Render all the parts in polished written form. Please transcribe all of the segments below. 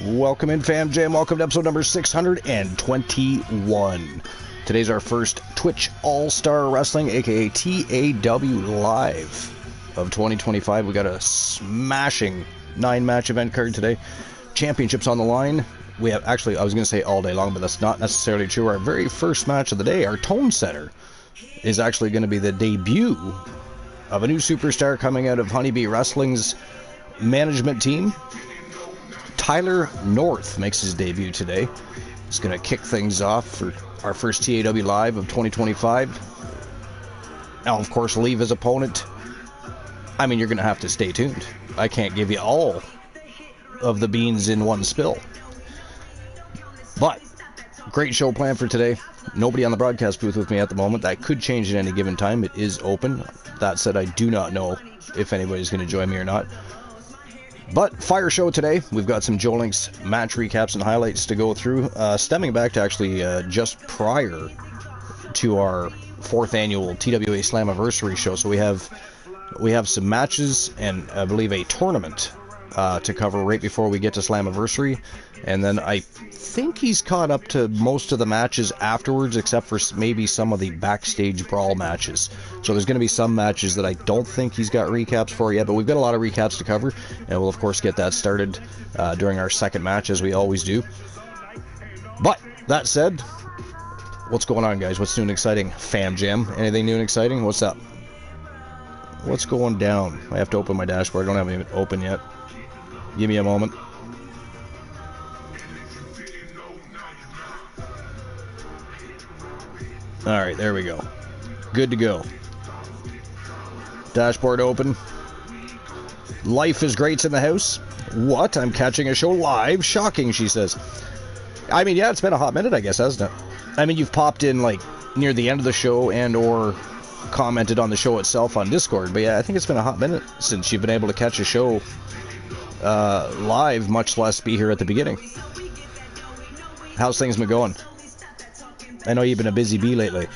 Welcome in, Fam Jam. Welcome to episode number 621. Today's our first Twitch All-Star Wrestling, aka TAW Live of 2025. We got a smashing 9-match event card today. Championships on the line. We have, actually, I was going to say all day long, but that's not necessarily true. Our very first match of the day, our tone setter, is actually going to be the debut of a new superstar coming out of Honeybee Wrestling's management team. Tyler North makes his debut today. He's going to kick things off for our first TAW Live of 2025. Now, of course, leave his opponent. I mean, you're going to have to stay tuned. I can't give you all of the beans in one spill. But, great show planned for today. Nobody on the broadcast booth with me at the moment. That could change at any given time. It is open. That said, I do not know if anybody's going to join me or not. But, fire show today. We've got some Joe Links match recaps and highlights to go through. Stemming back to actually just prior to our 4th annual TWA Slammiversary show. So we have some matches and I believe a tournament to cover right before we get to Slammiversary. And then I think he's caught up to most of the matches afterwards, except for maybe some of the backstage brawl matches. So there's going to be some matches that I don't think he's got recaps for yet, but we've got a lot of recaps to cover, and we'll of course get that started during our second match, as we always do. But that said, what's going on, guys? What's new and exciting? Fam Jam, anything new and exciting? What's up? What's going down? I have to open my dashboard. I don't have it open yet. Give me a moment. Alright, there we go. Good to go. Dashboard open. Life is great's in the house. What? I'm catching a show live? Shocking, she says. I mean, yeah, it's been a hot minute, I guess, hasn't it? I mean, you've popped in, like, near the end of the show and or commented on the show itself on Discord. But yeah, I think it's been a hot minute since you've been able to catch a show live, much less be here at the beginning. How's things been going? I know you've been a busy bee lately.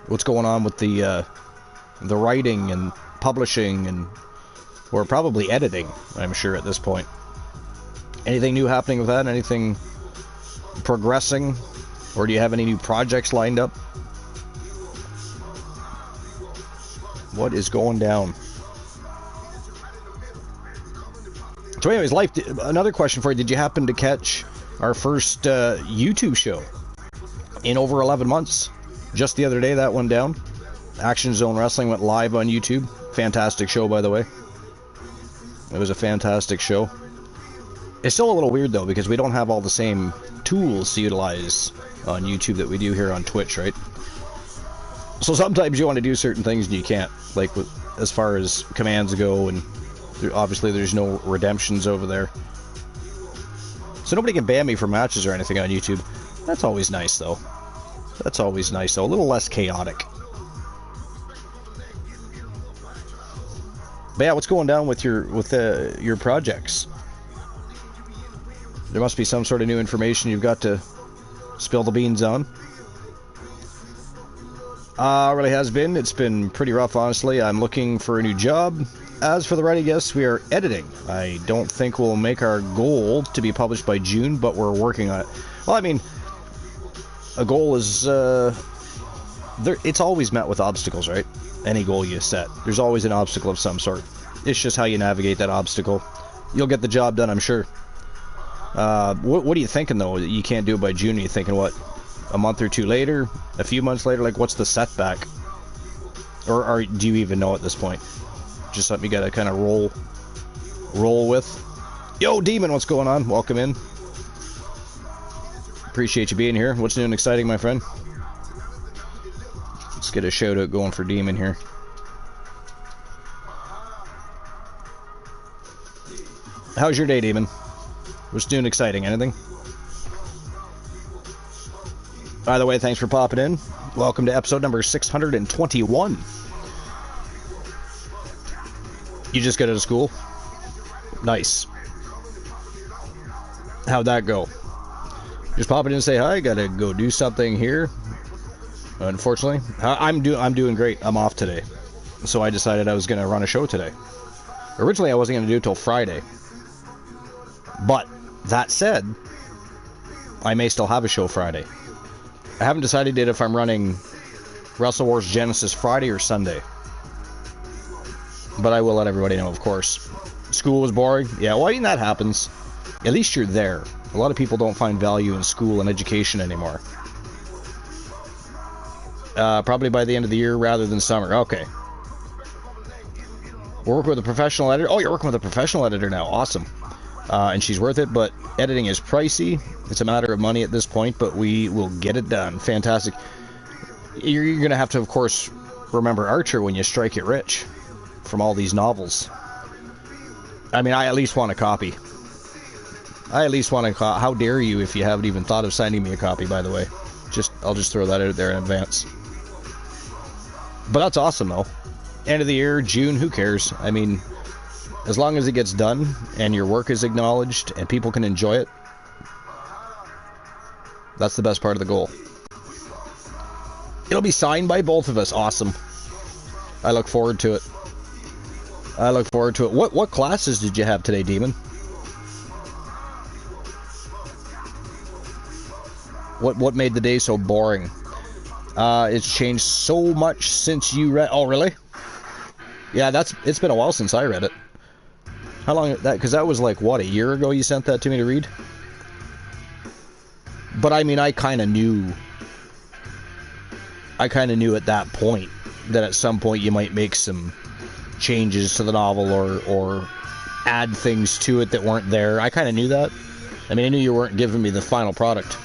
What's going on with the writing and publishing and or probably editing, I'm sure, at this point. Anything new happening with that? Anything progressing? Or do you have any new projects lined up? What is going down? So anyways, Life, another question for you. Did you happen to catch our first YouTube show in over 11 months? Just the other day, that went down. Action Zone Wrestling went live on YouTube. Fantastic show, by the way. It was a fantastic show. It's still a little weird, though, because we don't have all the same tools to utilize on YouTube that we do here on Twitch, right? So sometimes you want to do certain things and you can't, like as far as commands go, and obviously there's no redemptions over there. So nobody can ban me for matches or anything on YouTube. That's always nice, though. That's always nice, though. A little less chaotic. But yeah, what's going down with your projects? There must be some sort of new information you've got to spill the beans on. Really has been. It's been pretty rough, honestly. I'm looking for a new job. As for the writing, yes, we are editing. I don't think we'll make our goal to be published by June, but we're working on it. Well, I mean, a goal is... it's always met with obstacles, right? Any goal you set. There's always an obstacle of some sort. It's just how you navigate that obstacle. You'll get the job done, I'm sure. What are you thinking, though? You can't do it by June. Are you thinking, what, a month or two later? A few months later? Like, what's the setback? Or do you even know at this point? Just something you gotta kind of roll with. Yo, Demon, what's going on? Welcome in. Appreciate you being here. What's new and exciting, my friend? Let's get a shout out going for Demon here. How's your day, Demon? What's new and exciting? Anything? By the way, thanks for popping in. Welcome to episode number 621. You just got out of school? Nice. How'd that go? Just pop in and say hi. Gotta go do something here. Unfortunately, I'm doing great. I'm off today, so I decided I was gonna run a show today. Originally, I wasn't gonna do it till Friday, But that said, I may still have a show Friday. I haven't decided yet if I'm running Wrestle Wars Genesis Friday or Sunday. But I will let everybody know, of course. School was boring. Yeah, well, I mean, that happens. At least you're there. A lot of people don't find value in school and education anymore. Probably by the end of the year rather than summer. Okay. We're working with a professional editor. Oh, you're working with a professional editor now. Awesome. And she's worth it, but editing is pricey. It's a matter of money at this point, but we will get it done. Fantastic. You're going to have to, of course, remember Archer when you strike it rich from all these novels. I mean, I at least want a copy. I at least want a copy. How dare you if you haven't even thought of sending me a copy, by the way. I'll just throw that out there in advance. But that's awesome, though. End of the year, June, who cares? I mean, as long as it gets done and your work is acknowledged and people can enjoy it, that's the best part of the goal. It'll be signed by both of us. Awesome. I look forward to it. I look forward to it. What classes did you have today, Demon? What made the day so boring? It's changed so much since you read. Oh, really? Yeah, it's been a while since I read it. How long that? Because that was like what, a year ago you sent that to me to read. But I mean, I kind of knew at that point that at some point you might make some changes to the novel or add things to it that weren't there. I kind of knew that. I mean, I knew you weren't giving me the final product.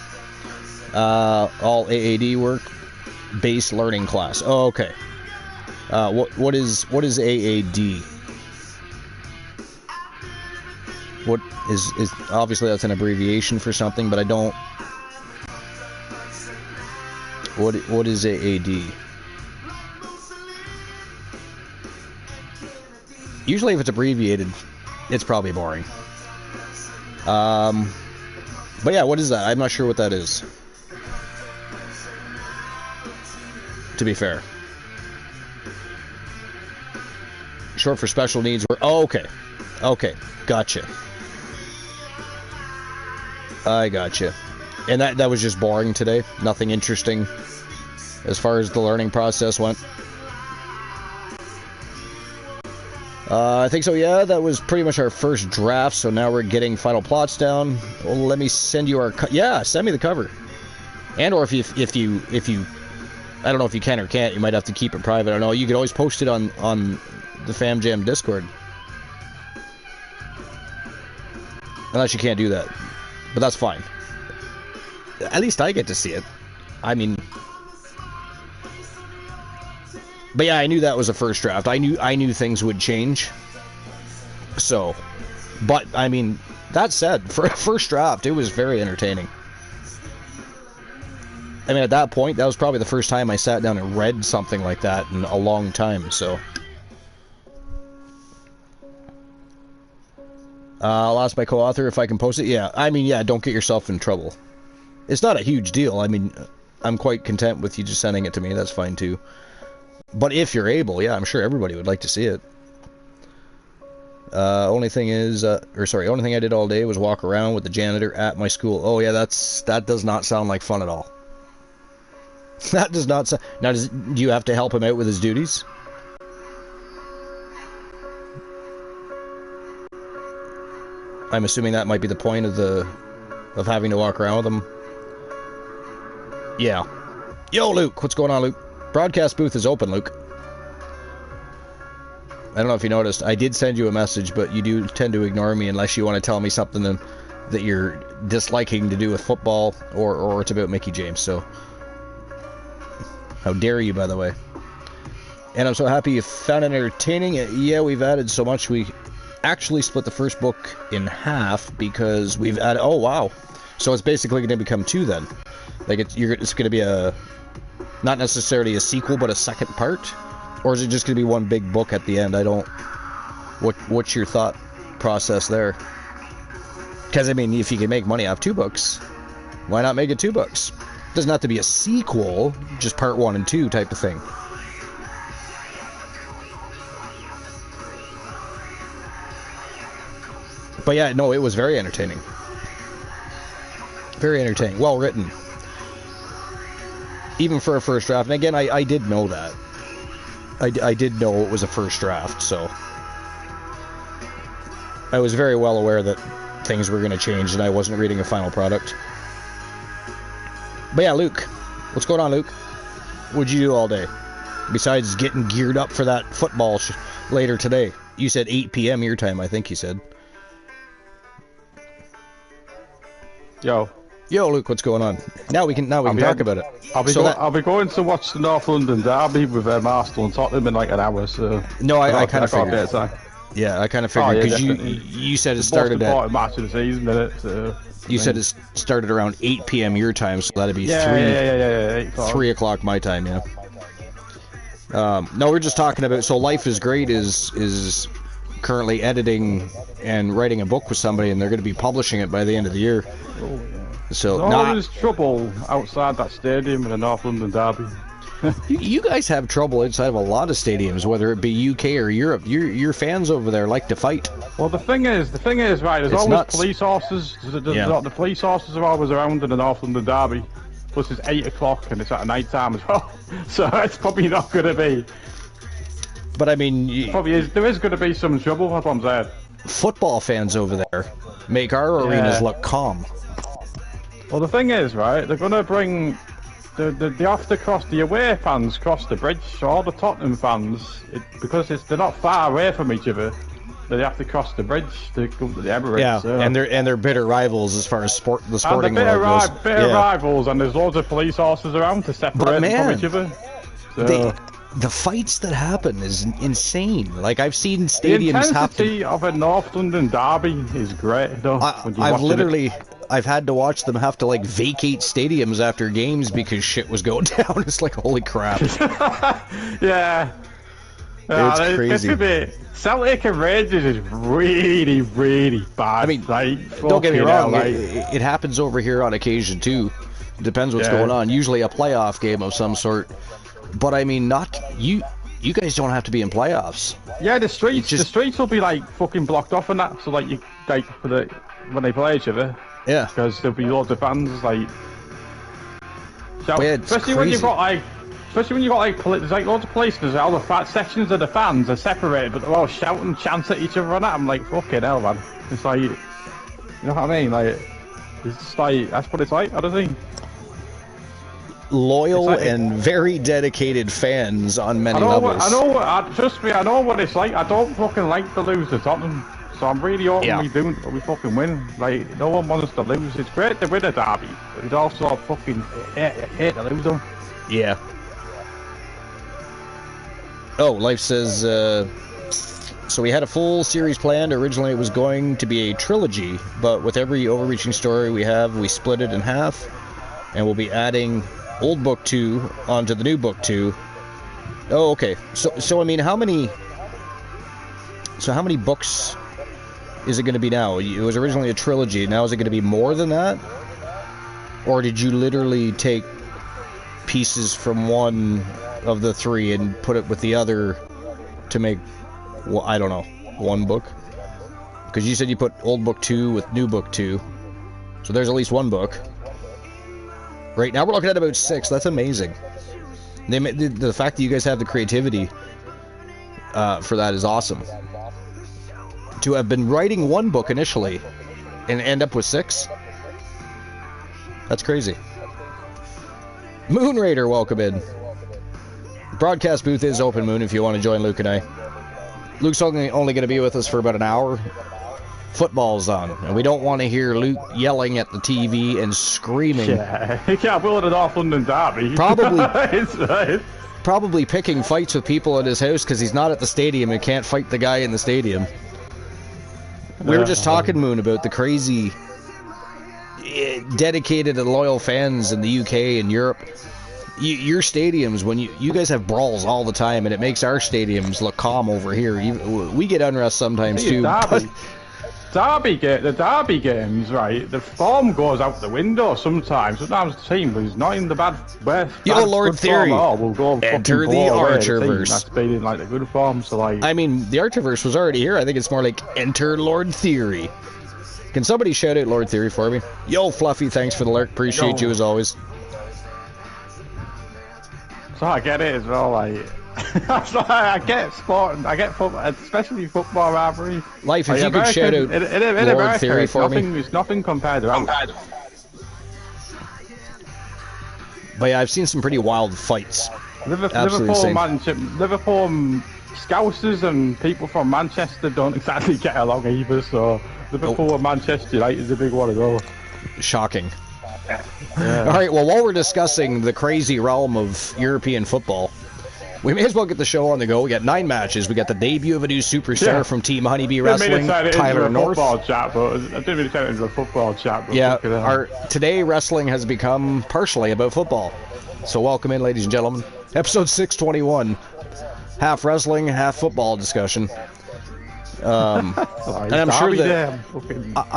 All AAD work, base learning class. Oh, okay. What is AAD? What is obviously that's an abbreviation for something, but I don't. What is AAD? Usually if it's abbreviated, it's probably boring. But yeah, what is that? I'm not sure what that is. To be fair. Short for special needs. Oh, okay. Okay, gotcha. I gotcha. And that was just boring today? Nothing interesting as far as the learning process went? I think so, yeah. That was pretty much our first draft, so now we're getting final plots down. Well, let me send you our... Yeah, send me the cover. And or if you... I don't know if you can or can't. You might have to keep it private. I don't know. You could always post it on the Fam Jam Discord. Unless you can't do that. But that's fine. At least I get to see it. I mean... But yeah, I knew that was a first draft. I knew things would change. So... But, I mean, that said, for a first draft, it was very entertaining. I mean, at that point, that was probably the first time I sat down and read something like that in a long time, so... I'll ask my co-author if I can post it. Yeah, I mean, yeah, don't get yourself in trouble. It's not a huge deal. I mean, I'm quite content with you just sending it to me. That's fine, too. But if you're able, yeah, I'm sure everybody would like to see it. Only thing is, only thing I did all day was walk around with the janitor at my school. Oh, yeah, that does not sound like fun at all. That does not sound... Now, do you have to help him out with his duties? I'm assuming that might be the point of having to walk around with him. Yeah. Yo, Luke. What's going on, Luke? Broadcast booth is open, Luke. I don't know if you noticed. I did send you a message, but you do tend to ignore me unless you want to tell me something that you're disliking to do with football or it's about Mickey James. So, how dare you, by the way. And I'm so happy you found it entertaining. Yeah, we've added so much. We actually split the first book in half because we've added... Oh, wow. So it's basically going to become 2 then. Like, it's going to be not necessarily a sequel, but a second part? Or is it just going to be one big book at the end? I don't... What's your thought process there? Because, I mean, if you can make money off 2 books, why not make it 2 books? It doesn't have to be a sequel, just part 1 and 2 type of thing. But yeah, no, it was very entertaining. Very entertaining. Well written. Even for a first draft. And again, I did know that. I did know it was a first draft, so I was very well aware that things were going to change and I wasn't reading a final product. But yeah, Luke. What's going on, Luke? What'd you do all day? Besides getting geared up for that football later today. You said 8 p.m. your time, I think you said. Yo, Luke, what's going on? Now we can talk about it. I'll be going to watch the North London derby with Arsenal and Tottenham in like an hour. So no, I kind of figured. Yeah, I kind of figured because you said it started at match of the season, didn't it? So, you said it started around 8 p.m. your time, so that'd be 3 o'clock my time. Yeah. No, we're just talking about. So Life is Great is currently editing and writing a book with somebody, and they're going to be publishing it by the end of the year. Oh, yeah. So there's always trouble outside that stadium in the North London derby. you guys have trouble inside of a lot of stadiums, whether it be UK or Europe. Your fans over there like to fight. Well, the thing is, right? There's always nuts. Police horses. The police horses are always around in the North London derby. Plus, it's 8 o'clock and it's at night time as well, so it's probably not going to be. But I mean, there is going to be some trouble. That's what I'm saying. Football fans over there make our arenas look calm. Well, the thing is, right? They're going to bring. They have to cross the away fans cross the bridge. So all the Tottenham fans, because they're not far away from each other, they have to cross the bridge to come to the Emirates. Yeah, so. and they're bitter rivals as far as the sporting world goes. Bitter rivals, and there's loads of police horses around to separate them from each other. So. The fights that happen is insane. Like, I've seen stadiums happen. The intensity of a North London derby is great, though. I've had to watch them have to, like, vacate stadiums after games because shit was going down. It's like, holy crap. Yeah. It's crazy. Celtic and Rangers is really, really bad. I mean, don't get me wrong, it happens over here on occasion, too. It depends what's going on. Usually a playoff game of some sort. But I mean, you guys don't have to be in playoffs. Yeah, the streets will be like fucking blocked off and that. So like when they play each other. Yeah. Because there'll be loads of fans like. Especially when you've got like there's like loads of places. All the fat sections of the fans are separated, but they're all shouting chants at each other and that. I'm like, fucking hell, man. It's like, you know what I mean? Like, it's just like that's what it's like. I don't think. Loyal and very dedicated fans on many levels. Trust me, I know what it's like. I don't fucking like to lose to Tottenham, so I'm really hoping we fucking win. Like, no one wants to lose. It's great to win a derby, but it's also fucking hate to lose them. Yeah. Oh, Life says, so we had a full series planned. Originally it was going to be a trilogy, but with every overreaching story we split it in half, and we'll be adding Old Book 2 onto the New Book 2. Oh, okay. So I mean, how many books is it going to be now? It was originally a trilogy. Now is it going to be more than that? Or did you literally take pieces from one of the three and put it with the other to make, well, I don't know, one book? Because you said you put Old Book 2 with New Book 2. So there's at least one book. Right now we're looking at about 6. That's amazing. The fact that you guys have the creativity for that is awesome. To have been writing one book initially and end up with 6, that's crazy. Moon Raider, welcome in. Broadcast booth is open, Moon, if you want to join Luke and I. Luke's only going to be with us for about an hour. Football's on, and we don't want to hear Luke yelling at the TV and screaming. Yeah, he can't will it at North London derby. Probably picking fights with people at his house because he's not at the stadium and can't fight the guy in the stadium. We were just talking, Moon, about the crazy, dedicated and loyal fans in the UK and Europe. Your stadiums, when you guys have brawls all the time, and it makes our stadiums look calm over here. We get unrest sometimes too. the derby games, right? The form goes out the window sometimes. Sometimes the team who's not in the bad Yo, Lord Theory, will go enter the Archerverse. That's been in like the good form. So like, I mean, the Archerverse was already here. I think it's more like enter Lord Theory. Can somebody shout out Lord Theory for me? Yo, Fluffy, thanks for the lurk. Appreciate you as always. So I get it as well. Like, I get sport, I get football, especially football rivalry. Life, if you could shout out in Lord America, Theory for me. It's nothing compared to that. But yeah, I've seen some pretty wild fights. Liverpool Scousers and people from Manchester don't exactly get along either. So Liverpool and Manchester United is a big one as well. Shocking. Yeah. All right, well, while we're discussing the crazy realm of European football, we may as well get the show on the go. We got 9 matches. We got the debut of a new superstar from Team Honeybee Wrestling, Tyler North. I didn't really turn it into a football chat. But yeah, today wrestling has become partially about football. So welcome in, ladies and gentlemen. Episode 621. Half wrestling, half football discussion. And I'm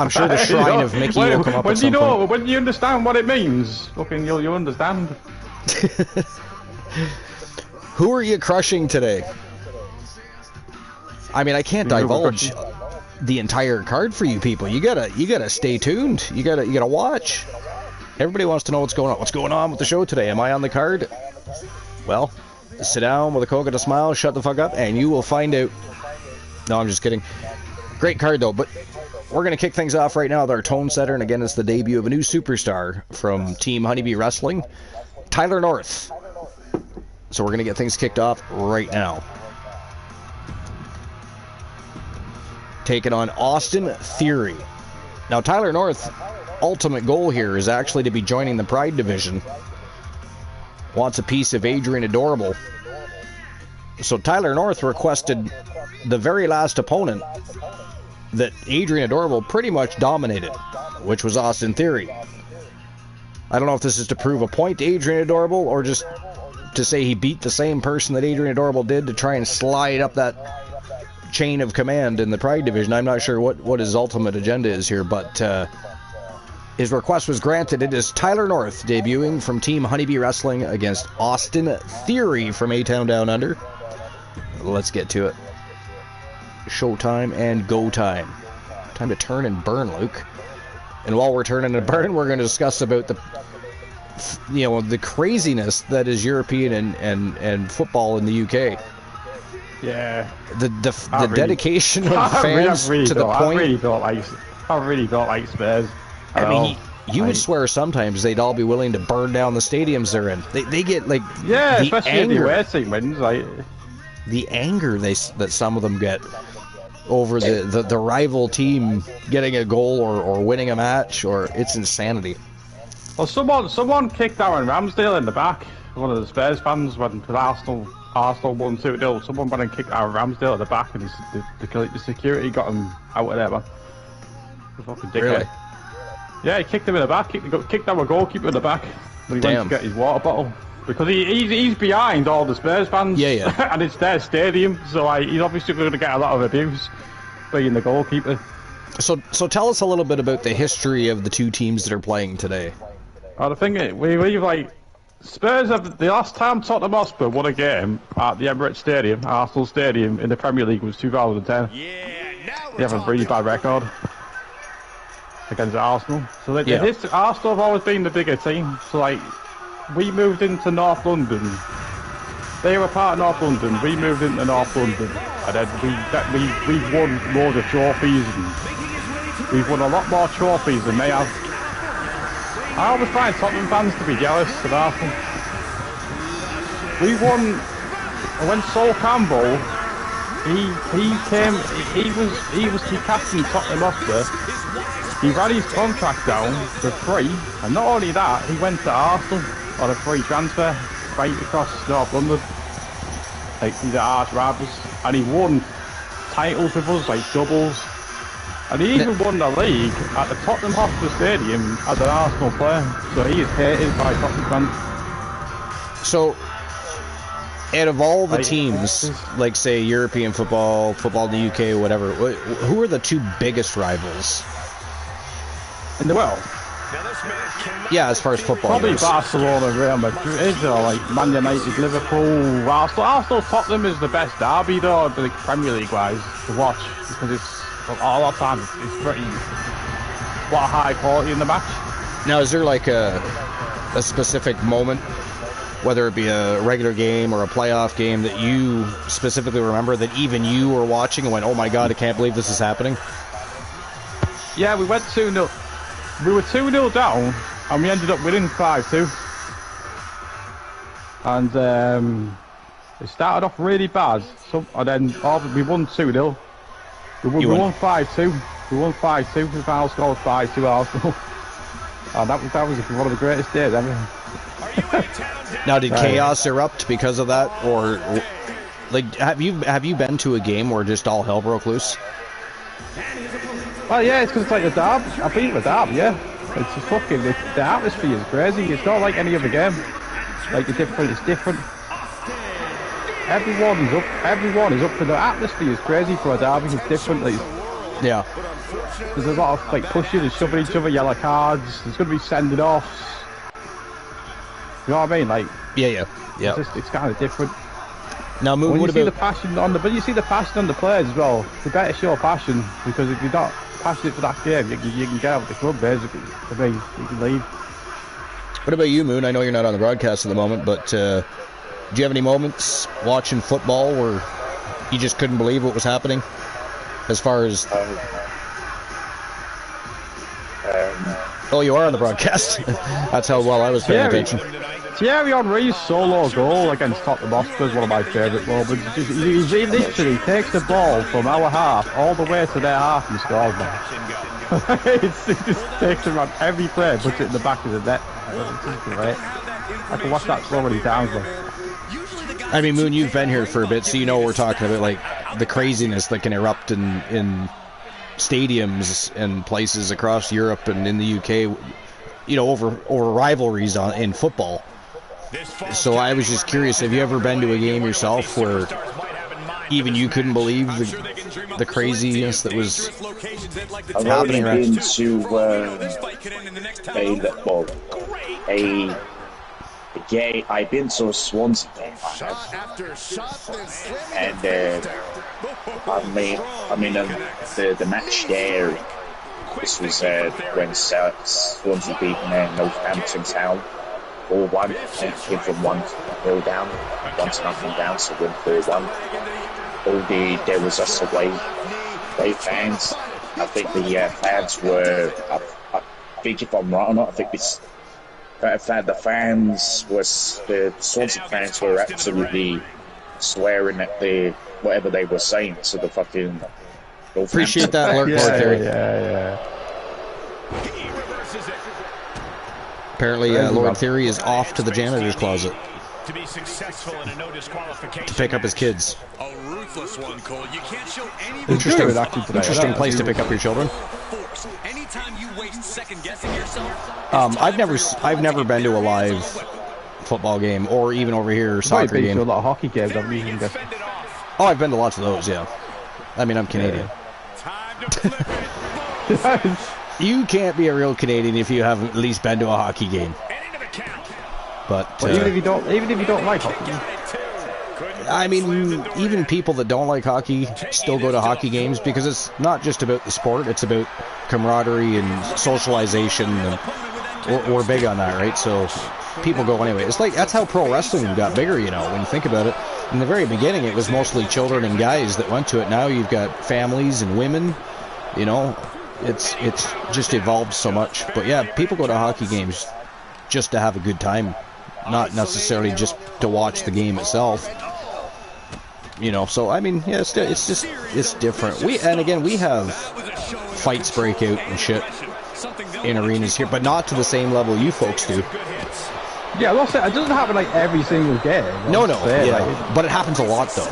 sure the shrine of Mickey will come up at some point. When you understand what it means, you'll understand. Who are you crushing today? I mean, I can't divulge the entire card for you people. You gotta stay tuned. You gotta watch. Everybody wants to know what's going on. What's going on with the show today? Am I on the card? Well, sit down with a coke and a smile, shut the fuck up, and you will find out. No, I'm just kidding. Great card, though, but we're going to kick things off right now with our tone setter, and again, it's the debut of a new superstar from Team Honeybee Wrestling, Tyler North. So we're going to get things kicked off right now. Taking on Austin Theory. Now, Tyler North's ultimate goal here is actually to be joining the Pride Division. Wants a piece of Adrian Adorable. So Tyler North requested the very last opponent that Adrian Adorable pretty much dominated, which was Austin Theory. I don't know if this is to prove a point to Adrian Adorable or just to say he beat the same person that Adrian Adorable did to try and slide up that chain of command in the Pride Division. I'm not sure what his ultimate agenda is here, but his request was granted. It is Tyler North debuting from Team Honeybee Wrestling against Austin Theory from A-Town Down Under. Let's get to it. Showtime and go time. Time to turn and burn, Luke. And while we're turning and burn, we're going to discuss about the craziness that is European and football in the UK. Yeah. The dedication of fans to the point. I really don't like Spurs. I mean, you would swear sometimes they'd all be willing to burn down the stadiums they're in. They get like especially anger. If the away team wins, like the anger that some of them get over the rival team getting a goal or winning a match, or it's insanity. Well, someone kicked Aaron Ramsdale in the back. One of the Spurs fans when Arsenal won 2-0. Someone went and kicked Aaron Ramsdale in the back, and the security got him out of there, man. The fucking dickhead. Really? Yeah, he kicked him in the back. Kicked our goalkeeper in the back when he went to get his water bottle. Because he's behind all the Spurs fans. Yeah. And it's their stadium, so he's obviously going to get a lot of abuse being the goalkeeper. So tell us a little bit about the history of the two teams that are playing today. Oh, the thing is, we've like Spurs have the last time Tottenham Hotspur won a game at the Emirates Stadium, Arsenal Stadium in the Premier League was 2010. They have a really bad record against Arsenal. So Arsenal have always been the bigger team. So like, we moved into North London. They were part of North London. We moved into North London, and then we've won loads of trophies. And we've won a lot more trophies than they have. I always find Tottenham fans to be jealous of Arsenal. We won when Sol Campbell. He captained Tottenham Hotspur. He ran his contract down for free, and not only that, he went to Arsenal on a free transfer right across North London. Like, these are arch rivals, and he won titles with us, like doubles, and he even won the league at the Tottenham Hotspur Stadium as an Arsenal player. So he is hated by Tottenham fans. So And of all the teams, like say European football, football in the UK, whatever, who are the two biggest rivals in the world? Yeah, as far as football probably goes. Barcelona, Real Madrid, or like Man United, Liverpool, Arsenal, Tottenham is the best derby though, the Premier League wise to watch, because it's all our time. It's pretty what a high quality in the match. Now, is there like a specific moment, whether it be a regular game or a playoff game, that you specifically remember that even you were watching and went, "Oh my God, I can't believe this is happening"? Yeah, we went 2-0. We were 2-0 down, and we ended up winning 5-2. And it started off really bad, and then we won 2-0. We won 5-2. We won 5-2. The final score was 5-2 Arsenal. And that was one of the greatest days ever. Now, did chaos erupt because of that, or like have you been to a game where just all hell broke loose? Oh yeah, it's because it's like a derby. I've been to a derby, yeah. It's just fucking, the atmosphere is crazy. It's not like any other game. Like it's different. Everyone is up for the atmosphere is crazy for a derby. It's different. Like, yeah. There's a lot of like pushing and shoving each other, yellow cards. There's going to be sending offs. You know what I mean? Like yeah. It's kind of different. Now, when you see the passion on the players as well, they better show passion, because if you're not passionate for that game, you can get out of the club basically. I mean, you can leave. What about you, Moon? I know you're not on the broadcast at the moment, but do you have any moments watching football where you just couldn't believe what was happening? As far as oh, you are on the broadcast. That's how well I was paying attention. Thierry Henry's solo goal against Tottenham Hotspur is one of my favourite moments. He literally takes the ball from our half all the way to their half and scores them. He just takes it around every play, puts it in the back of the net. It's great. I can watch that so many times. I mean, Moon, you've been here for a bit, so you know we're talking about like the craziness that can erupt in stadiums and places across Europe and in the UK, you know, over rivalries in football. So I was just curious, have you ever been to a game yourself where even you couldn't believe the craziness that was happening around? I've only been to I've been to a Swansea game, and the match there. This was when Swansea beat Northampton Town 4-1, and came from 1-0 down, 1-0 down, so win 4-1. There was us away fans. I think the fans were. I think if I'm right or not, I think the Swansea fans were absolutely swearing at whatever they were saying to the fucking. Appreciate that alert, Theory. Yeah. Apparently, Lord Theory is off to the janitor's closet to be successful in a no disqualification to pick up his kids. A ruthless one, Cole. You can't show any Interesting place to pick up your children. Anytime you waste second guessing yourself. I've never been to a live football game or even over here soccer game. A lot of hockey games. Oh, I've been to lots of those. Yeah, I mean I'm Canadian. You can't be a real Canadian if you haven't at least been to a hockey game. But even if you don't like hockey. I mean, even people that don't like hockey still go to hockey games, because it's not just about the sport, it's about camaraderie and socialization, and we're big on that, right? So people go anyway. It's like, that's how pro wrestling got bigger, you know, when you think about it. In the very beginning, it was mostly children and guys that went to it. Now you've got families and women, you know. It's just evolved so much. But yeah, people go to hockey games just to have a good time, not necessarily just to watch the game itself. You know, so I mean, yeah, it's different. We have fights break out and shit in arenas here, but not to the same level you folks do. Yeah, well, it doesn't happen like every single game. No, but it happens a lot though.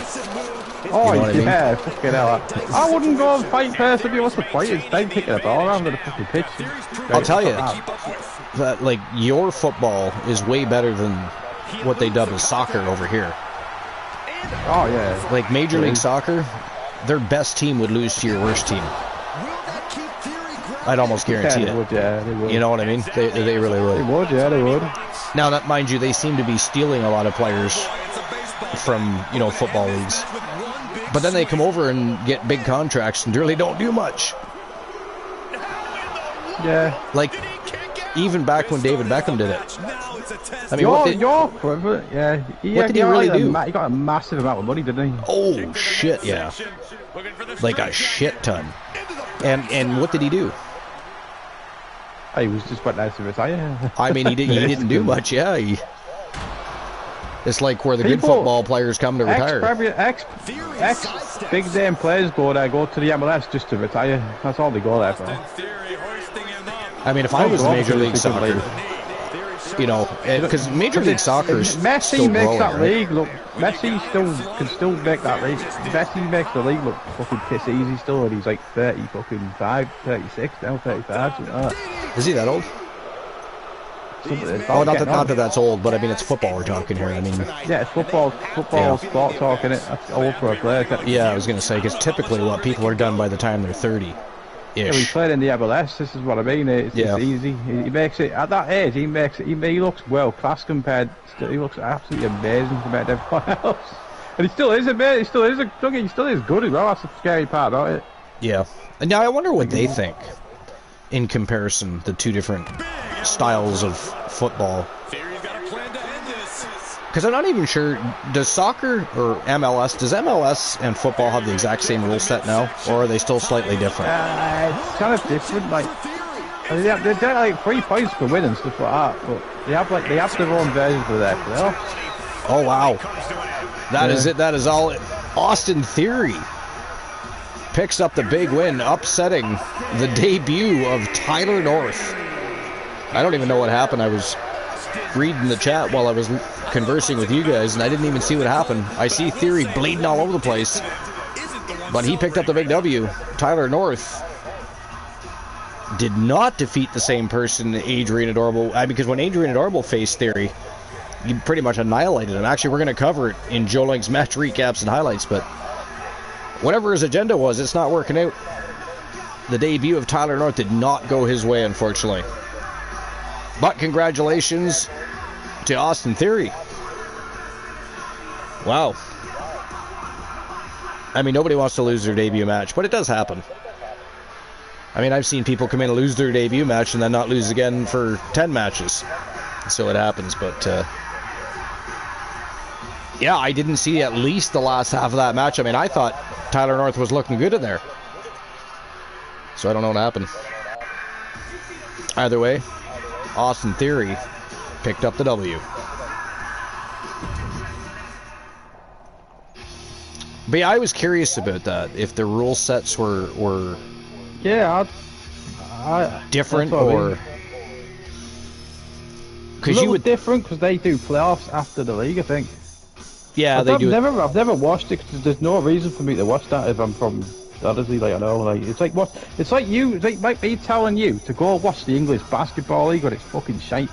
Oh, you know yeah, I mean? Fucking hell. I wouldn't go and fight personally. What's the point? It's them kicking a ball around the fucking pitch. I'll tell you that, like, your football is way better than what they dub as soccer over here. Oh yeah. Like Major League Soccer, their best team would lose to your worst team. I'd almost guarantee They would, yeah, they would. You know what I mean? They really would. They would, yeah, they would. Now, that mind you, they seem to be stealing a lot of players from, you know, football leagues. But then they come over and get big contracts and really don't do much. Yeah. Like, even back when David Beckham did it. I mean, What did he really do? He got a massive amount of money, didn't he? Oh, shit, yeah. Like a shit ton. And what did he do? He was just went out to retire. I mean, he didn't do much, yeah. It's like where the good football players come to retire. Ex big name players go to the MLS just to retire. That's all they go there for. I mean, if I was Major League Soccer, you know, because Major League Soccer is Messi still makes growing, that right? league look. Messi can still make that league. Messi makes the league look fucking piss easy still, and he's like 35, 36 now, 35. Something like that. Is he that old? Oh, not that that's old, but I mean, it's football we're talking here. I mean, yeah, it's football, sport talk, innit? That's old for a player. Yeah, I was gonna say, because typically what people are done by the time they're 30. Yeah, he played in the MLS. This is what I mean. It's easy. He makes it at that age. He makes it. He looks world class compared. He looks absolutely amazing compared to everyone else. And he still is amazing. He still is good as well. That's the scary part about it. Yeah. And now I wonder what they think in comparison, the two different styles of football. Because I'm not even sure, does soccer or MLS, does MLS and football have the exact same rule set now? Or are they still slightly different? It's kind of different. Like, they get like 3 points for winning stuff like that, but they have their own versions of their playoffs. Oh wow. That is it. That is all. Austin Theory picks up the big win, upsetting the debut of Tyler North. I don't even know what happened. I was reading the chat while I was conversing with you guys, and I didn't even see what happened. I see Theory bleeding all over the place, but he picked up the big W. Tyler North did not defeat the same person, Adrian Adorable. Because when Adrian Adorable faced Theory, he pretty much annihilated him. Actually, we're going to cover it in Joe Link's match recaps and highlights, but whatever his agenda was, it's not working out. The debut of Tyler North did not go his way, unfortunately. But congratulations to Austin Theory. Wow. I mean, nobody wants to lose their debut match, but it does happen. I mean, I've seen people come in and lose their debut match and then not lose again for 10 matches. So it happens, but yeah, I didn't see at least the last half of that match. I mean, I thought Tyler North was looking good in there. So I don't know what happened. Either way, Austin Theory picked up the W. But yeah, I was curious about that, if the rule sets were yeah, different or... Because you would different because they do playoffs after the league, I think. Yeah, they do. I've never watched it because there's no reason for me to watch that if I'm from honestly, like I know, like it's like what it's like you, it's like me telling you to go watch the English basketball league, but it's fucking shite.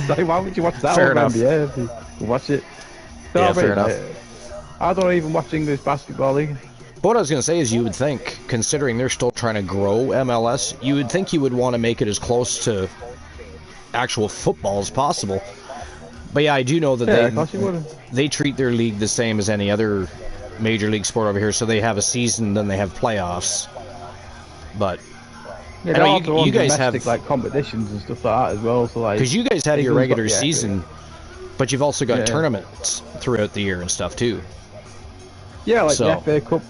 Like, why would you watch that? Fair enough. NBA if you watch it. So yeah, fair enough. I don't even watch English basketball league. But what I was going to say is, you would think, considering they're still trying to grow MLS, you would think you would want to make it as close to actual football as possible. But yeah, I do know that they treat their league the same as any other major league sport over here. So they have a season, then they have playoffs. But yeah, I know you guys have like competitions and stuff like that as well. So like, because you guys have your regular season, but you've also got tournaments throughout the year and stuff too. Yeah, like the FA Cup,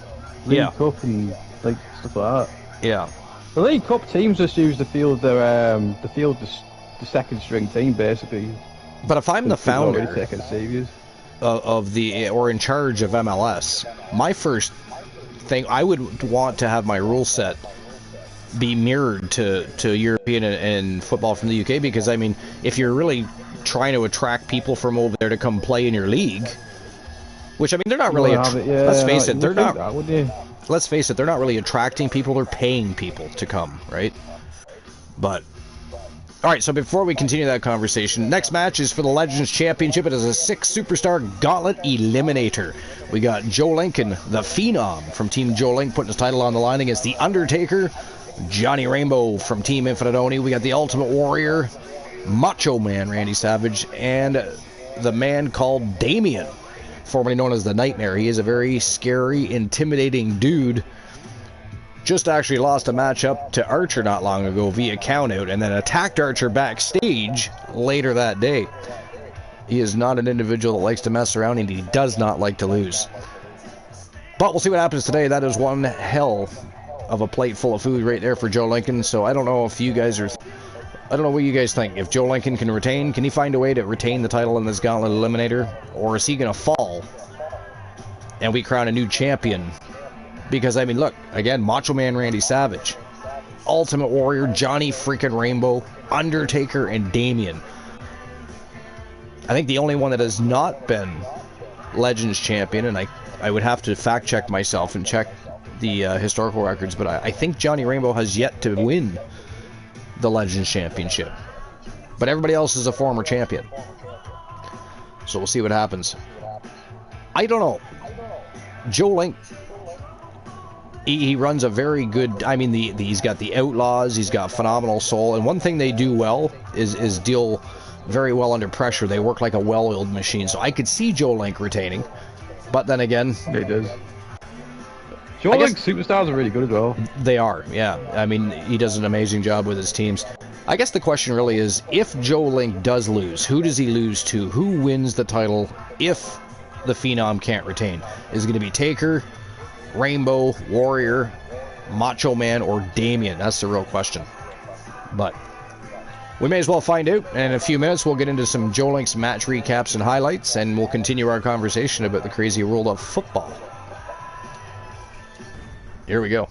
League Cup, and like stuff like that. Yeah, the League Cup teams just use the field the second string team basically. But if I'm the founder of the or in charge of MLS, my first thing, I would want to have my rule set be mirrored to European and football from the UK, because I mean, if you're really trying to attract people from over there to come play in your league, which I mean, they're not really. Let's face it, they're not. Let's face it, they're not really attracting people. They're paying people to come, right? But All right, so before we continue that conversation, next match is for the Legends Championship. It is a 6-superstar gauntlet eliminator. We got Joe Lincoln, the Phenom from Team Joe Link, putting his title on the line against The Undertaker. Johnny Rainbow from Team Infinite Oni. We got the Ultimate Warrior, Macho Man Randy Savage, and the man called Damien, formerly known as the Nightmare. He is a very scary, intimidating dude. Just actually lost a matchup to Archer not long ago via countout, and then attacked Archer backstage later that day. He is not an individual that likes to mess around, and he does not like to lose. But we'll see what happens today. That is one hell of a plate full of food right there for Joe Lincoln. So I don't know if you guys are... I don't know what you guys think. If Joe Lincoln can retain, can he find a way to retain the title in this Gauntlet Eliminator? Or is he going to fall and we crown a new champion? Because, I mean, look, again, Macho Man Randy Savage, Ultimate Warrior Johnny freaking Rainbow, Undertaker, and Damien. I think the only one that has not been Legends champion, and I would have to fact check myself and check the historical records, but I think Johnny Rainbow has yet to win the Legends Championship. But everybody else is a former champion. So we'll see what happens. I don't know. Joe Link, he runs a very good... I mean, he's got the Outlaws, he's got Phenomenal Soul, and one thing they do well is deal very well under pressure. They work like a well-oiled machine. So I could see Joe Link retaining. But then again... He does. Joe Link's superstars are really good as well. They are, yeah. I mean, he does an amazing job with his teams. I guess the question really is, if Joe Link does lose, who does he lose to? Who wins the title if the Phenom can't retain? Is it going to be Taker, Rainbow, Warrior, Macho Man, or Damien? That's the real question. But we may as well find out. And in a few minutes, we'll get into some Joe Link's match recaps and highlights, and we'll continue our conversation about the crazy world of football. Here we go.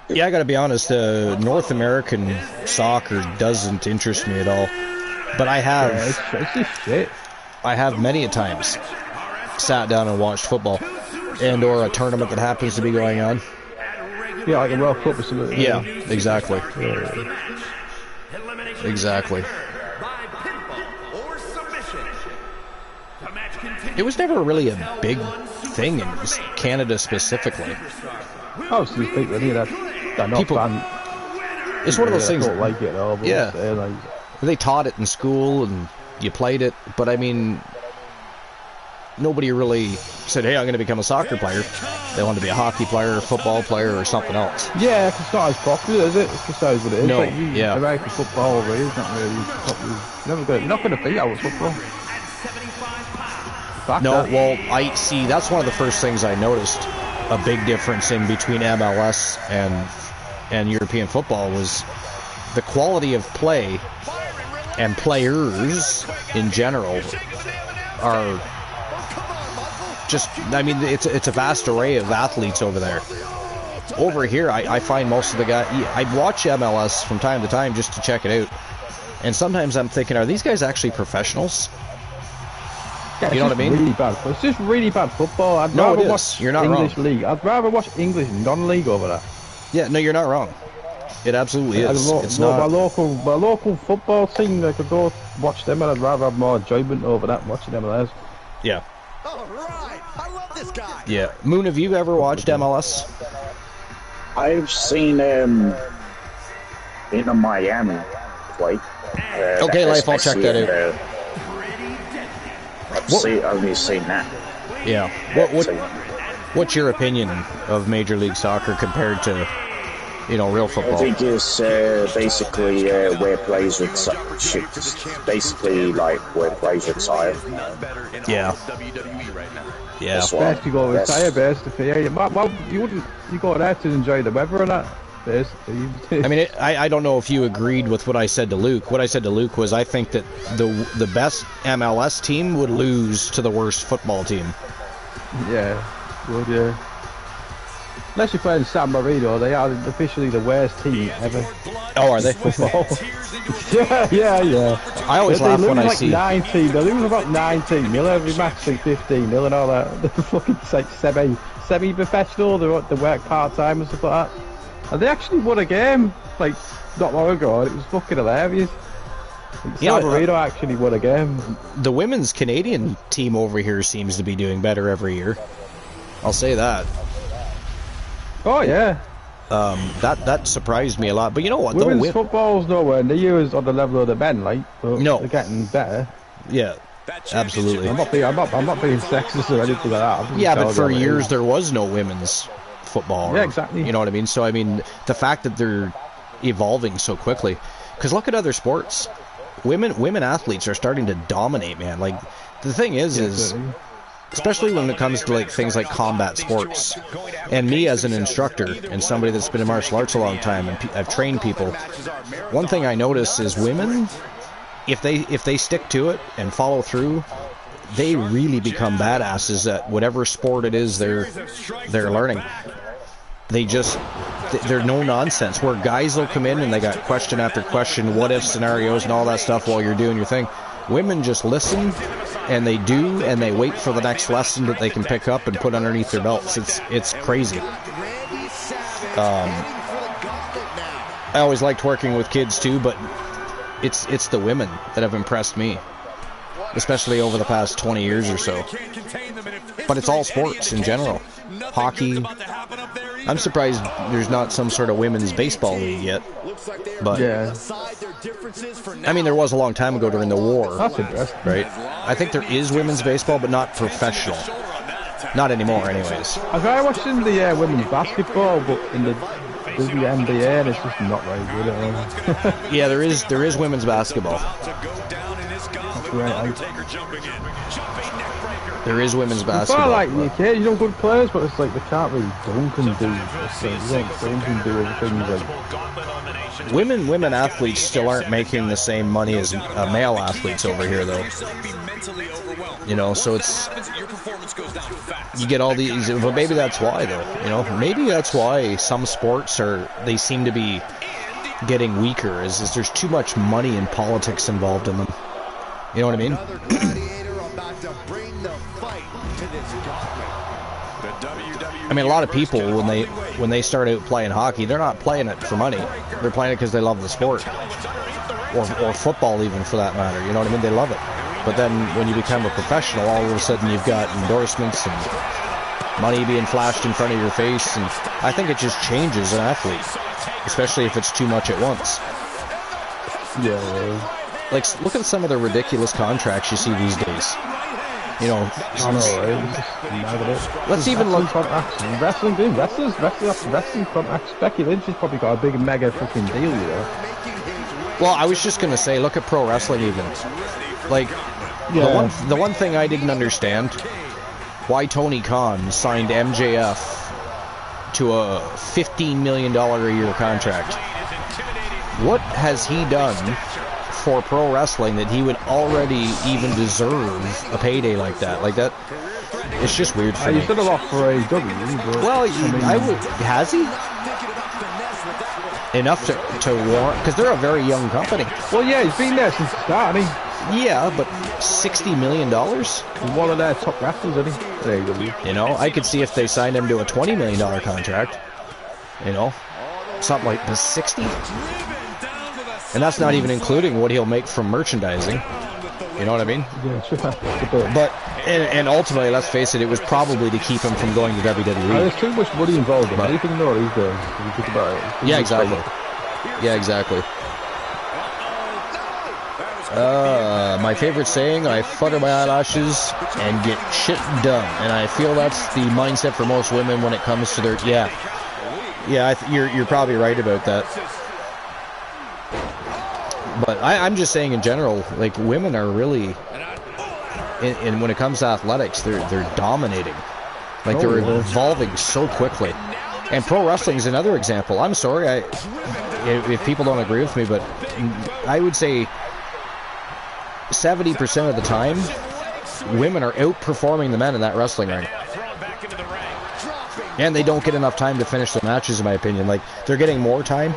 Yeah, I gotta be honest, North American soccer doesn't interest me at all. But I have... Yeah, it's just shit. I have many a times sat down and watched football. And or a tournament that happens to be going on. Yeah, like a World Cup or something. Yeah, exactly. Exactly. It was never really a big thing in Canada specifically. Oh, so you think really that they're not People, fan. It's one of those things. Don't like it all, but yeah, like, they taught it in school and you played it, but I mean, nobody really said, "Hey, I'm going to become a soccer player." They want to be a hockey player, a football player, or something else. Yeah, it's not as popular, is it? It's just what it is. No, like yeah. American football really is not really popular. You're not going to beat our football. No, well, I see. That's one of the first things I noticed. A big difference in between MLS and European football was the quality of play and players in general are just. I mean, it's a vast array of athletes over there. Over here, I find most of the guys. I watch MLS from time to time just to check it out, and sometimes I'm thinking, are these guys actually professionals? Yeah, you know what I mean? Really bad. It's just really bad football. I'd rather watch You're not English wrong. league. I'd rather watch English non-league over that. Yeah, no, you're not wrong. It absolutely is. It's not. My local football team, I could go watch them, and I'd rather have more enjoyment over that watching MLS. Yeah. All right, I love this guy. Yeah. Moon, have you ever watched MLS? I've seen Inter Miami play. Okay, Life, I'll check that out. I've only seen that. Yeah. What's your opinion of Major League Soccer compared to, real football? I think it's basically where players retire. Yeah. Yeah. Best you go retire, best if you go there to enjoy the weather or not. I mean, I don't know if you agreed with what I said to Luke. What I said to Luke was I think that the best MLS team would lose to the worst football team. Yeah, would, yeah. Unless you're playing San Marino, they are officially the worst team ever. Oh, are they? Football. Yeah. I always laugh when I see. 19. They lose about 19-0 every match, like 15-0 and all that. They're fucking like semi-professional. They work part-time and stuff like that. And they actually won a game like not long ago, and it was fucking hilarious. San Marino actually won a game. The women's Canadian team over here seems to be doing better every year. I'll say that. Oh yeah. That surprised me a lot. But you know what? Women's football's nowhere near as on the level of the men, like. But no, they're getting better. Yeah, absolutely. I'm not being sexist or anything like that. Yeah, but for years there was no women's football. Yeah, exactly. You know what I mean? So I mean, the fact that they're evolving so quickly, because look at other sports. Women athletes are starting to dominate, man. Like, the thing is especially when it comes to like things like combat sports, and me as an instructor and somebody that's been in martial arts a long time, and I've trained people, one thing I notice is women, if they stick to it and follow through, they really become badasses at whatever sport it is they're learning. They're no nonsense, where guys will come in and they got question after question, what if scenarios and all that stuff while you're doing your thing. Women just listen, and they do, and they wait for the next lesson that they can pick up and put underneath their belts. It's crazy. I always liked working with kids too, but it's the women that have impressed me, especially over the past 20 years or so. But it's all sports in general. Hockey. I'm surprised there's not some sort of women's baseball league yet. But yeah. I mean, there was a long time ago during the war. That's interesting. Right? I think there is women's baseball, but not professional. Not anymore, anyways. I tried watching the women's basketball, but in the WNBA, and it's just not very good at all. Yeah, there is women's basketball. That's right. There is women's basketball. Like the occasional good players, but it's like they can't really dunk and do things. They don't dunk and do other things like. Women athletes still aren't making the same money as male athletes over here, though. You know, so it's, you get all these, but maybe that's why, though. You know, maybe that's why some sports they seem to be getting weaker. Is there's too much money and politics involved in them. You know what I mean? I mean, a lot of people, when they start out playing hockey, they're not playing it for money. They're playing it because they love the sport, or football even, for that matter. You know what I mean? They love it. But then when you become a professional, all of a sudden you've got endorsements and money being flashed in front of your face, and I think it just changes an athlete, especially if it's too much at once. Yeah. Like, look at some of the ridiculous contracts you see these days. You know, let's even look. Wrestling contracts. Becky Lynch has probably got a big mega fucking deal, you know. Well, I was just gonna say, look at pro wrestling even. Like, the one thing I didn't understand, why Tony Khan signed MJF to a $15 million a year contract. What has he done for pro wrestling that he would already even deserve a payday like that? Like that, it's just weird for me. He's done a lot for AEW. Well, has he? Enough to warrant, because they're a very young company. Well, yeah, he's been there since the start, hasn't he? Yeah, but $60 million? He's one of their top wrestlers, isn't he? AEW. You know, I could see if they signed him to a $20 million contract. You know, something like the 60. And that's not even including what he'll make from merchandising. You know what I mean? Yeah, sure. But, and ultimately, let's face it, it was probably to keep him from going to WWE. There's too much money involved in anything though these days. If you think about it. Yeah, exactly. Yeah, exactly. My favorite saying, I flutter my eyelashes and get shit done. And I feel that's the mindset for most women when it comes to their... you're probably right about that. But I'm just saying in general, like, women are really, and when it comes to athletics, they're dominating. Like, they're evolving so quickly. And pro wrestling is another example. I'm sorry, if people don't agree with me, but I would say 70% of the time, women are outperforming the men in that wrestling ring. And they don't get enough time to finish the matches, in my opinion. Like, they're getting more time,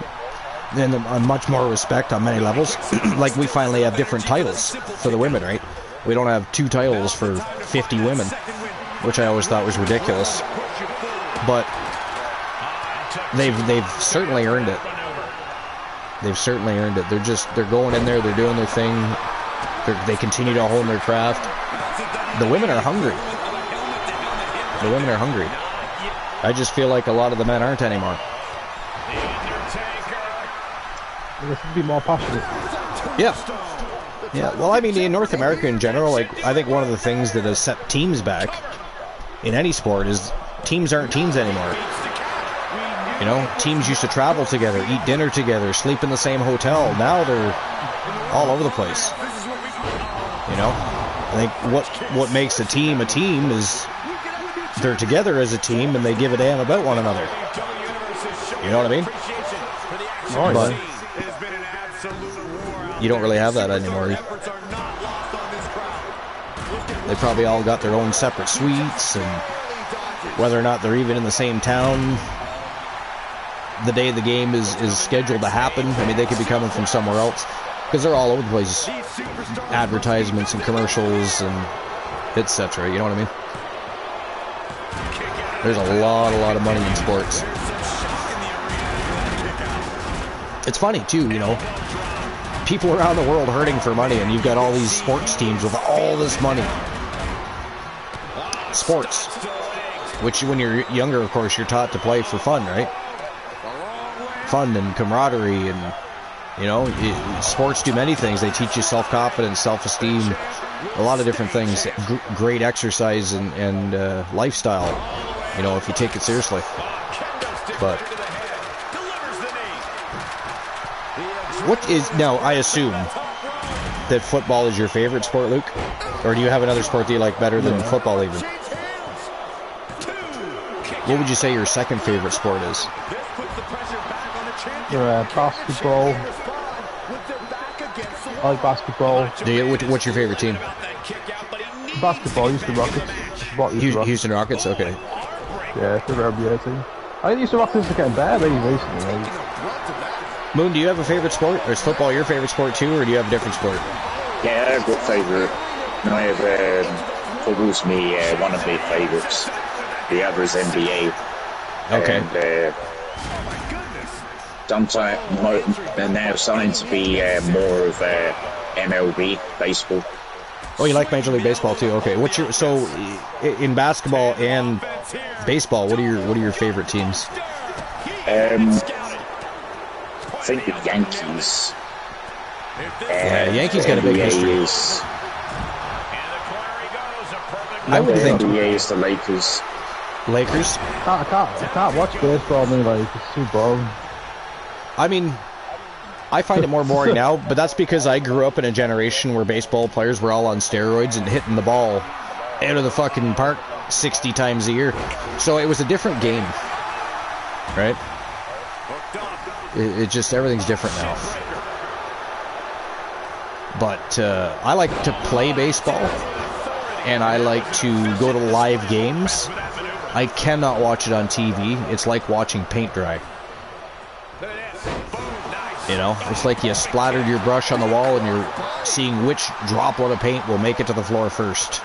and much more respect on many levels. Like, we finally have different titles for the women, right? We don't have 2 titles for 50 women, which I always thought was ridiculous. But they've certainly earned it. They've certainly earned it. They're going in there, they're doing their thing. They continue to hone their craft. The women are hungry. The women are hungry. I just feel like a lot of the men aren't anymore. They should be more passionate. Yeah. Yeah, well, I mean, in North America in general, like, I think one of the things that has set teams back in any sport is teams aren't teams anymore. You know, teams used to travel together, eat dinner together, sleep in the same hotel. Now they're all over the place. You know, I think what makes a team is they're together as a team and they give a damn about one another. You know what I mean? Oh, but you don't really have that anymore. They probably all got their own separate suites, and whether or not they're even in the same town the day the game is scheduled to happen, I mean, they could be coming from somewhere else, because they're all over the place. Advertisements and commercials and etc. You know what I mean? There's a lot of money in sports. It's funny too, you know. People around the world hurting for money, and you've got all these sports teams with all this money. Sports, which when you're younger, of course, you're taught to play for fun, right? Fun and camaraderie, and you know, sports do many things. They teach you self-confidence, self-esteem, a lot of different things. Great exercise and lifestyle, you know, if you take it seriously. But what is now? I assume that football is your favorite sport, Luke, or do you have another sport that you like better than football, even? What would you say your second favorite sport is? Basketball. I like basketball. Do you? What's your favorite team? Basketball. Houston Rockets. Houston Rockets. Okay. Yeah, it's the NBA team. I think Houston Rockets are getting better recently. Right? Moon, do you have a favorite sport? Or is football your favorite sport too, or do you have a different sport? Yeah, I've got favourite. I have football's one of my favourites. The other is NBA. Okay. And sometimes they're now starting to be more of MLB baseball. Oh, you like Major League Baseball too? Okay. What's your in basketball and baseball? What are your favorite teams? I think the Yankees. Yeah, Yankees got a big history. I would think NBA is the Lakers. Lakers. I can't watch baseball. I mean, like, it's too boring. I mean, I find it more boring now, but that's because I grew up in a generation where baseball players were all on steroids and hitting the ball out of the fucking park 60 times a year. So it was a different game, right? It just, everything's different now. But I like to play baseball, and I like to go to live games. I cannot watch it on TV. It's like watching paint dry. You know, it's like you splattered your brush on the wall and you're seeing which droplet of paint will make it to the floor first.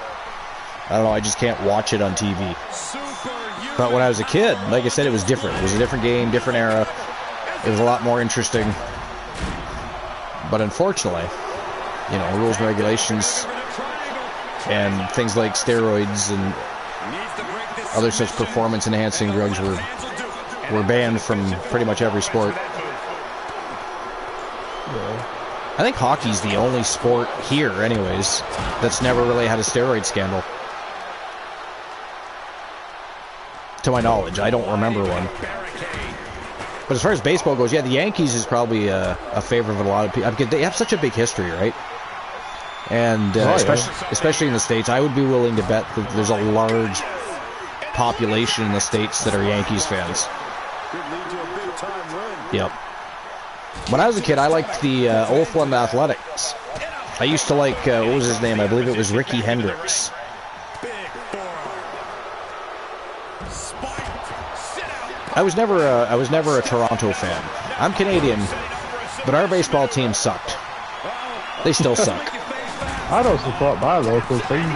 I don't know, I just can't watch it on TV. But when I was a kid, like I said, it was different. It was a different game, different era. It was a lot more interesting. But unfortunately, you know, rules and regulations and things like steroids and other such performance-enhancing drugs were banned from pretty much every sport. I think hockey's the only sport here, anyways, that's never really had a steroid scandal. To my knowledge, I don't remember one. But as far as baseball goes, yeah, the Yankees is probably a favorite of a lot of people. Because they have such a big history, right? And especially in the States, I would be willing to bet that there's a large population in the States that are Yankees fans. Yep. When I was a kid, I liked the Oakland Athletics. I used to like, what was his name? I believe it was Ricky Hendricks. I was never a Toronto fan. I'm Canadian, But our baseball team sucked. They still suck. I don't support my local teams.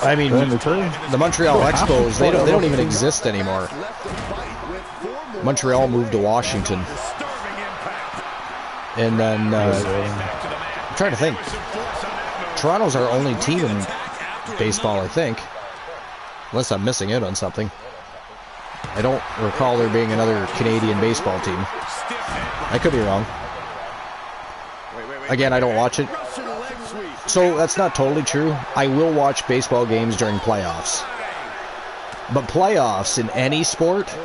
I mean, the Montreal Expos, they don't even exist anymore. Montreal moved to Washington. And then, I'm trying to think. Toronto's our only team in baseball, I think. Unless I'm missing out on something. I don't recall there being another Canadian baseball team. I could be wrong. Again, I don't watch it. So that's not totally true. I will watch baseball games during playoffs. But playoffs in any sport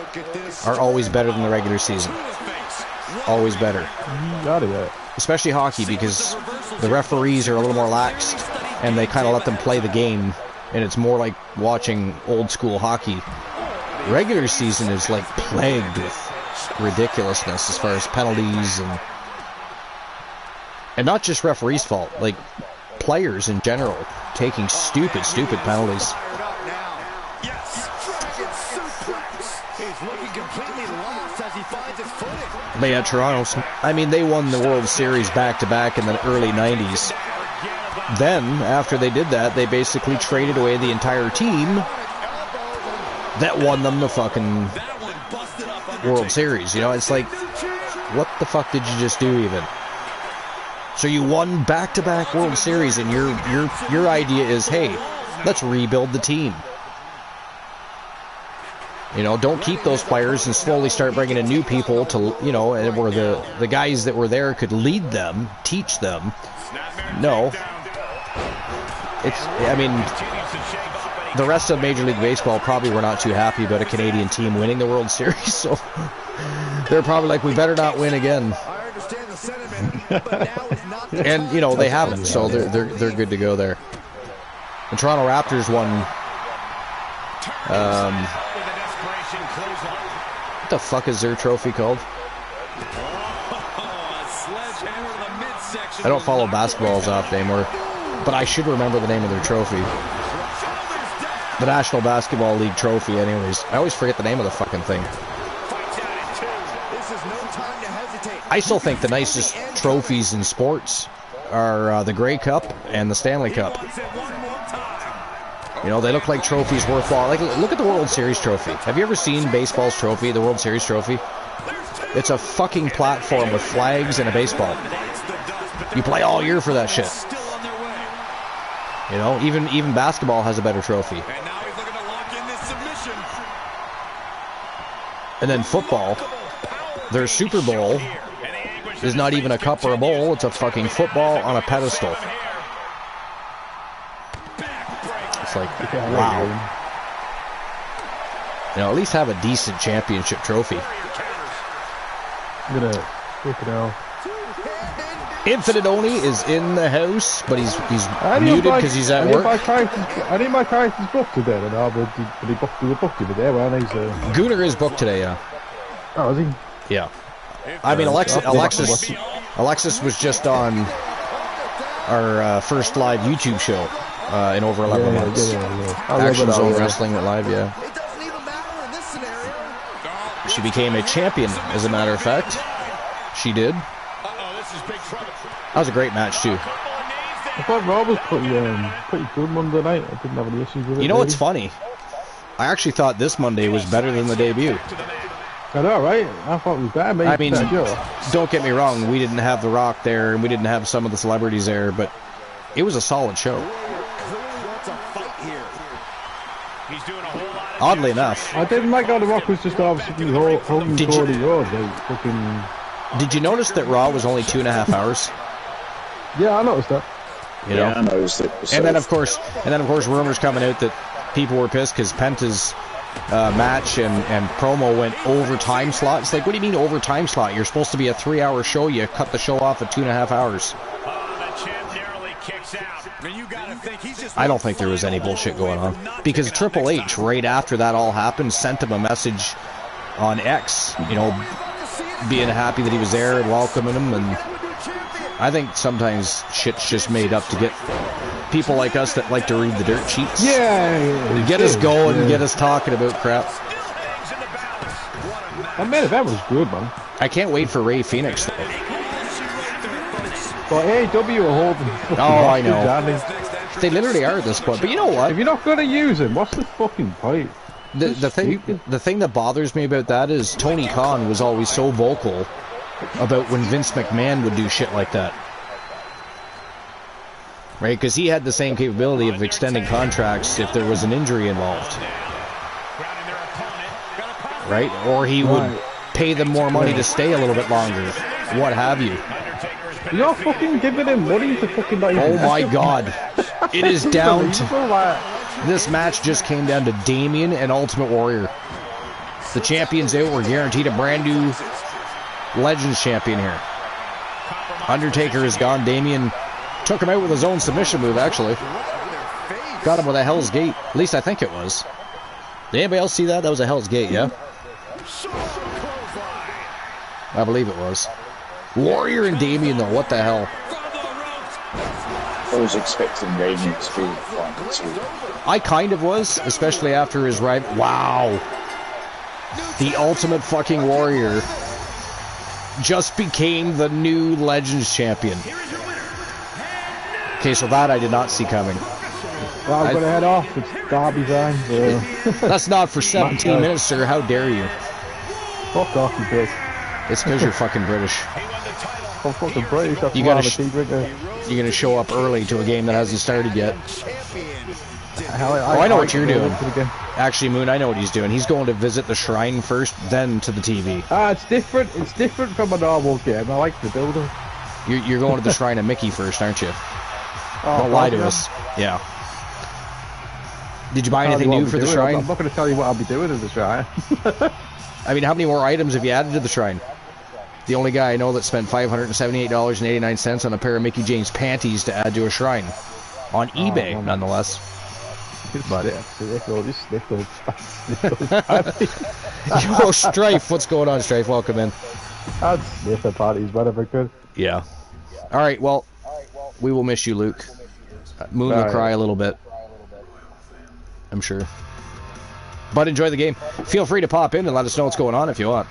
are always better than the regular season. Always better. Especially hockey, because the referees are a little more laxed and they kind of let them play the game, and it's more like watching old school hockey. Regular season is like plagued with ridiculousness as far as penalties and not just referees' fault, like players in general taking stupid penalties. But yeah, Toronto, I mean, they won the World Series back-to-back in the early 90s. Then, after they did that, they basically traded away the entire team that won them the fucking World Series. You know, it's like, what the fuck did you just do even? So you won back-to-back World Series, and your idea is, hey, let's rebuild the team. You know, don't keep those players and slowly start bringing in new people to, you know, and where the guys that were there could lead them, teach them. No. I mean, the rest of Major League Baseball probably were not too happy about a Canadian team winning the World Series, so they're probably like, we better not win again. And, you know, they haven't, so they're good to go there. The Toronto Raptors won... what the fuck is their trophy called? I don't follow basketballs off anymore, but I should remember the name of their trophy. The National Basketball League trophy, anyways. I always forget the name of the fucking thing. I still think the nicest trophies in sports are the Grey Cup and the Stanley Cup. You know, they look like trophies worthwhile. Like, look at the World Series trophy. Have you ever seen baseball's trophy, the World Series trophy? It's a fucking platform with flags and a baseball. You play all year for that shit. You know, even basketball has a better trophy. And then football, their Super Bowl is not even a cup or a bowl. It's a fucking football on a pedestal. It's like, wow. You know, at least have a decent championship trophy. I'm gonna take it out. Infinite Oni is in the house, but he's muted because he's at work. I need my character's book today, but he booked over there, weren't he? Gooner is booked today, yeah. Oh, is he? Yeah. I mean, Alexis was just on our first live YouTube show. In over 11 months. Action Zone Wrestling went live, yeah. She became a champion, as a matter of fact. She did. That was a great match, too. I thought Raw was pretty good Monday night. I didn't have any issues with it. You know what's funny? I actually thought this Monday was better than the debut. I know, right? I thought it was bad. I mean, don't get me wrong. We didn't have The Rock there, and we didn't have some of the celebrities there, but it was a solid show. Oddly enough. I didn't like how The Rock was just obviously holding Cody Rhodes. Did you notice that Raw was only 2.5 hours? Yeah, I noticed that. You know? Yeah, I noticed it. And then of course, rumors coming out that people were pissed because Penta's match and promo went over time slot. It's like, what do you mean over time slot? You're supposed to be a 3-hour show. You cut the show off at 2.5 hours. I don't think there was any bullshit going on, because Triple H, right after that all happened, sent him a message on X, you know, being happy that he was there and welcoming him. And I think sometimes shit's just made up to get people like us that like to read the dirt sheets. Yeah, get us going, get us talking about crap. That main event was good, man. I can't wait for Ray Phoenix, though. But AEW are holding. Oh, I know. They literally are at this point. But you know what? If you're not going to use him, what's the fucking point? The thing that bothers me about that is Tony Khan was always so vocal about when Vince McMahon would do shit like that. Right? Because he had the same capability of extending contracts if there was an injury involved. Right? Or he would pay them more money to stay a little bit longer. What have you. You're not fucking giving him money to fucking... Like, oh my god. It is down to... This match just came down to Damien and Ultimate Warrior. The champions out were guaranteed a brand new Legends champion here. Undertaker is gone. Damien took him out with his own submission move, actually. Got him with a Hell's Gate. At least I think it was. Did anybody else see that? That was a Hell's Gate, yeah? I believe it was. Warrior and Damien, though, what the hell? I was expecting Damien to be fine too. I kind of was, especially after his ride. Wow. The Ultimate fucking Warrior just became the new Legends champion. Okay, so that I did not see coming. Well, I'm going to head off. It's Derby time. So. That's not for 17 minutes, sir. How dare you? Fuck off, you bitch. It's because you're fucking British. I'm fucking British. That's you're gonna show up early to a game that hasn't started yet. I know what you're doing. Actually, Moon, I know what he's doing. He's going to visit the shrine first, then to the TV. It's different. It's different from a normal game. I like the building. You're going to the shrine of Mickey first, aren't you? Don't lie to us. Yeah. Did you buy anything new for the shrine? I'm not going to tell you what I'll be doing at the shrine. I mean, how many more items have you added to the shrine? The only guy I know that spent $578.89 on a pair of Mickey James panties to add to a shrine. On eBay, nonetheless. But Yo, Strife, what's going on, Strife? Welcome in. I'd sniff the parties whenever I could. Yeah. Alright, well, we will miss you, Luke. Moon will cry a little bit. I'm sure. But enjoy the game. Feel free to pop in and let us know what's going on if you want.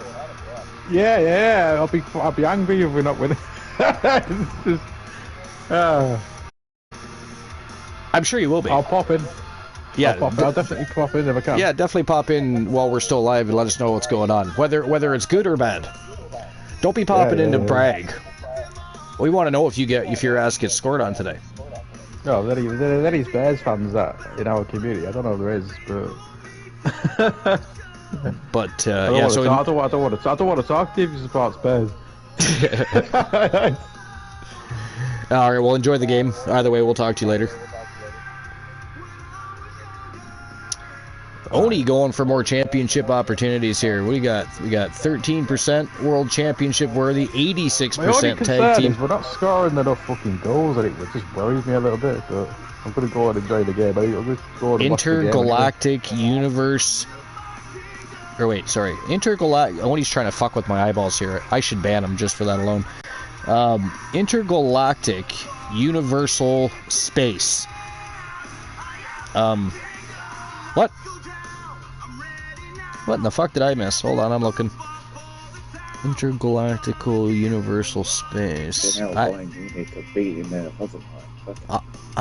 Yeah. I'll be angry if we're not winning. I'm sure you will be. I'll pop in. Yeah, I'll definitely pop in if I can. Yeah, definitely pop in while we're still live and let us know what's going on, whether it's good or bad. Don't be popping in to brag. We want to know if your ass gets scored on today. No, there is Bears fans that in our community. I don't know if there is, but. But I don't want to talk to you if you support Bears. All right, well, enjoy the game. Either way, we'll talk to you later. Oni going for more championship opportunities here. We got 13% world championship worthy, 86% tag team. We're not scoring enough fucking goals. I think it just worries me a little bit. But I'm gonna go and enjoy the game. I'll just go and Intergalactic Universe. Or wait, sorry. Intergalactic. Oni's trying to fuck with my eyeballs here. I should ban him just for that alone. Intergalactic Universal Space. What? What in the fuck did I miss? Hold on, I'm looking. Intergalactical Universal Space. I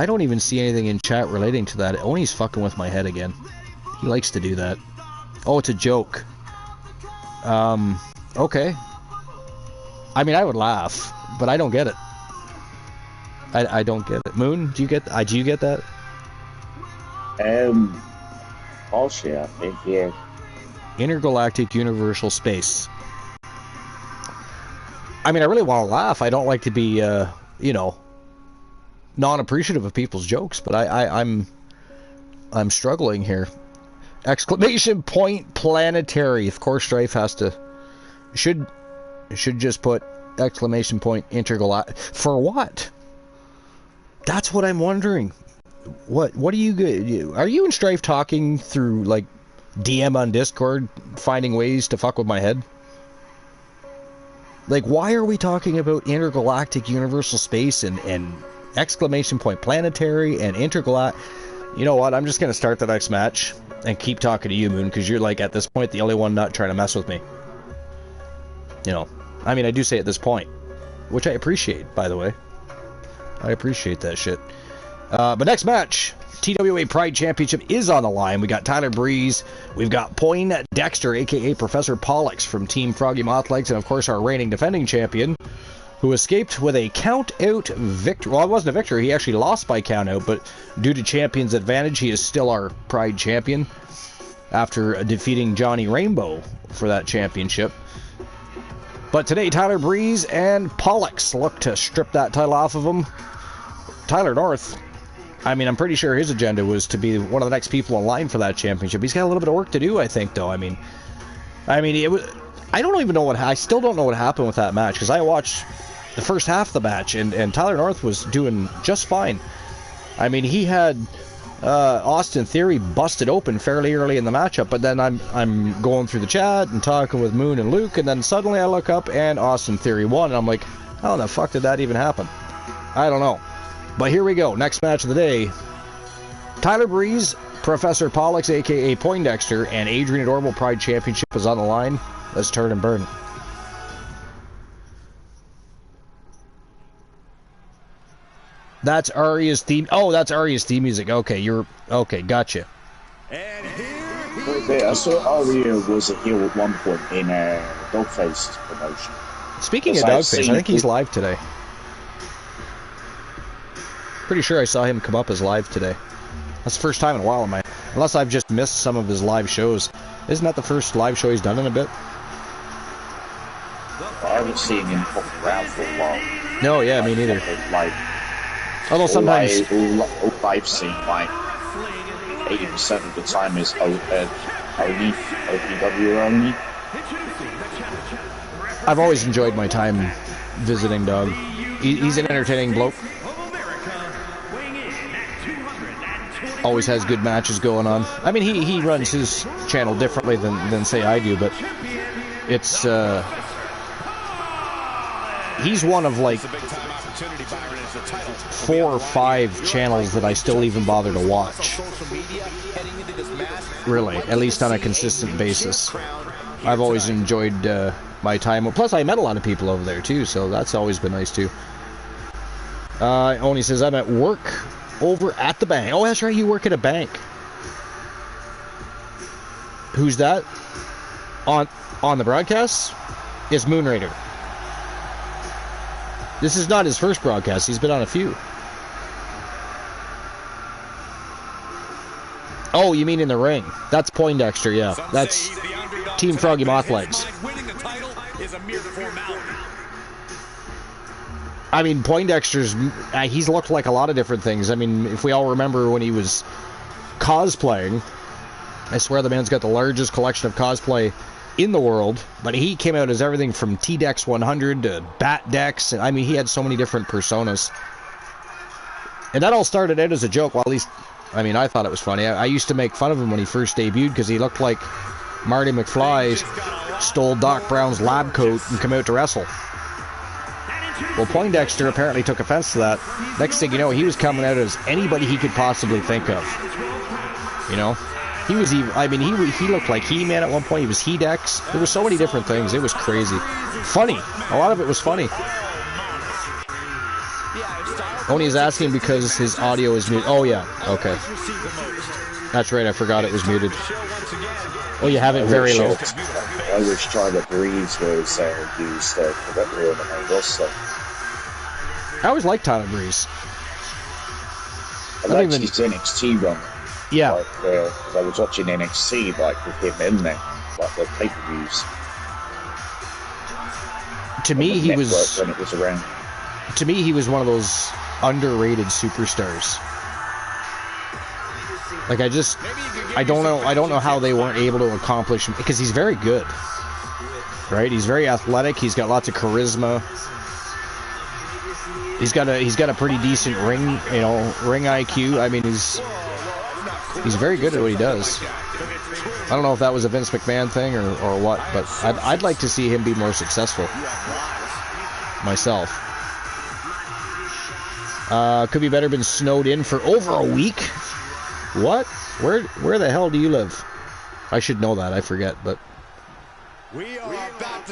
don't even see anything in chat relating to that. Oni's fucking with my head again. He likes to do that. Oh, it's a joke. Okay. I mean, I would laugh, but I don't get it. I don't get it. Moon, do you get that? Bullshit, I think, yeah. Intergalactic Universal Space. I mean, I really want to laugh. I don't like to be, non-appreciative of people's jokes, but I'm struggling here. Exclamation point planetary. Of course, Strife has to should just put exclamation point intergalactic. For what? That's what I'm wondering. What are you are you and Strife talking through like DM on Discord, finding ways to fuck with my head? Like, why are we talking about intergalactic universal space and exclamation point planetary and intergalactic? You know what? I'm just gonna start the next match and keep talking to you, Moon, because you're like at this point the only one not trying to mess with me. You know. I mean, I do say at this point, which I appreciate, by the way. I appreciate that shit. But next match, TWA Pride Championship is on the line. We got Tyler Breeze. We've got Poindexter, a.k.a. Professor Pollux from Team Froggy Mothlegs, and of course our reigning defending champion, who escaped with a count-out victory. Well, it wasn't a victory. He actually lost by count-out, but due to champion's advantage, he is still our Pride champion after defeating Johnny Rainbow for that championship. But today, Tyler Breeze and Pollux look to strip that title off of him. Tyler North, I mean, I'm pretty sure his agenda was to be one of the next people in line for that championship. He's got a little bit of work to do, I think, though. I mean, it was. I don't even know what. I still don't know what happened with that match, because I watched the first half of the match, and Tyler North was doing just fine. I mean, he had Austin Theory busted open fairly early in the matchup, but then I'm going through the chat and talking with Moon and Luke, and then suddenly I look up and Austin Theory won, and I'm like, how the fuck did that even happen? I don't know. But here we go. Next match of the day. Tyler Breeze, Professor Pollux, a.k.a. Poindexter, and Adrian Adorable Pride Championship is on the line. Let's turn and burn. That's Aria's theme. Oh, that's Aria's theme music. Okay, okay. Gotcha. I saw Aria was a heel at one point in a Dogface promotion. Speaking of Dogface, I think he's live today. Pretty sure I saw him come up as live today. That's the first time in a while, unless I've just missed some of his live shows. Isn't that the first live show he's done in a bit? I haven't seen him pop around for a while. No, yeah, me neither. Although sometimes all I've seen, like 80% of the time, is only OPW only. I've always enjoyed my time visiting Dog. He's an entertaining bloke. Always has good matches going on. I mean, he runs his channel differently than say I do, but it's he's one of like 4 or 5 channels that I still even bother to watch. Really, at least on a consistent basis. I've always enjoyed my time. Plus, I met a lot of people over there too, so that's always been nice too. Oni says, I'm at work over at the bank. Oh, that's right, you work at a bank. Who's that? On the broadcast? It's Moonraider. This is not his first broadcast. He's been on a few. Oh, you mean in the ring? That's Poindexter, yeah. That's Team Froggy Mothlegs. I mean, Poindexter's, he's looked like a lot of different things. I mean, if we all remember when he was cosplaying, I swear the man's got the largest collection of cosplay in the world, but he came out as everything from T-Dex 100 to Bat-Dex. I mean, he had so many different personas. And that all started out as a joke, well, at least, I mean, I thought it was funny. I used to make fun of him when he first debuted because he looked like Marty McFly stole Doc Brown's lab coat and come out to wrestle. Well, Poindexter apparently took offense to that. Next thing you know, he was coming out as anybody he could possibly think of. You know? He was even, I mean, he looked like He-Man at one point. He was He-Dex. There were so many different things. It was crazy. Funny. A lot of it was funny. Oni is asking because his audio is muted. Oh, yeah. Okay. That's right. I forgot it was muted. Oh, you have it very low. I wish Tyler Breeze was used correctly on the main roster. I always liked Tyler Breeze. I liked his NXT run. Yeah. Like, because I was watching NXT, like, with him in there, like the pay-per-views. To me, he was... when it was around. To me, he was one of those underrated superstars. Like, I don't know how they weren't able to accomplish him, because he's very good. Right? He's very athletic, he's got lots of charisma. He's got a pretty decent ring IQ. I mean, he's very good at what he does. I don't know if that was a Vince McMahon thing or what, but I'd like to see him be more successful myself. Could be better been snowed in for over a week. What? Where the hell do you live? I should know that. I forget, but we are about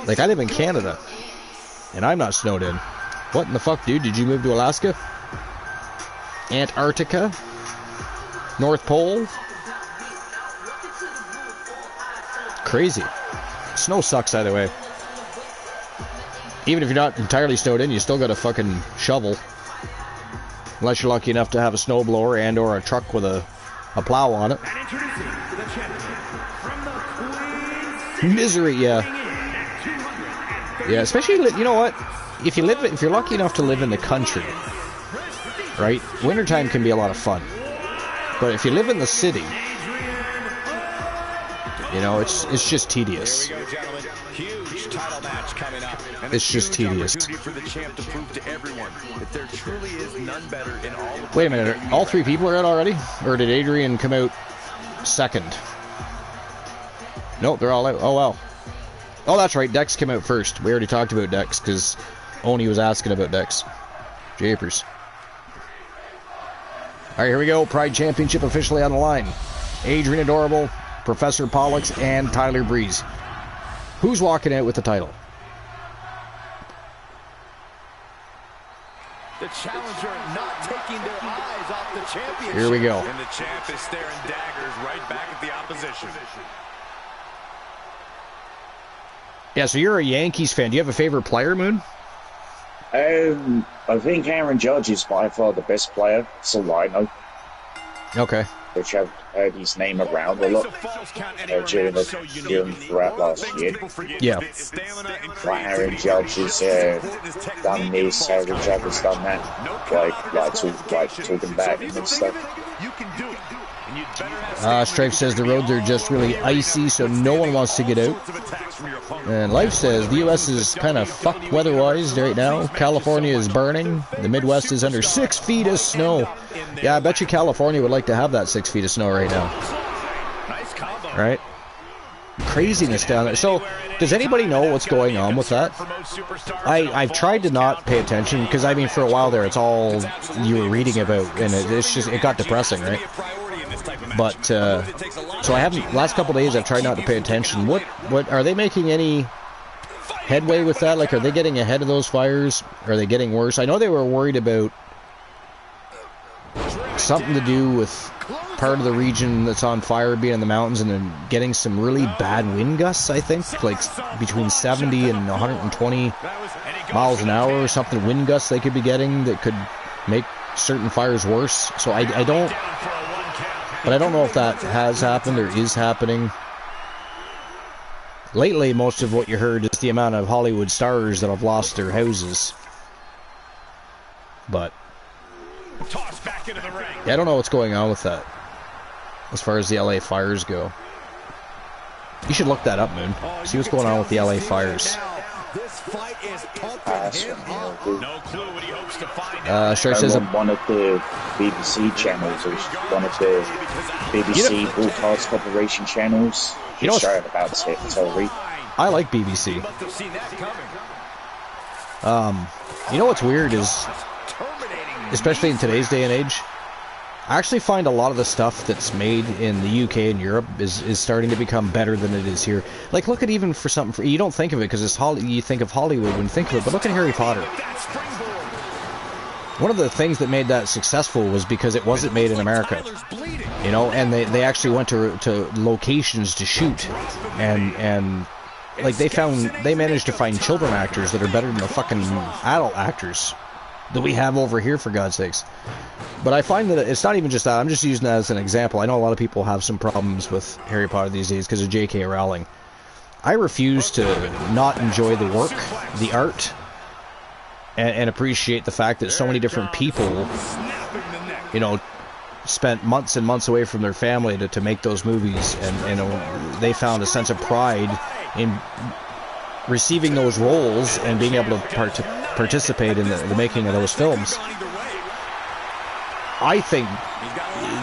Like, I live in Canada, and I'm not snowed in. What in the fuck, dude? Did you move to Alaska? Antarctica? North Pole? Crazy. Snow sucks either way. Even if you're not entirely snowed in, you still got a fucking shovel. Unless you're lucky enough to have a snowblower and or a truck with a plow on it. Misery, yeah. Yeah, especially, you know what? If you're lucky enough to live in the country, right? Wintertime can be a lot of fun. But if you live in the city, you know, it's just tedious. It's just tedious. Wait a minute, all three people are out already? Or did Adrian come out second? Nope, they're all out. Oh, well. Oh, that's right, Dex came out first. We already talked about Dex, because Oni was asking about Dex. Japers. Alright, here we go. Pride Championship officially on the line. Adrian Adorable, Professor Pollux, and Tyler Breeze. Who's walking out with the title? The challenger not taking their eyes off the championship. Here we go. And the champ is staring daggers right back at the opposition. Yeah, so you're a Yankees fan. Do you have a favorite player, Moon? I think Aaron Judge is by far the best player. That's all I know. Okay. Which I've heard his name around a lot during throughout last year. Yeah. Like Aaron Judge has done this, Aaron Judge has done that, talking back and stuff. Strife says the roads are just really icy, so no one wants to get out. And Life says the U.S. is kind of fucked weather-wise right now. California is burning. The Midwest is under 6 feet of snow. Yeah, I bet you California would like to have that 6 feet of snow right now. Right? Craziness down there. So, does anybody know what's going on with that? I've tried to not pay attention, because, I mean, for a while there, it's all you were reading about, and it got depressing, right? But, so I haven't, last couple days I've tried not to pay attention. What, are they making any headway with that? Like, are they getting ahead of those fires? Are they getting worse? I know they were worried about something to do with part of the region that's on fire being in the mountains and then getting some really bad wind gusts, I think. Like, between 70 and 120 miles an hour or something, wind gusts they could be getting that could make certain fires worse. So I don't... But I don't know if that has happened or is happening. Lately, most of what you heard is the amount of Hollywood stars that have lost their houses. But yeah, I don't know what's going on with that as far as the LA fires go. You should look that up, Moon. See what's going on with the LA fires. This fight is pumping him up. No clue what he hopes to find. Sure says one of the BBC channels, or one of the BBC Broadcast Corporation channels. You know, showing about it. Sorry. I like BBC. You know what's weird is, especially in today's day and age, I actually find a lot of the stuff that's made in the UK and Europe is starting to become better than it is here. Like, look at even for something, you don't think of it because it's you think of Hollywood when you think of it, but look at Harry Potter. One of the things that made that successful was because it wasn't made in America, you know, and they actually went to locations to shoot, and like they managed to find children actors that are better than the fucking adult actors that we have over here, for God's sakes. But I find that it's not even just that. I'm just using that as an example. I know a lot of people have some problems with Harry Potter these days because of J.K. Rowling. I refuse to not enjoy the work, the art, and appreciate the fact that so many different people, you know, spent months and months away from their family to make those movies, and you know, they found a sense of pride in receiving those roles and being able to participate in the making of those films. I think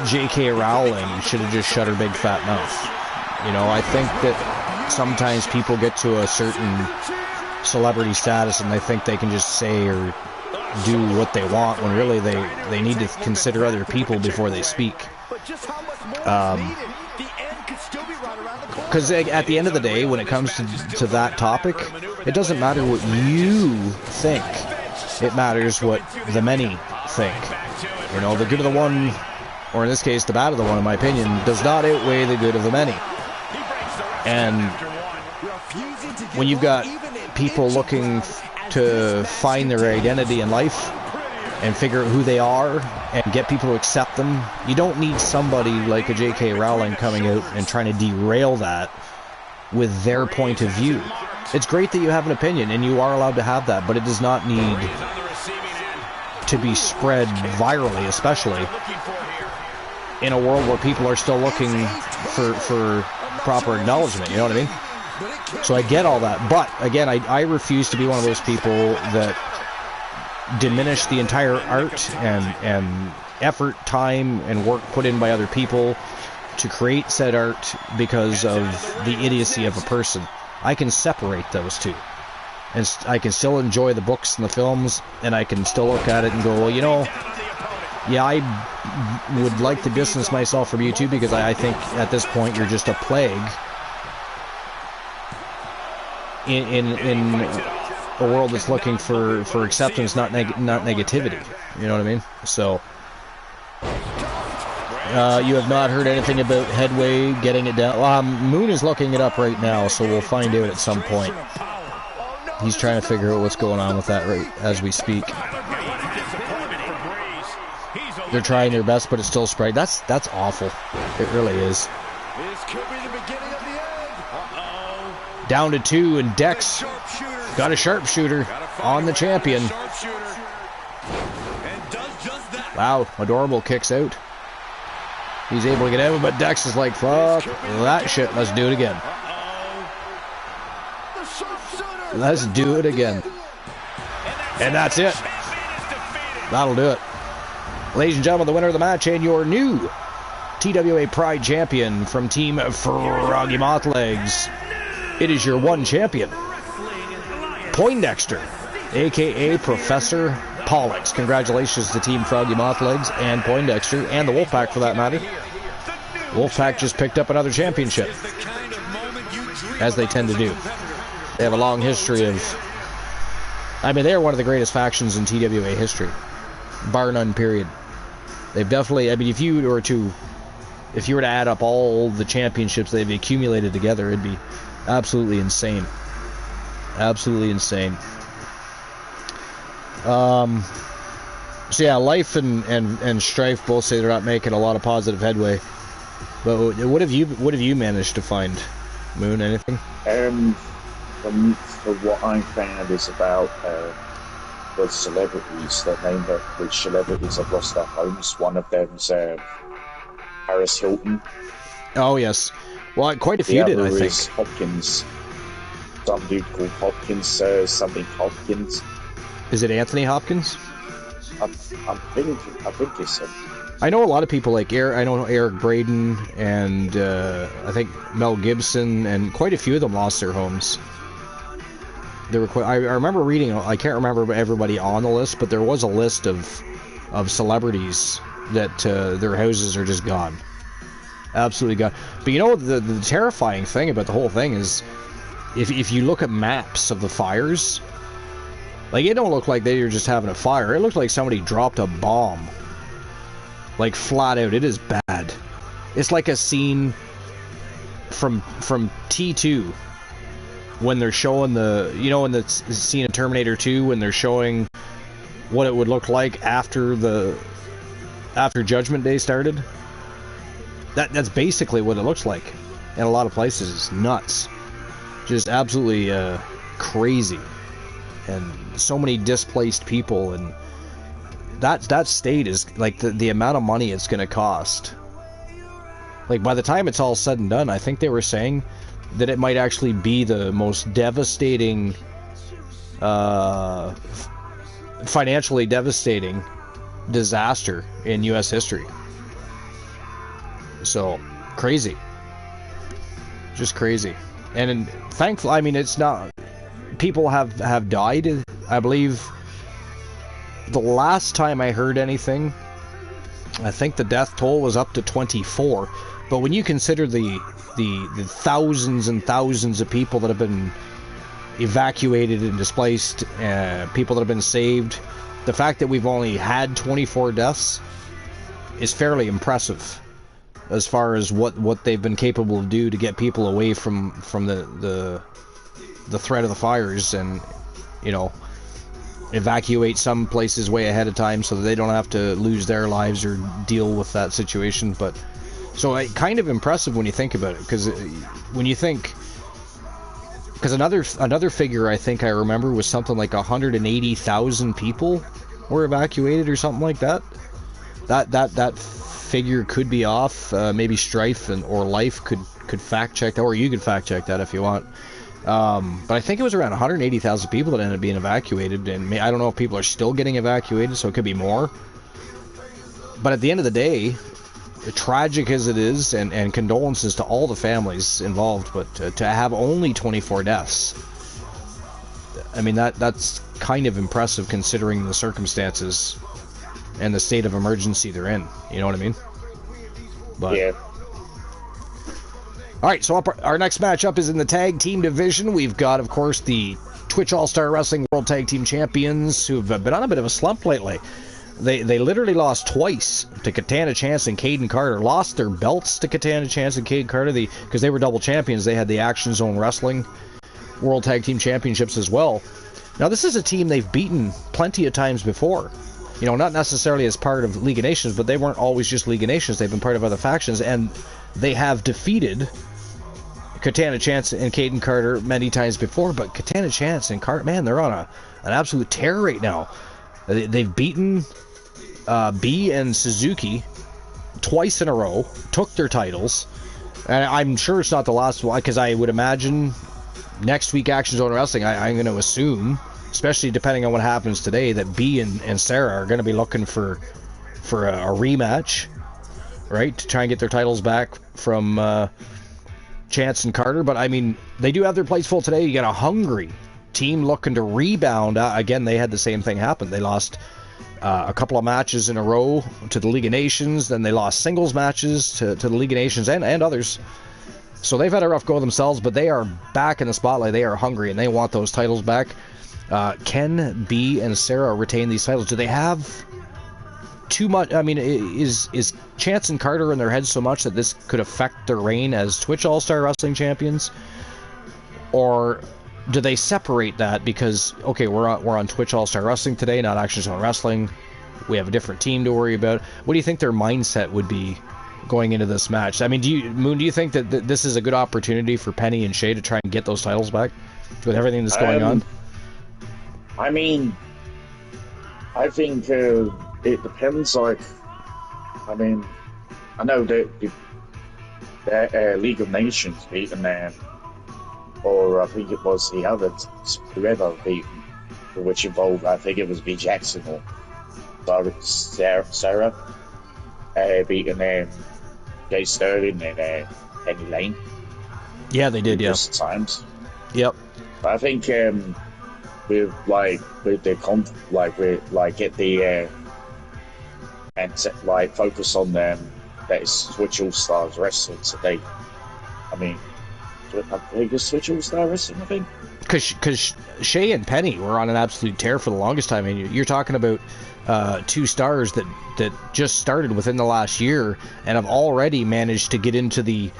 J.K. Rowling should have just shut her big fat mouth. You know, I think that sometimes people get to a certain celebrity status and they think they can just say or do what they want when really they need to consider other people before they speak. Because at the end of the day, when it comes to that topic, it doesn't matter what you think. It matters what the many think. You know, the good of the one, or in this case, the bad of the one, in my opinion, does not outweigh the good of the many. And when you've got people looking to find their identity in life and figure out who they are and get people to accept them, you don't need somebody like a J.K. Rowling coming out and trying to derail that with their point of view. It's great that you have an opinion, and you are allowed to have that, but it does not need to be spread virally, especially in a world where people are still looking for proper acknowledgement, you know what I mean? So I get all that, but again, I refuse to be one of those people that diminish the entire art and effort, time, and work put in by other people to create said art because of the idiocy of a person. I can separate those two, and I can still enjoy the books and the films, and I can still look at it and go, well, you know, yeah, I would like to distance myself from you too, because I think at this point you're just a plague in a world that's looking for acceptance, not negativity. You know what I mean? So you have not heard anything about Headway getting it down. Moon is looking it up right now, so we'll find out at some point. He's trying to figure out what's going on with that right as we speak. They're trying their best, but it's still spread. That's awful. It really is. This could be the beginning of the end. Down to 2, and Dex got a sharpshooter on the champion. Wow, Adorable kicks out. He's able to get out, but Dex is like, fuck that shit, let's do it again. Let's do it again. And that's it. That'll do it. Ladies and gentlemen, the winner of the match and your new TWA Pride champion from Team Froggy Moth Legs. It is your one champion, Poindexter, a.k.a. Professor Pollux. Congratulations to Team Froggy Moth Legs and Poindexter, and the Wolfpack for that matter. Wolfpack just picked up another championship, as they tend to do. They have a long history of... I mean, they're one of the greatest factions in TWA history, bar none, period. They've definitely... I mean, if you were to add up all the championships they've accumulated together, it'd be absolutely insane. Absolutely insane. So yeah, Life and Strife both say they're not making a lot of positive headway. But what have you managed to find, Moon? Anything? For what I found is about the celebrities, their name that which celebrities have lost their homes. One of them's Paris Hilton. Oh yes, well, quite a few did, I think. Is Hopkins. Some dude called Hopkins, something Hopkins. Is it Anthony Hopkins? I think it's him. I know a lot of people like I know Eric Braeden and I think Mel Gibson, and quite a few of them lost their homes. There were I remember reading. I can't remember everybody on the list, but there was a list of celebrities that their houses are just gone, absolutely gone. But you know, the terrifying thing about the whole thing is, if you look at maps of the fires, like, it don't look like they were just having a fire. It looked like somebody dropped a bomb. Like, flat out. It is bad. It's like a scene from T2 when they're showing the... You know, in the scene of Terminator 2 when they're showing what it would look like after Judgment Day started? That's basically what it looks like in a lot of places. It's nuts. Just absolutely crazy. And so many displaced people, and that state is like the amount of money it's going to cost. Like, by the time it's all said and done, I think they were saying that it might actually be the most devastating, financially devastating disaster in U.S. history. So, crazy. Just crazy. And thankfully, I mean, it's not... People have died. I believe the last time I heard anything, I think the death toll was up to 24. But when you consider the thousands and thousands of people that have been evacuated and displaced, people that have been saved, the fact that we've only had 24 deaths is fairly impressive as far as what they've been capable to do to get people away from the threat of the fires, and evacuate some places way ahead of time so that they don't have to lose their lives or deal with that situation. But so kind of impressive when you think about it, because another figure I think I remember was something like 180,000 people were evacuated or something like that. That figure could be off. Maybe Strife or Life could fact check that, or you could fact check that if you want. But I think it was around 180,000 people that ended up being evacuated, and I don't know if people are still getting evacuated, so it could be more. But at the end of the day, tragic as it is, and condolences to all the families involved, but to have only 24 deaths, I mean, that's kind of impressive considering the circumstances and the state of emergency they're in. You know what I mean? But yeah. All right, so our next matchup is in the tag team division. We've got, of course, the Twitch All-Star Wrestling World Tag Team Champions, who've been on a bit of a slump lately. They literally lost twice to Katana Chance and Caden Carter. Lost their belts to Katana Chance and Caden Carter because they were double champions. They had the Action Zone Wrestling World Tag Team Championships as well. Now, this is a team they've beaten plenty of times before. Not necessarily as part of League of Nations, but they weren't always just League of Nations. They've been part of other factions, and they have defeated Katana Chance and Caden Carter many times before. But Katana Chance and Carter, man, they're on an absolute tear right now. They've beaten B and Suzuki twice in a row, took their titles, and I'm sure it's not the last one, because I would imagine next week Action Zone Wrestling, I'm going to assume, especially depending on what happens today, that B and Sarah are going to be looking for a rematch, right, to try and get their titles back from Chance and Carter. But I mean, they do have their plates full today. You got a hungry team looking to rebound. Again, they had the same thing happen. They lost a couple of matches in a row to the League of Nations, then they lost singles matches to the League of Nations and others. So they've had a rough go themselves, but they are back in the spotlight. They are hungry, and they want those titles back. Can B and Sarah retain these titles? Do they have too much? I mean, is Chance and Carter in their heads so much that this could affect their reign as Twitch All-Star Wrestling Champions? Or do they separate that because, okay, we're on Twitch All-Star Wrestling today, not Action Zone Wrestling. We have a different team to worry about. What do you think their mindset would be going into this match? I mean, do you think that this is a good opportunity for Penny and Shay to try and get those titles back with everything that's going on? I mean, I think it depends. Like, I mean, I know that the League of Nations beaten them, or I think it was the other whoever beaten, which involved, I think it was B Jackson or Sarah beating Jay Sterling and Penny Lane. Yeah, they did. Yeah, times. Yep. But I think with get the and like focus on them. That is Switch All Stars Wrestling today. I mean, I think it's Switch All Star Wrestling, I think. Because Shay and Penny were on an absolute tear for the longest time. I mean, you're talking about two stars that just started within the last year and have already managed to get into the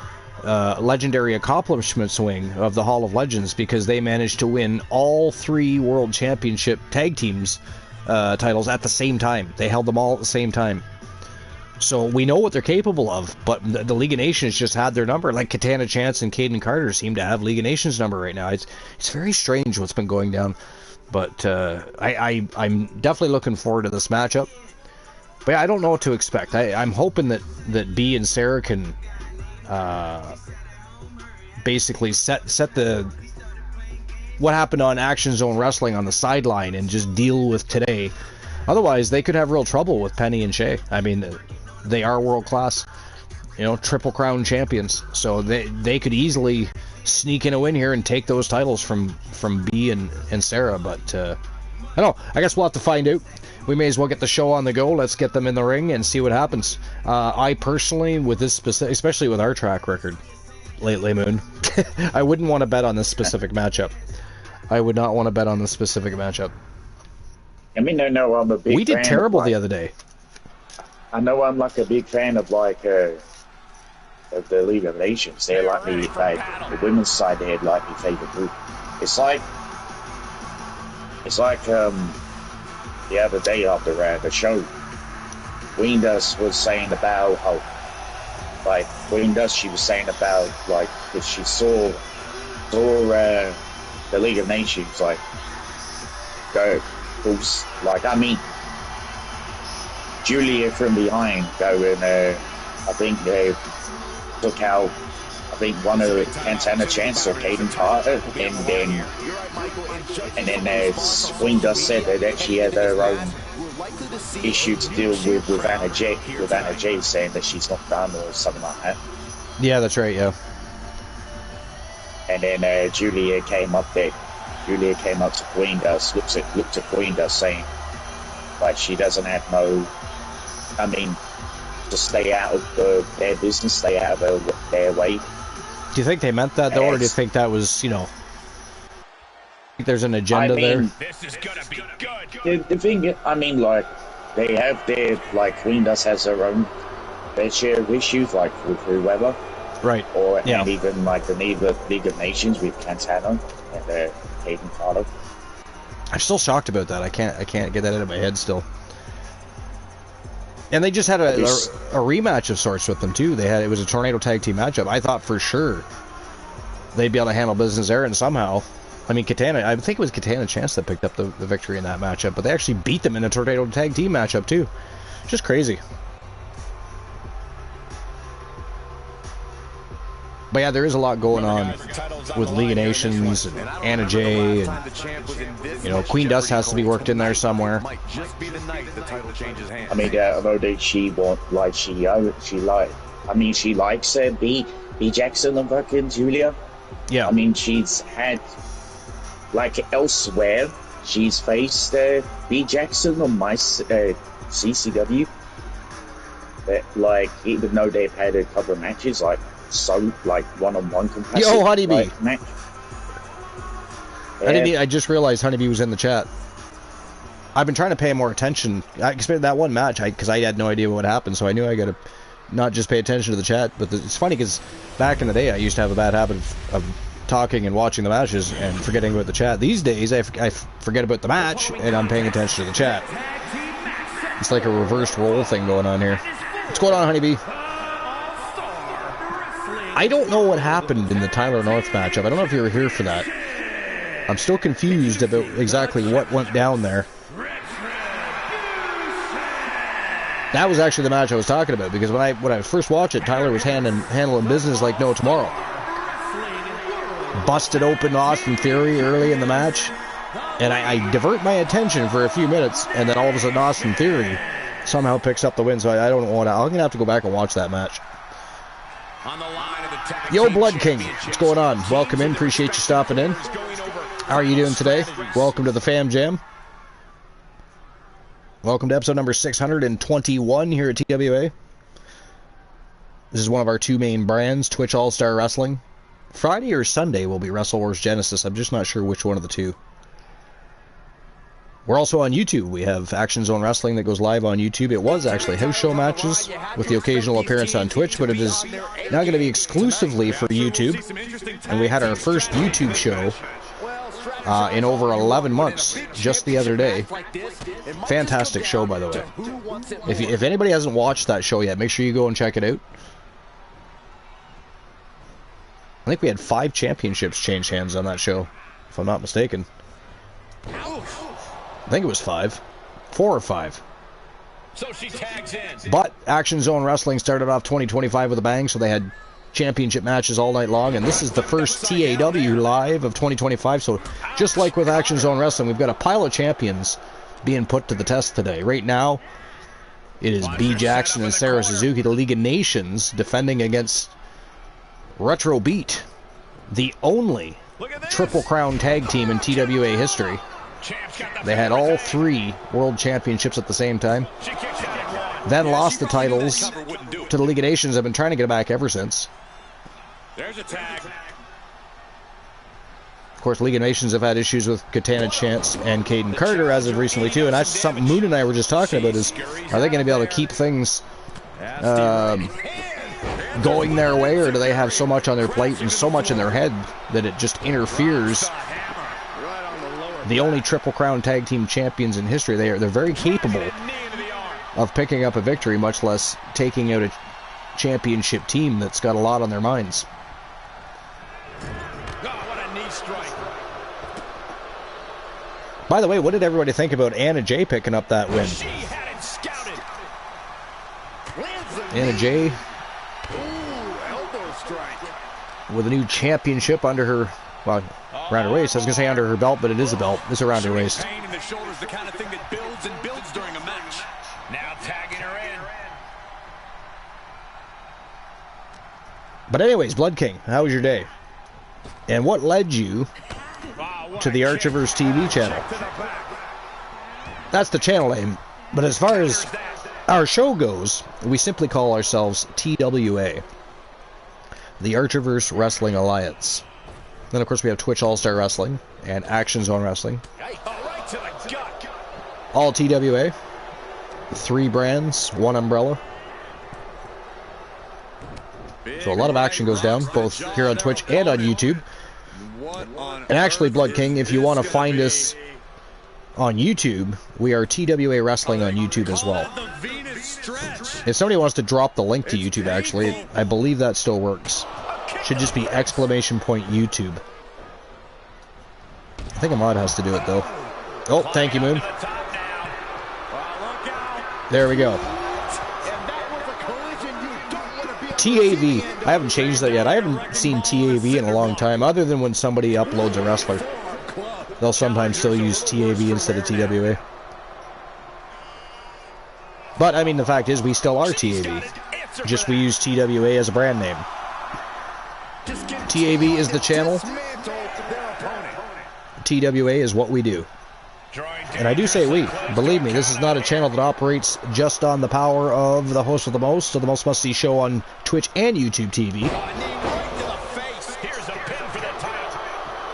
legendary accomplishments wing of the Hall of Legends, because they managed to win all 3 World Championship Tag Teams titles at the same time. They held them all at the same time. So we know what they're capable of, but the League of Nations just had their number. Like Katana Chance and Caden Carter seem to have League of Nations number right now. It's very strange what's been going down. But I'm definitely looking forward to this matchup. But I don't know what to expect. I'm hoping that B and Sarah can basically set the what happened on Action Zone Wrestling on the sideline and just deal with today. Otherwise, they could have real trouble with Penny and Shay. I mean, they are world class, Triple Crown champions. So they could easily sneak in a win here and take those titles from B and Sarah. But I don't know. I guess we'll have to find out. We may as well get the show on the go. Let's get them in the ring and see what happens. I personally, with this specific, especially with our track record lately, Moon, I wouldn't want to bet on this specific matchup. I would not want to bet on this specific matchup. I mean, I know I'm a big. We did fan terrible of, the other day. I know I'm like a big fan of like of the League of Nations. They're like me, like the women's side. They're like my favorite group. It's like the other day after the show, Queen Dust was saying about she was saying about like if she saw the League of Nations like go boost, like I mean Julia from behind go and I think they took out one of Santana Chance or Caden Carter, and then Queen Dust said that she had her own issue to deal with Anna Jay, saying that she's not done or something like that. Yeah, that's right. Yeah. And then Julia came up to Queen Dust, looked at Queen Dust, saying like she doesn't have no. I mean, to stay out of their business, stay out of their way. Do you think they meant that, though, or do you think that was, you know, there's an agenda there? This is gonna be good. The thing, I mean, like, they have their, like, Queen Dust has her own fair share of issues, like, with whoever. Right. And even, like, the League of Nations with Cantano and Hayden Carter. I'm still shocked about that. I can't get that out of my head still. And they just had a rematch of sorts with them too. It was a tornado tag team matchup. I thought for sure they'd be able to handle business there, and somehow, I mean, I think it was Katana Chance that picked up the victory in that matchup, but they actually beat them in a tornado tag team matchup too. Just crazy. But yeah, there is a lot going on with League of Nations and Anna Jay, and you know, Queen Dust has to be worked in there somewhere. I mean, although she likes B Jackson and fucking Julia. Yeah. I mean, she's had like elsewhere, she's faced B Jackson on my CCW. But like, even though they've had a couple of matches, like. So like one-on-one capacity. Yo, Honeybee. Like, match. I just realized Honeybee was in the chat. I've been trying to pay more attention. I expected that one match because I had no idea what happened, so I knew I got to not just pay attention to the chat. But it's funny because back in the day, I used to have a bad habit of talking and watching the matches and forgetting about the chat. These days, I forget about the match and I'm paying attention to the chat. It's like a reversed role thing going on here. What's going on, Honeybee? I don't know what happened in the Tyler North matchup. I don't know if you were here for that. I'm still confused about exactly what went down there. That was actually the match I was talking about, because when I first watched it, Tyler was handling business like no tomorrow. Busted open Austin Theory early in the match, and I divert my attention for a few minutes, and then all of a sudden Austin Theory somehow picks up the win, so I don't want to. I'm going to have to go back and watch that match. On the line of the tag Yo, team Blood King, what's going on? Welcome in, appreciate you stopping in. How are you doing today? Welcome to the Fam Jam. Welcome to episode number 621 here at TWA. This is one of our two main brands, Twitch All-Star Wrestling. Friday or Sunday will be Wrestle Wars Genesis. I'm just not sure which one of the two. We're also on YouTube. We have Action Zone Wrestling that goes live on YouTube. It was actually house show matches with the occasional appearance on Twitch, but it is now going to be exclusively for YouTube. And we had our first YouTube show in over 11 months, just the other day. Fantastic show, by the way. If anybody hasn't watched that show yet, make sure you go and check it out. I think we had 5 championships change hands on that show, if I'm not mistaken. I think it was 5. 4 or 5. So she tags in. But Action Zone Wrestling started off 2025 with a bang, so they had championship matches all night long, and this is the first TAW live of 2025, so just like with Action Zone Wrestling, we've got a pile of champions being put to the test today. Right now, it is B. Jackson and Sarah Suzuki, the League of Nations, defending against Retro Beat, the only Triple Crown tag team in TWA history. They had all 3 world championships at the same time. Then lost the titles to the League of Nations. Have been trying to get it back ever since. There's a tag. Of course, League of Nations have had issues with Katana Chance and Caden Carter as of recently too, and that's something Moon and I were just talking about, is are they going to be able to keep things going their way, or do they have so much on their plate and so much in their head that it just interferes? The only Triple Crown Tag Team Champions in history, they're very capable of picking up a victory, much less taking out a championship team that's got a lot on their minds. By the way, what did everybody think about Anna Jay picking up that win? Anna Jay with a new championship under her, well, around her waist. I was going to say under her belt, but it is a belt. It's around her waist. Pain in the shoulder is the kind of thing that builds and builds during a match. Now tagging her in. But anyways, Blood King, how was your day? And what led you to the Archiverse TV channel? That's the channel name. But as far as our show goes, we simply call ourselves TWA, the Archiverse Wrestling Alliance. Then, of course, we have Twitch All-Star Wrestling and Action Zone Wrestling. All TWA. 3 brands, 1 umbrella. So a lot of action goes down, both here on Twitch and on YouTube. And actually, Blood King, if you want to find us on YouTube, we are TWA Wrestling on YouTube as well. If somebody wants to drop the link to YouTube, actually, I believe that still works. Should just be ! YouTube. I think a mod has to do it, though. Oh, thank you, Moon. There we go. TAV. I haven't changed that yet. I haven't seen TAV in a long time, other than when somebody uploads a wrestler. They'll sometimes still use TAV instead of TWA. But, I mean, the fact is, we still are TAV. Just we use TWA as a brand name. TAV is the channel. TWA is what we do. And I do say we. Believe me, this is not a channel that operates just on the power of the host of the most, so the most must-see show on Twitch and YouTube TV.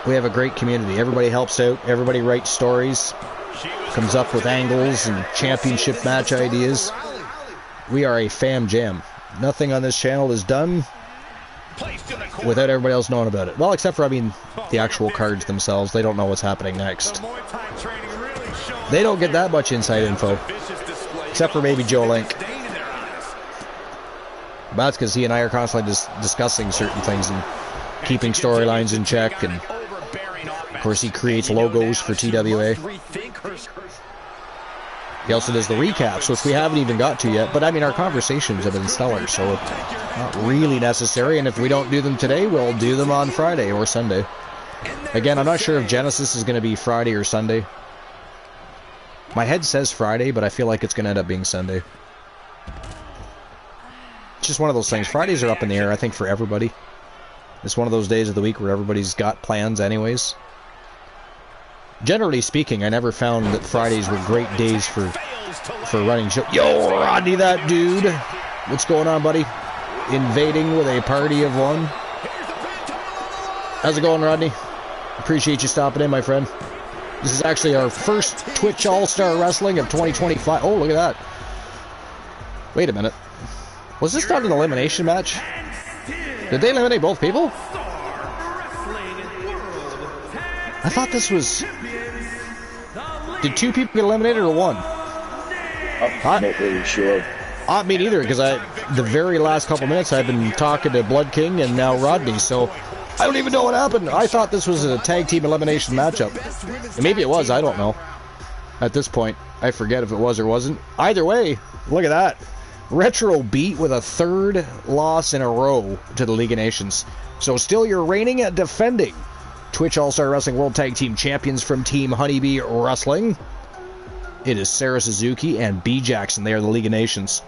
We have a great community. Everybody helps out. Everybody writes stories. Comes up with angles and championship match ideas. We are a fam jam. Nothing on this channel is done without everybody else knowing about it. Well, except for, I mean, the actual cards themselves. They don't know what's happening next. They don't get that much inside info. Except for maybe Joe Link. But that's because he and I are constantly discussing certain things and keeping storylines in check. And, of course, he creates logos for TWA. He also does the recaps, which we haven't even got to yet. But, I mean, our conversations have been stellar, so not really necessary. And if we don't do them today, we'll do them on Friday or Sunday. Again, I'm not sure if Genesis is going to be Friday or Sunday. My head says Friday, but I feel like it's going to end up being Sunday. It's just one of those things. Fridays are up in the air, I think, for everybody. It's one of those days of the week where everybody's got plans anyways. Generally speaking, I never found that Fridays were great days for running shows. Yo, Rodney, that dude. What's going on, buddy? Invading with a party of one. How's it going, Rodney? Appreciate you stopping in, my friend. This is actually our first Twitch All-Star Wrestling of 2025. Oh, look at that. Wait a minute. Was this not an elimination match? Did they eliminate both people? I thought this was... Did 2 people get eliminated or 1? I'm not really sure. I mean, either, because the very last couple minutes I've been talking to Blood King and now Rodney, so I don't even know what happened. I thought this was a tag team elimination matchup. And maybe it was, I don't know. At this point, I forget if it was or wasn't. Either way, look at that. Retro beat with a 3rd loss in a row to the League of Nations. So still your reigning and defending Twitch All-Star Wrestling World Tag Team Champions from Team Honeybee Wrestling. It is Sarah Suzuki and B. Jackson. They are the League of Nations.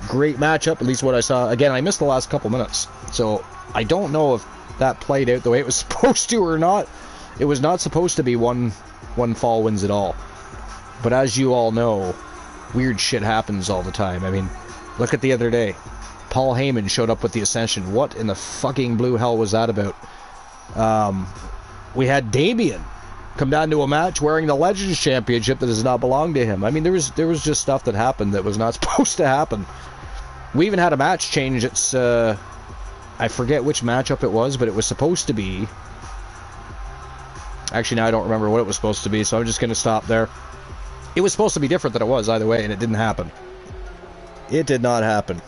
Great matchup, at least what I saw. Again, I missed the last couple minutes, so I don't know if that played out the way it was supposed to or not. It was not supposed to be one one fall wins it all. But as you all know, weird shit happens all the time. I mean, look at the other day. Paul Heyman showed up with the Ascension. What in the fucking blue hell was that about? We had Damien come down to a match wearing the Legends Championship that does not belong to him. I mean, there was just stuff that happened that was not supposed to happen. We even had a match change. It's I forget which matchup it was, but it was supposed to be... Actually, now I don't remember what it was supposed to be, so I'm just going to stop there. It was supposed to be different than it was either way, and it didn't happen. It did not happen.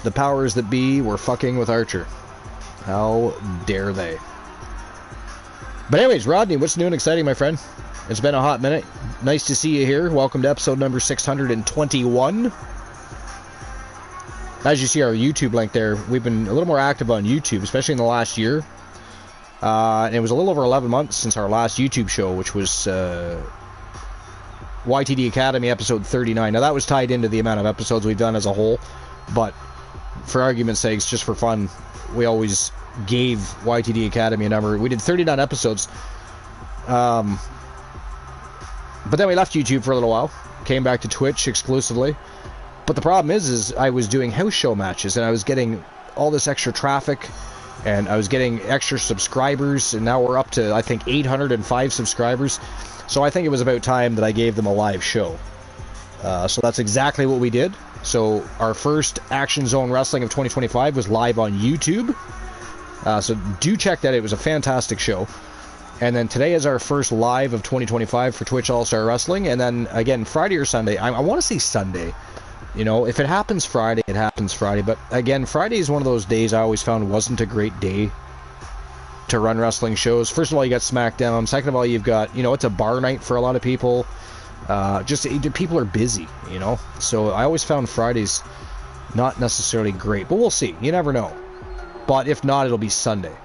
The powers that be were fucking with Archer. How dare they? But anyways, Rodney, what's new and exciting, my friend? It's been a hot minute. Nice to see you here. Welcome to episode number 621. As you see our YouTube link there, we've been a little more active on YouTube, especially in the last year. And it was a little over 11 months since our last YouTube show, which was YTD Academy episode 39. Now, that was tied into the amount of episodes we've done as a whole, but for argument's sake, just for fun, we always gave YTD Academy a number. We did 39 episodes, but then we left YouTube for a little while, came back to Twitch exclusively. But the problem is I was doing house show matches, and I was getting all this extra traffic, and I was getting extra subscribers, and now we're up to, I think, 805 subscribers. So I think it was about time that I gave them a live show. So that's exactly what we did. So our first Action Zone Wrestling of 2025 was live on YouTube. So do check that. It was a fantastic show. And then today is our first live of 2025 for Twitch All-Star Wrestling. And then, again, Friday or Sunday. I want to say Sunday. You know, if it happens Friday, it happens Friday. But, again, Friday is one of those days I always found wasn't a great day to run wrestling shows. First of all, you got SmackDown. Second of all, you've got, you know, it's a bar night for a lot of people. People are busy, you know. So I always found Fridays not necessarily great. But we'll see. You never know. But if not, it'll be Sunday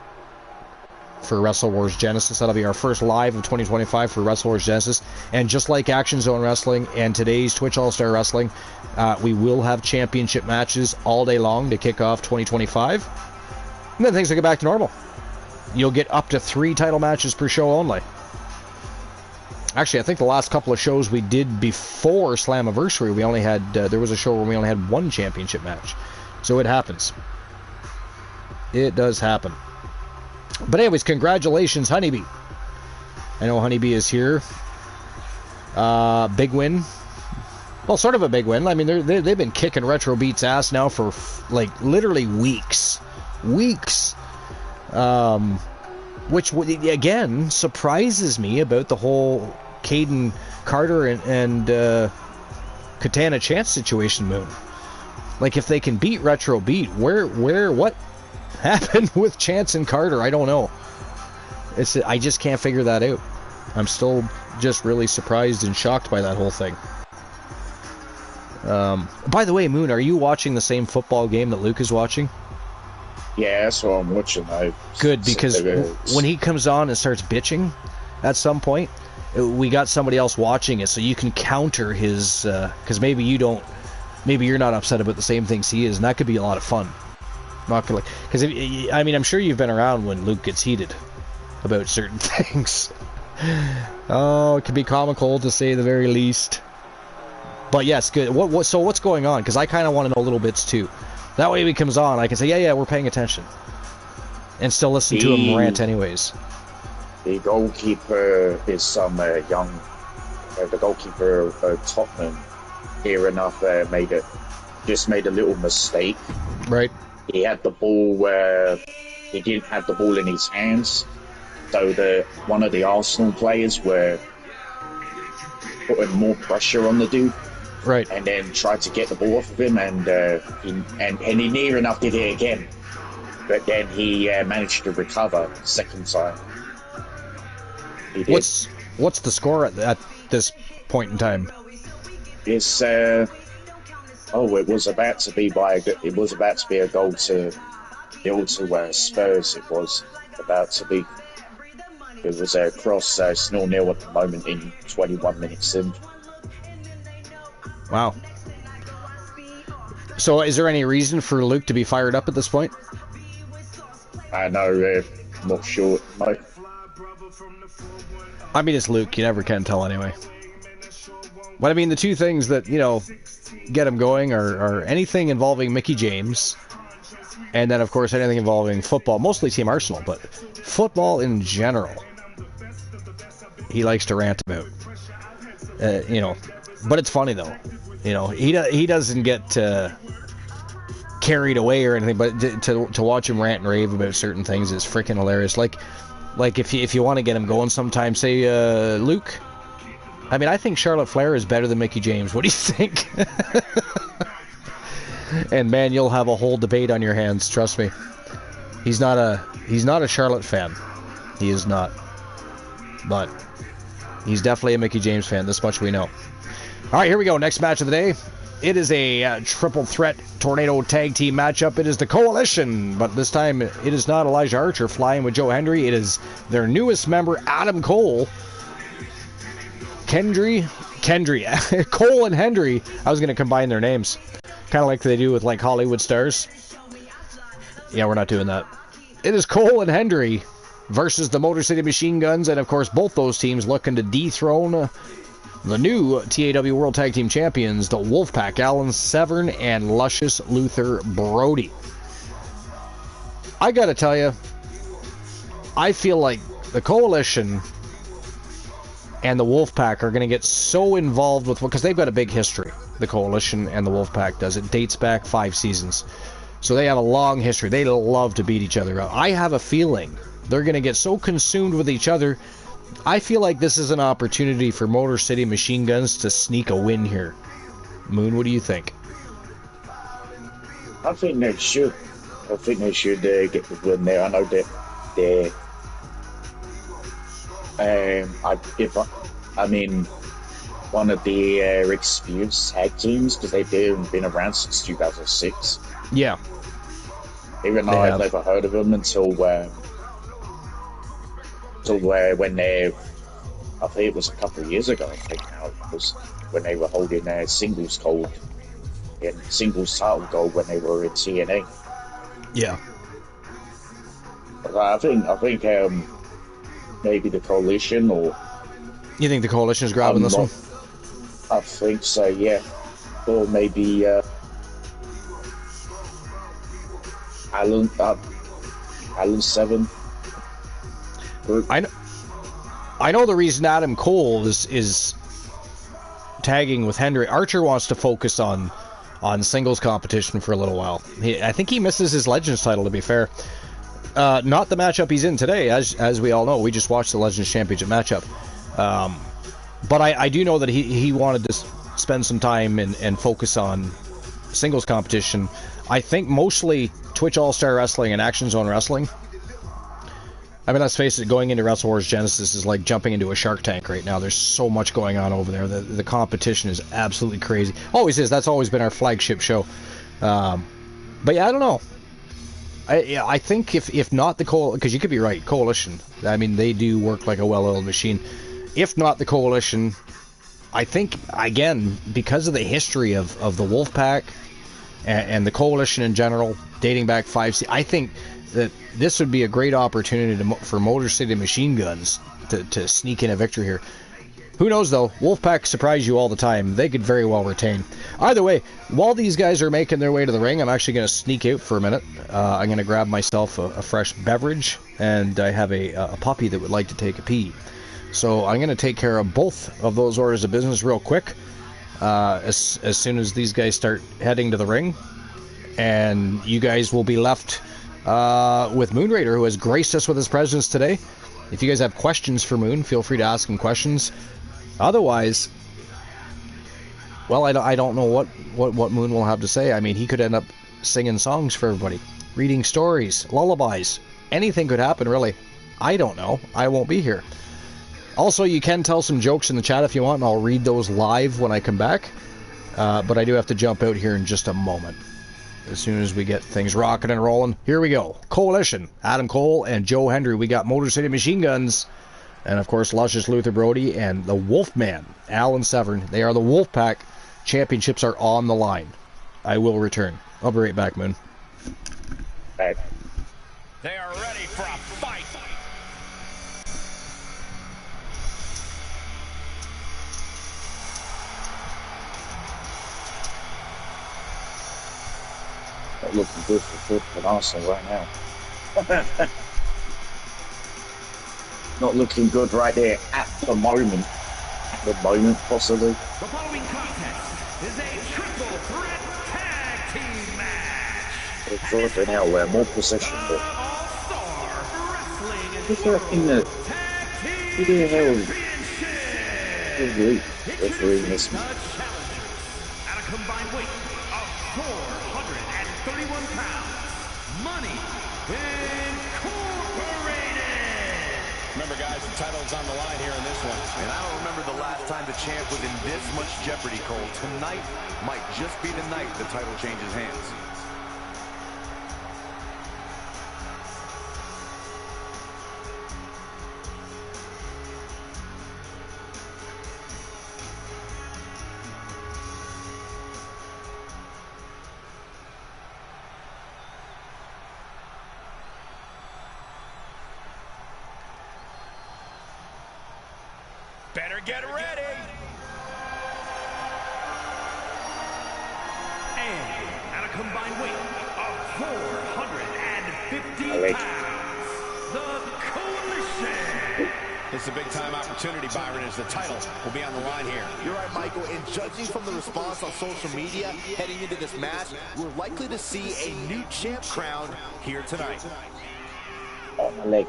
for Wrestle Wars Genesis. That'll be our first live of 2025 for Wrestle Wars Genesis. And just like Action Zone Wrestling and today's Twitch All-Star Wrestling, we will have championship matches all day long to kick off 2025. And then things will get back to normal. You'll get up to 3 title matches per show only. Actually, I think the last couple of shows we did before Slammiversary, we only had, there was a show where we only had 1 championship match. So it happens. It does happen. But anyways, congratulations, Honeybee. I know Honeybee is here. Big win. Well, sort of a big win. I mean, they've been kicking Retro Beat's ass now for, like, literally weeks. Weeks. Which, again, surprises me about the whole Caden Carter and Katana Chance situation, Moon. Like, if they can beat Retro Beat, what happened with Chance and Carter? I don't know. I just can't figure that out. I'm still just really surprised and shocked by that whole thing. By the way, Moon, are you watching the same football game that Luke is watching? Yeah, that's what I'm watching. Good, because when he comes on and starts bitching at some point, we got somebody else watching it, so you can counter his, because maybe you're not upset about the same things he is, and that could be a lot of fun. Not gonna, because I mean, I'm sure you've been around when Luke gets heated about certain things. Oh, it can be comical to say the very least. But yes, good. So what's going on? Because I kind of want to know little bits too. That way, if he comes on, I can say, yeah, we're paying attention, and still listen to him rant anyways. The goalkeeper is some young. The goalkeeper of Tottenham, here enough, made a little mistake. Right. He had the ball where he didn't have the ball in his hands, so one of the Arsenal players were putting more pressure on the dude. Right. And then tried to get the ball off of him, and he near enough did it again. But then he managed to recover second time. He did. What's the score at this point in time? It's it was about to be a goal to Spurs. It was about to be. It was a cross. It's 0-0 at the moment in 21 minutes in. Wow. So is there any reason for Luke to be fired up at this point? I know, not sure. No. I mean, it's Luke. You never can tell anyway. But I mean, the two things that, you know, get him going are anything involving Mickie James, and then, of course, anything involving football, mostly Team Arsenal, but football in general. He likes to rant about. You know, but it's funny, though. You know, he doesn't get carried away or anything, but to watch him rant and rave about certain things is freaking hilarious. Like if you want to get him going sometime, say, Luke, I mean, I think Charlotte Flair is better than Mickie James. What do you think? And man, you'll have a whole debate on your hands. Trust me. He's not a Charlotte fan. He is not. But he's definitely a Mickie James fan. This much we know. All right, here we go. Next match of the day. It is a triple threat tornado tag team matchup. It is the Coalition, but this time it is not Elijah Archer flying with Joe Hendry. It is their newest member, Adam Cole. Kendry, Cole and Hendry. I was going to combine their names, kind of like they do with like Hollywood stars. Yeah, we're not doing that. It is Cole and Hendry versus the Motor City Machine Guns, and of course both those teams looking to dethrone the new TAW World Tag Team Champions, the Wolfpack, Alan Severn and Luscious Luther Brody. I gotta tell you, I feel like the Coalition and the Wolfpack are going to get so involved with, because they've got a big history. The Coalition and the Wolfpack does. It dates back 5 seasons. So they have a long history. They love to beat each other up. I have a feeling they're going to get so consumed with each other. I feel like this is an opportunity for Motor City Machine Guns to sneak a win here. Moon, what do you think? I think they should. I think they should get the win there. I know that they're... I mean, one of the experienced tag teams, because they've been around since 2006. Yeah. Even though I've never heard of them until when they, I think it was a couple of years ago, I think now, it was when they were holding their singles title gold when they were in TNA. Yeah. But I think maybe the Coalition, or... You think the Coalition is grabbing this one? I think so, yeah. Or maybe Alan Severn. I know the reason Adam Cole is tagging with Hendry. Archer wants to focus on singles competition for a little while. I think he misses his Legends title, to be fair. Not the matchup he's in today, as we all know. We just watched the Legends Championship matchup. But I do know that he wanted to spend some time and focus on singles competition. I think mostly Twitch All-Star Wrestling and Action Zone Wrestling. I mean, let's face it, going into Wrestle Wars Genesis is like jumping into a Shark Tank right now. There's so much going on over there. The competition is absolutely crazy. Always is. That's always been our flagship show. But yeah, I don't know. I think if not the Coalition, because you could be right, Coalition, I mean, they do work like a well-oiled machine. If not the Coalition, I think, again, because of the history of the Wolfpack and the Coalition in general, dating back 5 I think that this would be a great opportunity for Motor City Machine Guns to sneak in a victory here. Who knows, though? Wolfpack surprise you all the time. They could very well retain. Either way, while these guys are making their way to the ring, I'm actually going to sneak out for a minute. I'm going to grab myself a fresh beverage, and I have a puppy that would like to take a pee. So I'm going to take care of both of those orders of business real quick as soon as these guys start heading to the ring. And you guys will be left with Moon Raider, who has graced us with his presence today. If you guys have questions for Moon, feel free to ask him questions. Otherwise, well, I don't know what Moon will have to say. I mean, he could end up singing songs for everybody, reading stories, lullabies. Anything could happen, really. I don't know. I won't be here. Also, you can tell some jokes in the chat if you want, and I'll read those live when I come back. But I do have to jump out here in just a moment. As soon as we get things rocking and rolling, here we go. Coalition, Adam Cole and Joe Hendry. We got Motor City Machine Guns, and of course Luscious Luther Brody and the Wolfman, Alan Severn. They are the Wolfpack. Championships are on the line. I will return. I'll be right back, Moon. Right. They are ready for a fight. Not looking good for Arsenal right now. Not looking good right there at the moment. At the moment, possibly. The following contest is a triple threat tag team match. It's right now where more possession. But All-Star Wrestling who's that in the? Tag Who Team the hell Championship. is refereeing this? The challengers at a combined weight of 431 pounds. Money Incorporated. Remember, guys, the title's on the line here in this one. And I don't remember the last time the champ was in this much jeopardy, Cole. Tonight might just be the night the title changes hands. Better get ready. And at a combined weight of 450 pounds, the Coalition. It's a big-time opportunity, Byron, as the title will be on the line here. You're right, Michael, and judging from the response on social media heading into this match, we're likely to see a new champ crowned here tonight. On my leg.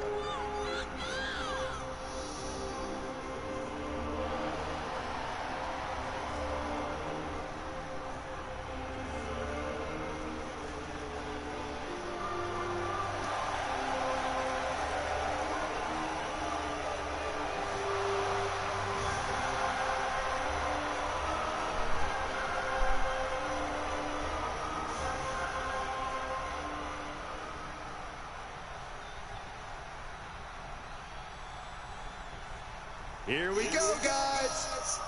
Here we go, guys.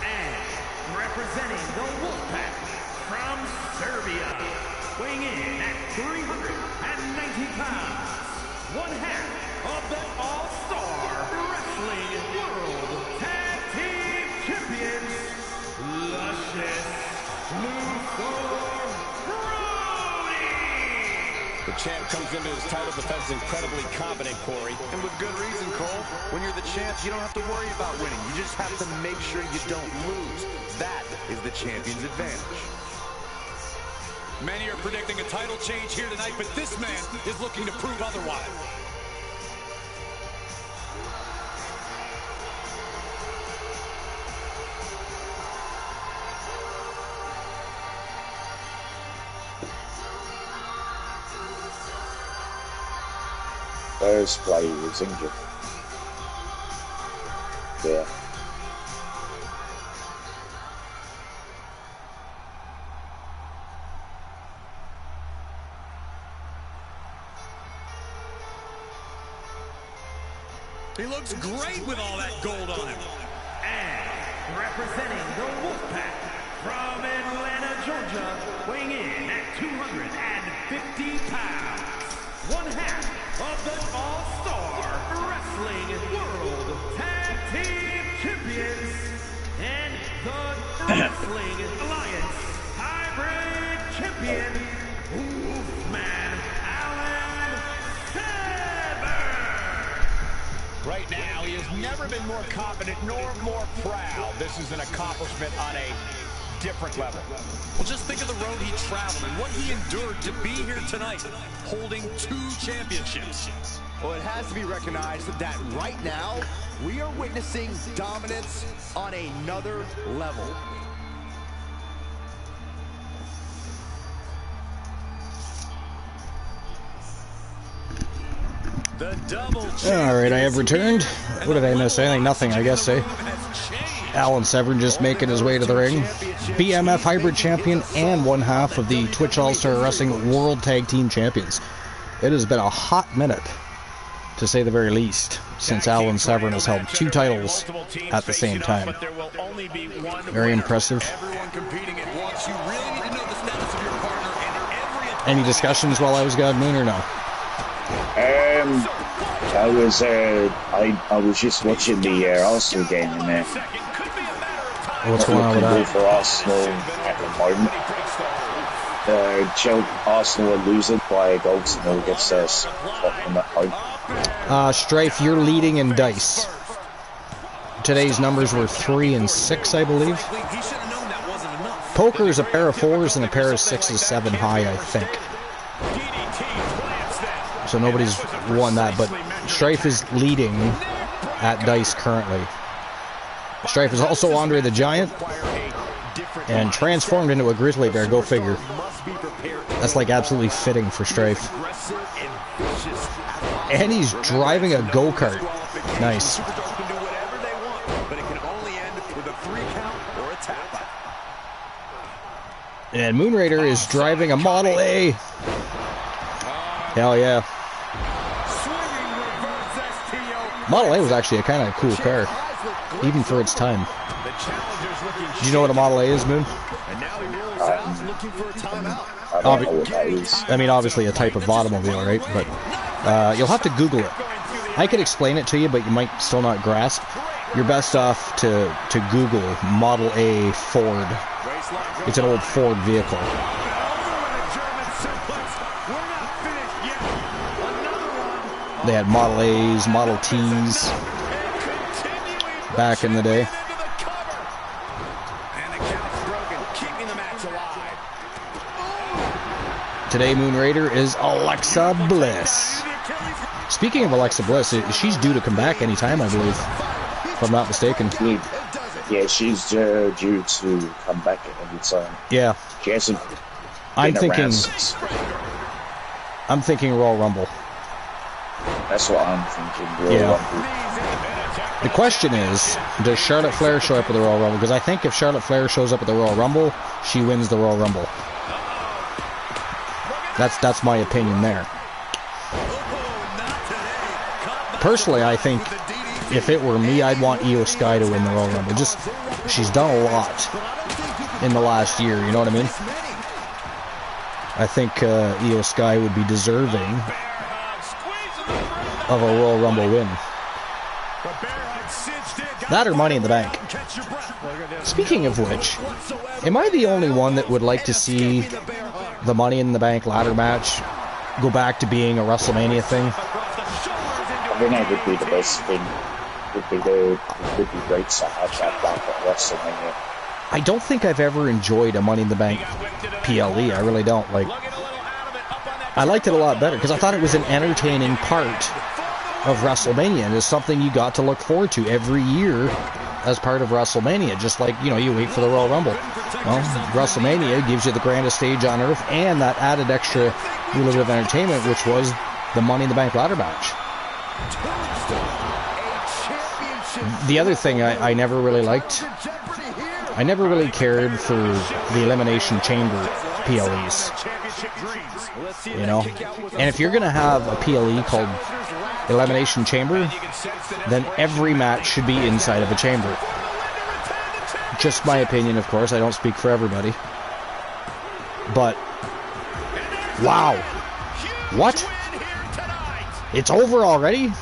And representing the Wolfpack from Serbia, weighing in at 390 pounds, one half of the All-Star Wrestling World Tag Team Champions, Luscious Luthor Brody. The champ comes into his title defense incredibly confident, Corey. And with good reason, Cole. When you're the champ, you don't have to worry about winning. You just have to make sure you don't lose. That is the champion's advantage. Many are predicting a title change here tonight, but this man is looking to prove otherwise. First play was injured. Yeah. He looks great with all that gold on him. And representing the Wolfpack from Atlanta, Georgia, weighing in at 250 pounds, one half of the All-Star Wrestling World Tag Team Champions and the Wrestling Alliance Hybrid Champion, Wolfman Alan Severn. Right now, he has never been more confident nor more proud. This is an accomplishment on a different level. Well, just think of the road he traveled and what he endured to be here tonight, holding 2 championships. Well, it has to be recognized that right now, we are witnessing dominance on another level. The double All right, I have returned. What did I miss? Anything? Nothing, I guess, eh? Alan Severn just making his way to the ring. BMF Hybrid Champion and one half of the Twitch All-Star Wrestling World Tag Team Champions. It has been a hot minute, to to say the very least, since Alan Severn has held 2 titles at the same time. Very impressive. Any discussions while I was gone, Moon, or no? I was just watching the Arsenal game in there. What's going on with that? For Arsenal at the moment. Arsenal are losing by a goal to 0 against Tottenham at home. Strife, you're leading in dice. Today's numbers were 3 and 6, I believe. Poker is a pair of 4s and a pair of 6s 7 high, I think. So nobody's won that, but Strife is leading at dice currently. Strife is also Andre the Giant and transformed into a grizzly bear. Go figure. That's like absolutely fitting for Strife. And he's driving a go-kart. Nice. And Moonraider is driving a Model A. Hell yeah. Model A was actually a kind of cool car, even for its time. Do you know what a Model A is, Moon? I mean, obviously a type of automobile, right? But you'll have to Google it. I could explain it to you, but you might still not grasp. You're best off to Google Model A Ford. It's an old Ford vehicle. They had Model A's, Model T's back in the day. Today, Moonraider is Alexa Bliss. Speaking of Alexa Bliss, she's due to come back anytime, I believe, if I'm not mistaken. Yeah, she's due to come back at any time. Yeah. She hasn't. I'm thinking Royal Rumble. That's what I'm thinking. Royal Rumble. The question is, does Charlotte Flair show up at the Royal Rumble? Because I think if Charlotte Flair shows up at the Royal Rumble, she wins the Royal Rumble. That's my opinion there. Personally, I think if it were me, I'd want Io Sky to win the Royal Rumble. Just, she's done a lot in the last year, you know what I mean? I think Io Sky would be deserving of a Royal Rumble win. That or Money in the Bank. Speaking of which, am I the only one that would like to see the Money in the Bank ladder match go back to being a WrestleMania thing? I think that would be the best thing. It would be great to have that back at WrestleMania. I don't think I've ever enjoyed a Money in the Bank PLE. I really don't. Like, I liked it a lot better because I thought it was an entertaining part of WrestleMania, and it's something you got to look forward to every year as part of WrestleMania, just like, you know, you wait for the Royal Rumble. Well, WrestleMania gives you the grandest stage on earth and that added extra little bit of entertainment, which was the Money in the Bank ladder match. The other thing I never really liked, I never really cared for the Elimination Chamber PLEs. You know? And if you're going to have a PLE called Elimination Chamber, then every match should be inside of a chamber. Just my opinion, of course. I don't speak for everybody. But, wow. What? It's over already?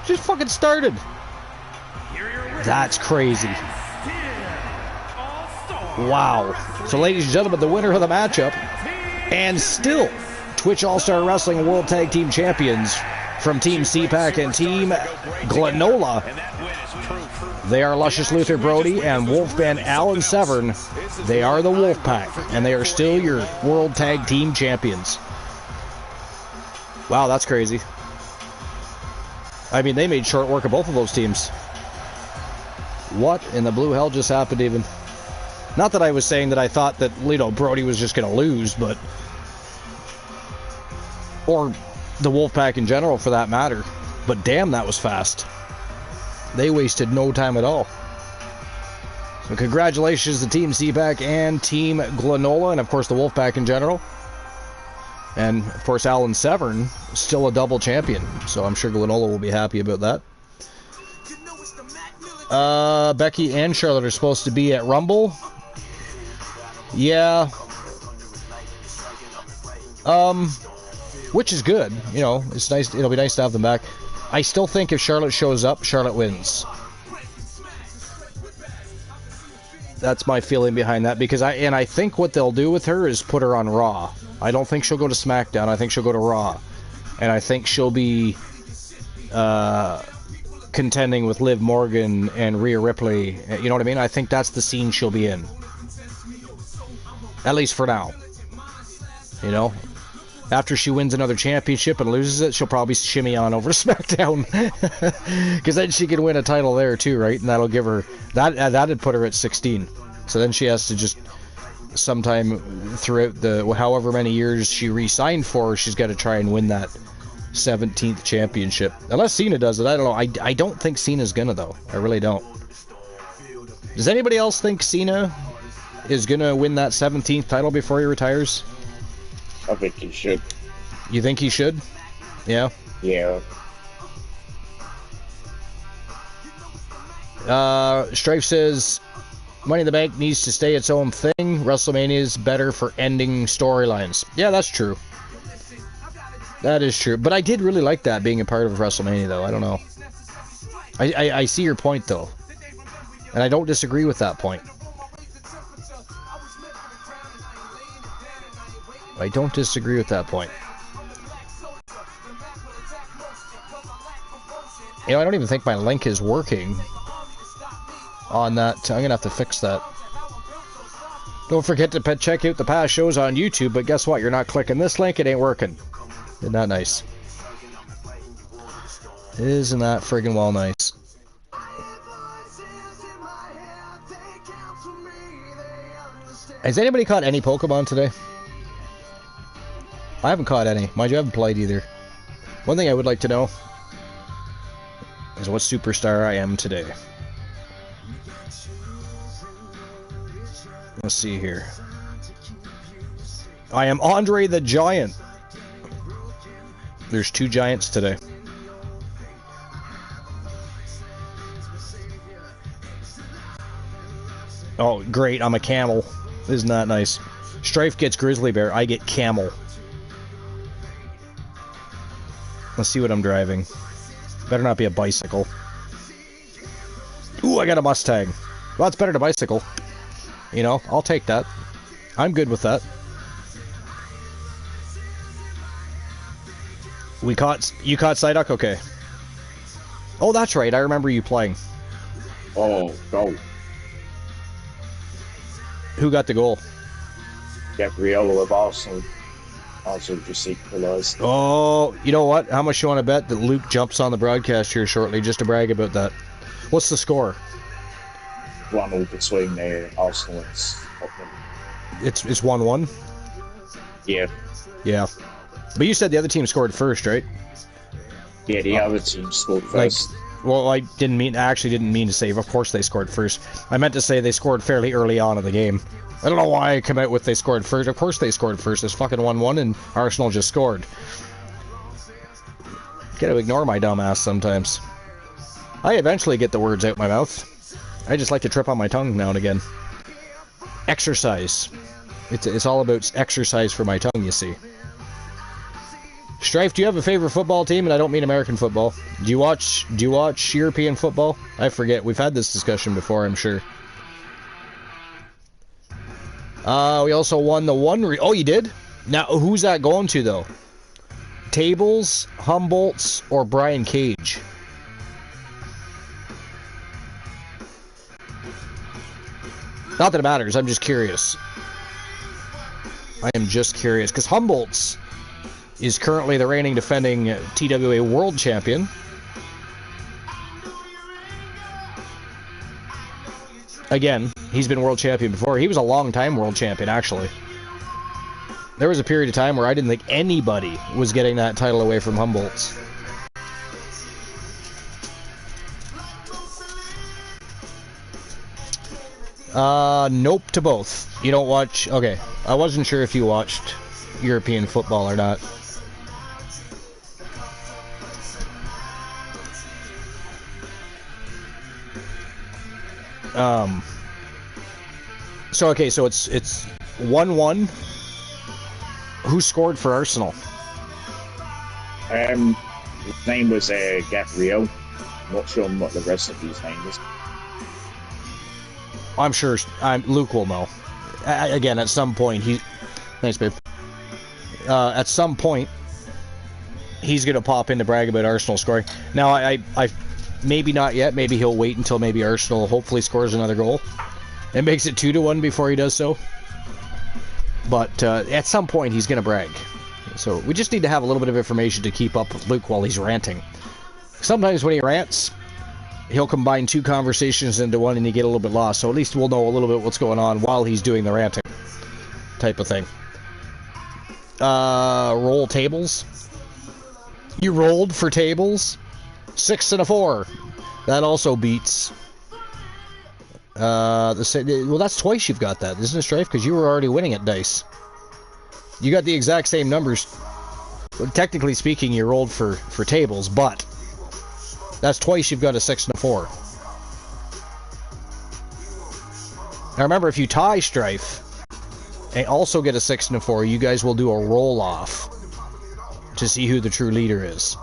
Just fucking started. That's crazy. Wow. So, ladies and gentlemen, the winner of the matchup, and still Twitch All-Star Wrestling World Tag Team Champions from Team CPAC and Team Glenola. They are Luscious Luther Brody and Wolfman Alan Severn. They are the Wolfpack, and they are still your World Tag Team Champions. Wow, that's crazy. I mean, they made short work of both of those teams. What in the blue hell just happened even? Not that I was saying that I thought that, you know, Brody was just going to lose, but... Or the Wolfpack in general, for that matter. But damn, that was fast. They wasted no time at all. So congratulations to Team CPAC and Team Glenola, and of course the Wolfpack in general. And, of course, Alan Severn, still a double champion. So I'm sure Glenola will be happy about that. Becky and Charlotte are supposed to be at Rumble. Yeah. Which is good. You know, it's nice. It'll be nice to have them back. I still think if Charlotte shows up, Charlotte wins. That's my feeling behind that, because I think what they'll do with her is put her on Raw. I don't think she'll go to SmackDown. I think she'll go to Raw, and I think she'll be contending with Liv Morgan and Rhea Ripley. You know what I mean? I think that's the scene she'll be in, at least for now. You know, after she wins another championship and loses it, she'll probably shimmy on over to SmackDown, because then she can win a title there too, right? And that'll give her that'd put her at 16. So then she has to just sometime throughout the however many years she re-signed for, she's got to try and win that 17th championship. Unless Cena does it, I don't know. I don't think Cena's gonna, though. I really don't. Does anybody else think Cena is gonna win that 17th title before he retires? I think he should. You think he should? Yeah. Yeah. Strife says Money in the Bank needs to stay its own thing. WrestleMania is better for ending storylines. Yeah, that's true. That is true. But I did really like that being a part of WrestleMania, though. I don't know. I see your point, though. And I don't disagree with that point. I don't disagree with that point. You know, I don't even think my link is working on that. I'm going to have to fix that. Don't forget to check out the past shows on YouTube, but guess what? You're not clicking this link, it ain't working. Isn't that nice? Isn't that friggin' well nice? Has anybody caught any Pokemon today? I haven't caught any. Mind you, I haven't played either. One thing I would like to know is what superstar I am today. Let's see here. I am Andre the Giant. There's 2 giants today. Oh, great. I'm a camel. Isn't that nice? Strife gets grizzly bear. I get camel. Let's see what I'm driving. Better not be a bicycle. Ooh, I got a Mustang. Well, it's better than a bicycle. You know, I'll take that. I'm good with that. You caught Psyduck? Okay. Oh, that's right. I remember you playing. Oh, go. Who got the goal? Gabriella of Arsenal. Also just equalised. Oh, you know what? How much you want to bet that Luke jumps on the broadcast here shortly just to brag about that? What's the score? 1-0 between Arsenal and Scotland. It's 1-1? Yeah. Yeah. But you said the other team scored first, right? Yeah, the other team scored first. Well, I actually didn't mean to say, of course they scored first. I meant to say they scored fairly early on in the game. I don't know why I come out with they scored first. Of course they scored first. It's fucking 1-1 and Arsenal just scored. Gotta ignore my dumb ass sometimes. I eventually get the words out my mouth. I just like to trip on my tongue now and again. Exercise. It's all about exercise for my tongue, you see. Strife, do you have a favorite football team? And I don't mean American football. Do you watch European football? I forget. We've had this discussion before, I'm sure. We also won the one... Oh, you did? Now, who's that going to, though? Tables, Humboldt's, or Brian Cage? Not that it matters. I'm just curious. I am just curious. Because Humboldt's is currently the reigning defending TWA World Champion. Again, he's been World Champion before. He was a long-time World Champion, actually. There was a period of time where I didn't think anybody was getting that title away from Humboldt's. Nope to both. You don't watch... Okay, I wasn't sure if you watched European football or not. So okay, so it's 1-1. Who scored for Arsenal? His name was Gabriel. I'm not sure what the rest of his name is. I'm sure Luke will know. Again, at some point thanks, babe. At some point, he's gonna pop in to brag about Arsenal scoring. Now, I maybe not yet. Maybe he'll wait until maybe Arsenal hopefully scores another goal and makes it 2-1 before he does so. But at some point, he's gonna brag. So we just need to have a little bit of information to keep up with Luke while he's ranting. Sometimes when he rants, he'll combine two conversations into one and you get a little bit lost. So at least we'll know a little bit what's going on while he's doing the ranting type of thing. Roll tables. You rolled for tables? 6 and a 4. That also beats. Well, that's twice you've got that, isn't it, Strife? Because you were already winning at dice. You got the exact same numbers. Well, technically speaking, you rolled for tables, but that's twice you've got a 6 and a 4. Now remember, if you tie Strife and also get a 6 and a 4, you guys will do a roll-off to see who the true leader is.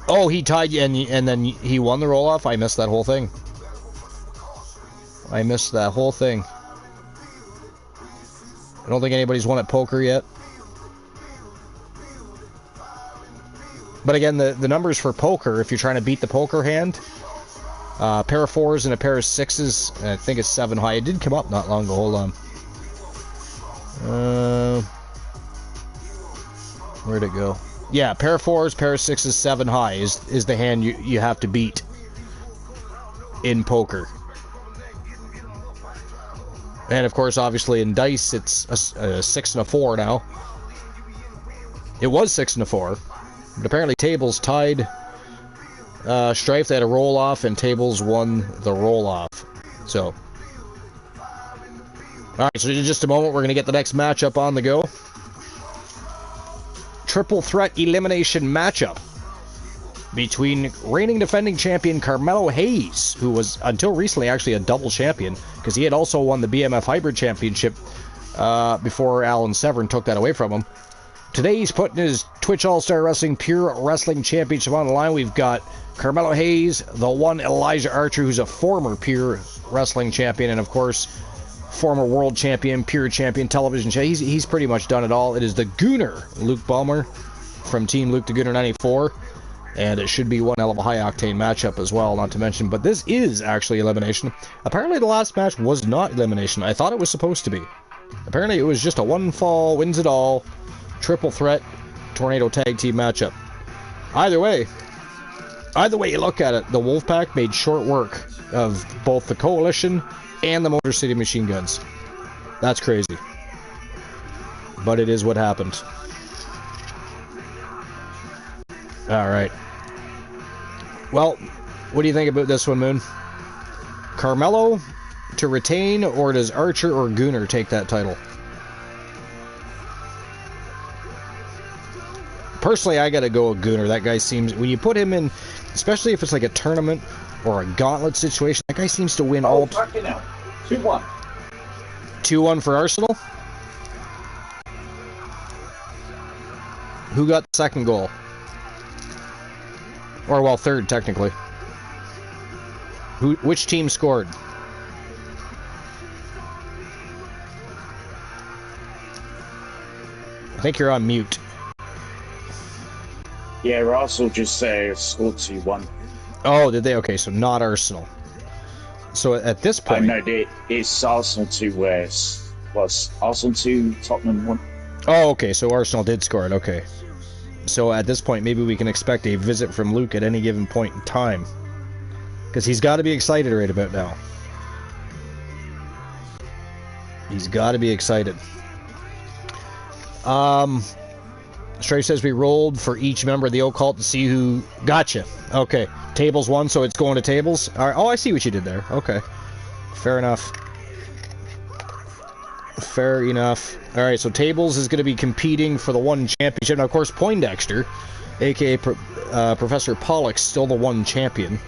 Oh, he tied you, and then he won the roll-off? I missed that whole thing. I missed that whole thing. I don't think anybody's won at poker yet. But again, the numbers for poker, if you're trying to beat the poker hand, a pair of 4s and a pair of 6s, and I think it's 7 high. It did come up not long ago. Hold on. Where'd it go? Yeah, pair of 4s, pair of 6s, 7 high is the hand you have to beat in poker. And of course, obviously in dice, it's a 6 and a 4 now. It was 6 and a 4, but apparently tables tied Strife. They had a roll off, and tables won the roll off. So, all right. So in just a moment, we're gonna get the next matchup on the go. Triple threat elimination matchup between reigning defending champion Carmelo Hayes, who was until recently actually a double champion, because he had also won the BMF Hybrid Championship before Alan Severn took that away from him. Today he's putting his Twitch All-Star Wrestling Pure Wrestling Championship on the line. We've got Carmelo Hayes, the one Elijah Archer, who's a former Pure Wrestling Champion, and of course former World Champion, Pure Champion, Television Champion. He's pretty much done it all. It is the Gooner, Luke Ballmer, from Team Luke the Gooner 94. And it should be one hell of a high-octane matchup as well, not to mention. But this is actually elimination. Apparently the last match was not elimination. I thought it was supposed to be. Apparently it was just a one-fall, wins-it-all, triple threat, tornado tag team matchup. Either way you look at it, the Wolfpack made short work of both the Coalition and the Motor City Machine Guns. That's crazy. But it is what happened. Alright. Well, what do you think about this one, Moon? Carmelo to retain, or does Archer or Gooner take that title? Personally, I gotta go with Gooner. That guy seems, when you put him in, especially if it's like a tournament or a gauntlet situation, that guy seems to win all. 2-1. 2-1 for Arsenal? Who got the second goal? Or, well, third, technically. Which team scored? I think you're on mute. Yeah, Arsenal just scored 2-1. Oh, did they? Okay, so not Arsenal. So at this point... No, it's Arsenal 2 was Arsenal 2, Tottenham 1. Oh, okay, so Arsenal did score it, okay. So at this point, maybe we can expect a visit from Luke at any given point in time. Because he's got to be excited right about now. He's got to be excited. Stray says we rolled for each member of the occult to see who... Gotcha. Okay. Tables won, so it's going to tables. All right. Oh, I see what you did there. Okay. Fair enough. Fair enough. All right, so Tables is going to be competing for the one championship. Now, of course, Poindexter, a.k.a. Professor Pollock, still the one champion.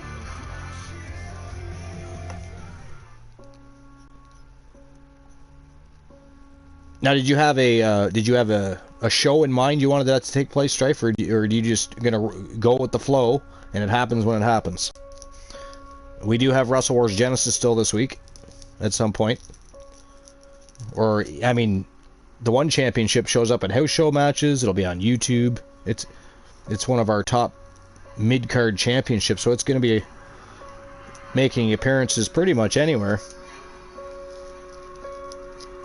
Now, did you have a show in mind you wanted that to take place, Strife, or are you just gonna go with the flow and it happens when it happens? We do have Wrestle Wars Genesis still this week, at some point. Or I mean, the one championship shows up at house show matches. It'll be on YouTube. It's one of our top mid-card championships, so it's going to be making appearances pretty much anywhere.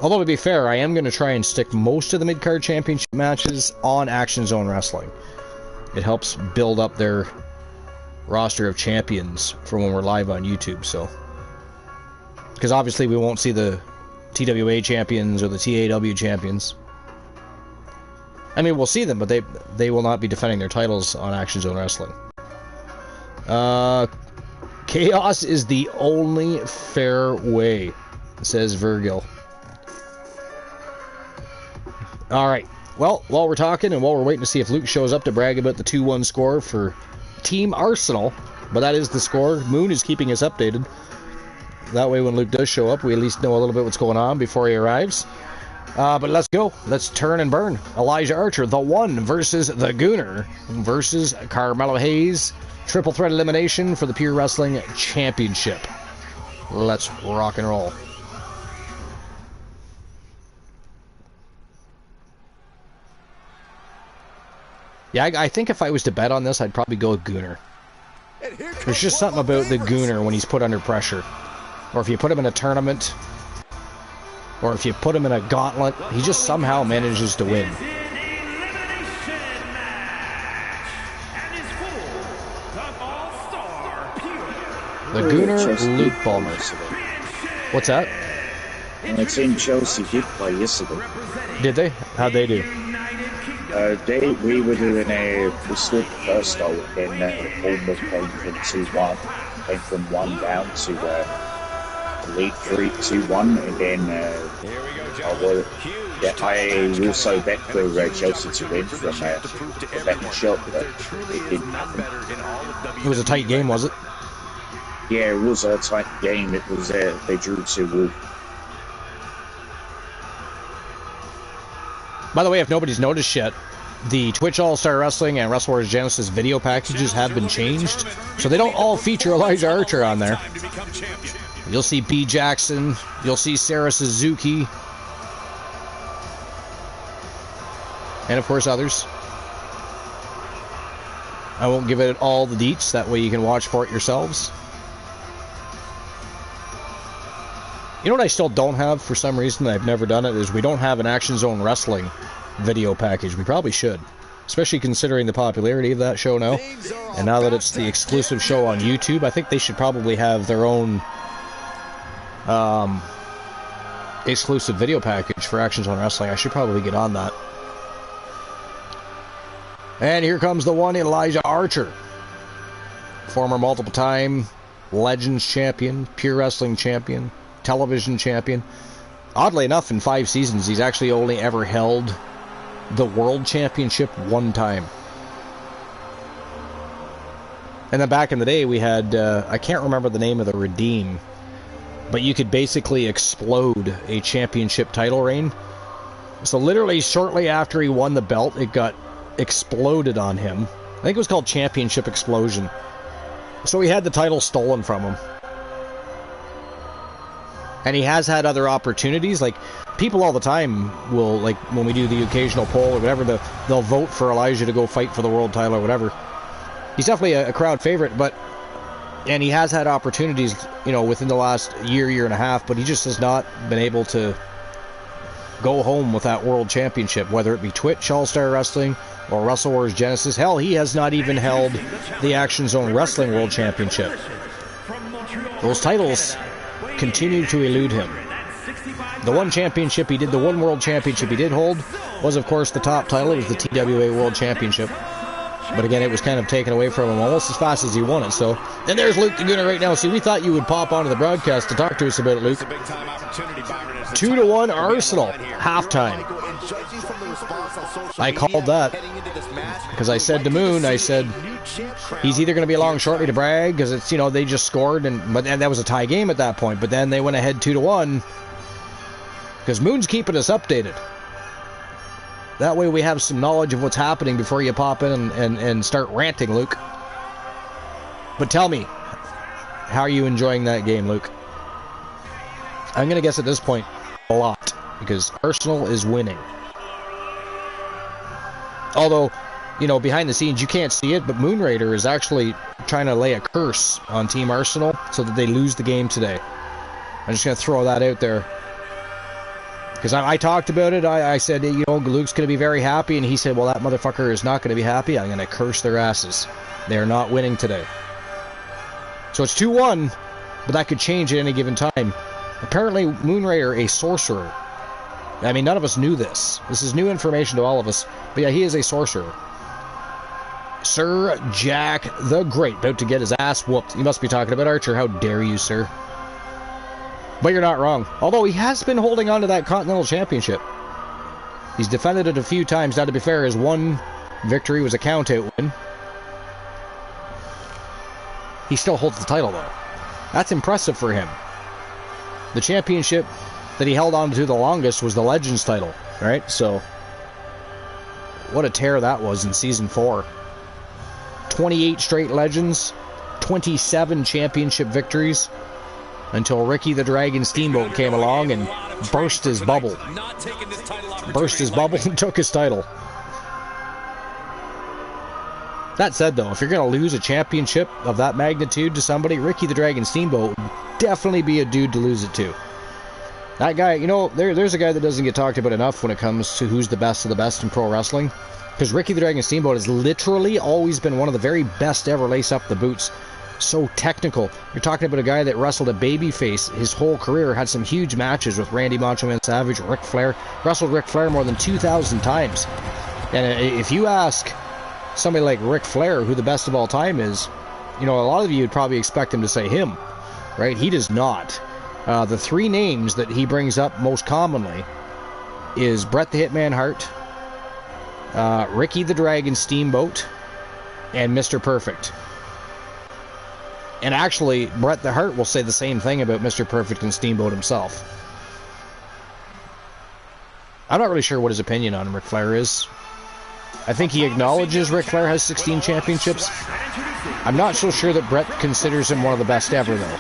Although, to be fair, I am going to try and stick most of the mid-card championship matches on Action Zone Wrestling. It helps build up their roster of champions for when we're live on YouTube, so... Because obviously we won't see the TWA champions or the TAW champions. I mean, we'll see them, but they will not be defending their titles on Action Zone Wrestling. Chaos is the only fair way, says Virgil. Alright, well, while we're talking and while we're waiting to see if Luke shows up to brag about the 2-1 score for Team Arsenal, but that is the score. Moon is keeping us updated. That way when Luke does show up, we at least know a little bit what's going on before he arrives. But let's go. Let's turn and burn. Elijah Archer, the One versus the Gooner versus Carmelo Hayes. Triple threat elimination for the Pure Wrestling Championship. Let's rock and roll. Yeah, I think if I was to bet on this, I'd probably go with Gooner. There's just something about the Gooner when he's put under pressure. Or if you put him in a tournament, or if you put him in a gauntlet, he just somehow manages to win. The Gooner Luke Ballmer. What's that? I think Chelsea did play yesterday. Did they? How'd they do? We were doing we scored the first goal, and Bournemouth came from 2-1, came from 1 down to lead 3-2-1, and then I also bet for Chelsea to win from a betting shot, but it didn't happen. It was a tight game, was it? Yeah, it was a tight game. It was they drew 2-2. By the way, if nobody's noticed yet, the Twitch All-Star Wrestling and Wrestle Wars Genesis video packages have been changed, so they don't all feature Elijah Archer on there. You'll see B. Jackson, you'll see Sarah Suzuki, and of course others. I won't give it all the deets, that way you can watch for it yourselves. You know what I still don't have for some reason, I've never done it, is we don't have an Action Zone Wrestling video package. We probably should, especially considering the popularity of that show now. And now that it's the exclusive show on YouTube, I think they should probably have their own exclusive video package for Action Zone Wrestling. I should probably get on that. And here comes the one, Elijah Archer. Former multiple-time Legends champion, Pure Wrestling champion, television champion. Oddly enough, in 5 seasons, he's actually only ever held the World Championship 1 time. And then back in the day, we had, I can't remember the name of the Redeem, but you could basically explode a championship title reign. So literally shortly after he won the belt, it got exploded on him. I think it was called Championship Explosion. So he had the title stolen from him. And he has had other opportunities. Like, people all the time will, like, when we do the occasional poll or whatever, they'll vote for Elijah to go fight for the world title or whatever. He's definitely a crowd favorite, and he has had opportunities, you know, within the last year and a half, but he just has not been able to go home with that world championship, whether it be Twitch All-Star Wrestling or Wrestle Wars Genesis. Hell, he has not even held the Action Zone Wrestling World Championship. Those titles continue to elude him. The one world championship he did hold was, of course, the top title. It was the TWA World Championship. But again, it was kind of taken away from him almost as fast as he won it. So, and there's Luke the Gooner right now. See, we thought you would pop onto the broadcast to talk to us about it, Luke. 2-1 Arsenal, halftime. I called that because I said to Moon, I said, he's either going to be along shortly to brag because it's, you know, they just scored, and that was a tie game at that point. But then they went ahead 2-1 because Moon's keeping us updated. That way we have some knowledge of what's happening before you pop in and start ranting, Luke. But tell me, how are you enjoying that game, Luke? I'm going to guess at this point, a lot, because Arsenal is winning. Although, you know, behind the scenes, you can't see it, but Moonraider is actually trying to lay a curse on Team Arsenal so that they lose the game today. I'm just going to throw that out there. Because I talked about it, I said, you know, Luke's going to be very happy, and he said, well, that motherfucker is not going to be happy. I'm going to curse their asses. They're not winning today. So it's 2-1, but that could change at any given time. Apparently, Moonraider, a sorcerer. I mean, none of us knew this. This is new information to all of us. But yeah, he is a sorcerer. Sir Jack the Great, about to get his ass whooped. You must be talking about Archer. How dare you, sir? But you're not wrong. Although he has been holding on to that Continental Championship. He's defended it a few times. Now, to be fair, his one victory was a count-out win. He still holds the title, though. That's impressive for him. The championship that he held on to the longest was the Legends title, right? So, what a tear that was in Season 4. 28 straight Legends, 27 championship victories, until Ricky the Dragon Steamboat came along and burst his bubble. Burst his bubble and took his title. That said, though, if you're going to lose a championship of that magnitude to somebody, Ricky the Dragon Steamboat would definitely be a dude to lose it to. That guy, you know, there's a guy that doesn't get talked about enough when it comes to who's the best of the best in pro wrestling. Because Ricky the Dragon Steamboat has literally always been one of the very best ever lace up the boots. So technical. You're talking about a guy that wrestled a babyface his whole career, had some huge matches with Randy Macho Man Savage, Ric Flair, wrestled Ric Flair more than 2,000 times. And if you ask somebody like Ric Flair who the best of all time is, you know, a lot of you would probably expect him to say him, right? He does not. The three names that he brings up most commonly is Bret the Hitman Hart, Ricky the Dragon Steamboat, and Mr. Perfect. And actually, Bret the Hart will say the same thing about Mr. Perfect and Steamboat himself. I'm not really sure what his opinion on Ric Flair is. I think he acknowledges Ric Flair has 16 championships. I'm not so sure that Bret considers him one of the best ever, though.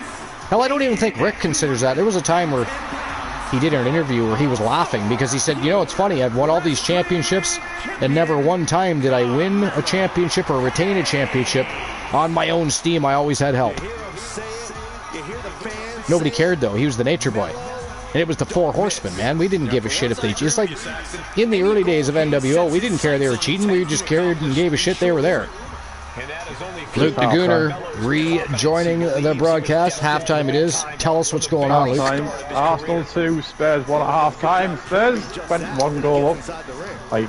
Hell, I don't even think Rick considers that. There was a time where he did an interview where he was laughing because he said, you know, it's funny, I've won all these championships, and never one time did I win a championship or retain a championship on my own steam. I always had help. Nobody cared, though. He was the Nature Boy. And it was the Four Horsemen, man. We didn't give a shit if they... It's like, in the early days of NWO, we didn't care they were cheating. We just cared and gave a shit they were there. Luke the Gooner rejoining the broadcast. Halftime it is. Tell us what's going on, Luke. Arsenal 2, Spurs 1 at half time. Spurs went 1 goal up. Like,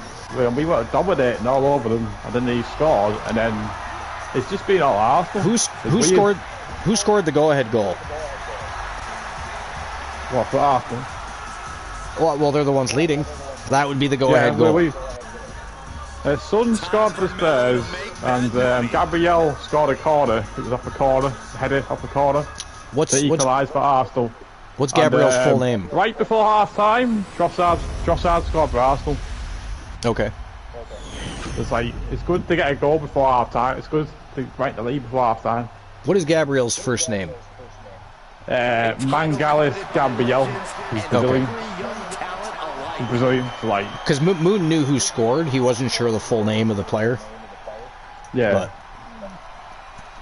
we were dominating all over them, and then they scored, and then it's just been all Arsenal. Who scored the go-ahead goal? What, for Arsenal? Well, they're the ones leading. That would be the go-ahead goal. Son scored for the Spurs, and Gabriel scored a corner. It was off a corner, header off a corner. To equalise for Arsenal. What's Gabriel's full name? Right before half-time, Trossard scored for Arsenal. Okay. It's good to get a goal before half-time. It's good to break the lead before half-time. What is Gabriel's first name? Mangalis Gabriel. He's Brazilian. Okay. He's Brazilian, because Moon knew who scored. He wasn't sure the full name of the player. Yeah.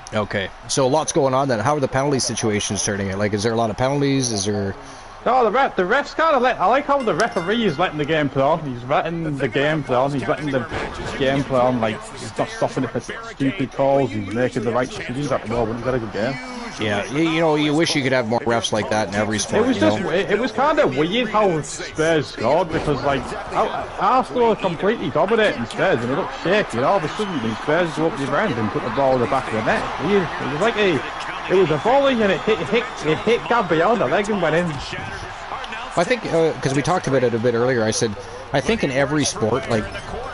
But, okay. So lots going on then. How are the penalty situations turning out? Like, is there a lot of penalties? Is there No, the refs kind of I like how the referee is letting the game play on. He's letting the game play on. He's letting the game play on. Like, he's not stopping it for stupid calls. He's making the right decisions at the moment. He's had a good game. Yeah, you know, you wish you could have more refs like that in every sport. It was kind of weird how Spurs scored, because like Arsenal are completely dominating Spurs and it looked shaky, and all of a sudden the Spurs go up the end and put the ball in the back of the net. It was like it was a volley and it hit Gabriel on the leg and went in. I think, because we talked about it a bit earlier, I said, I think in every sport, like,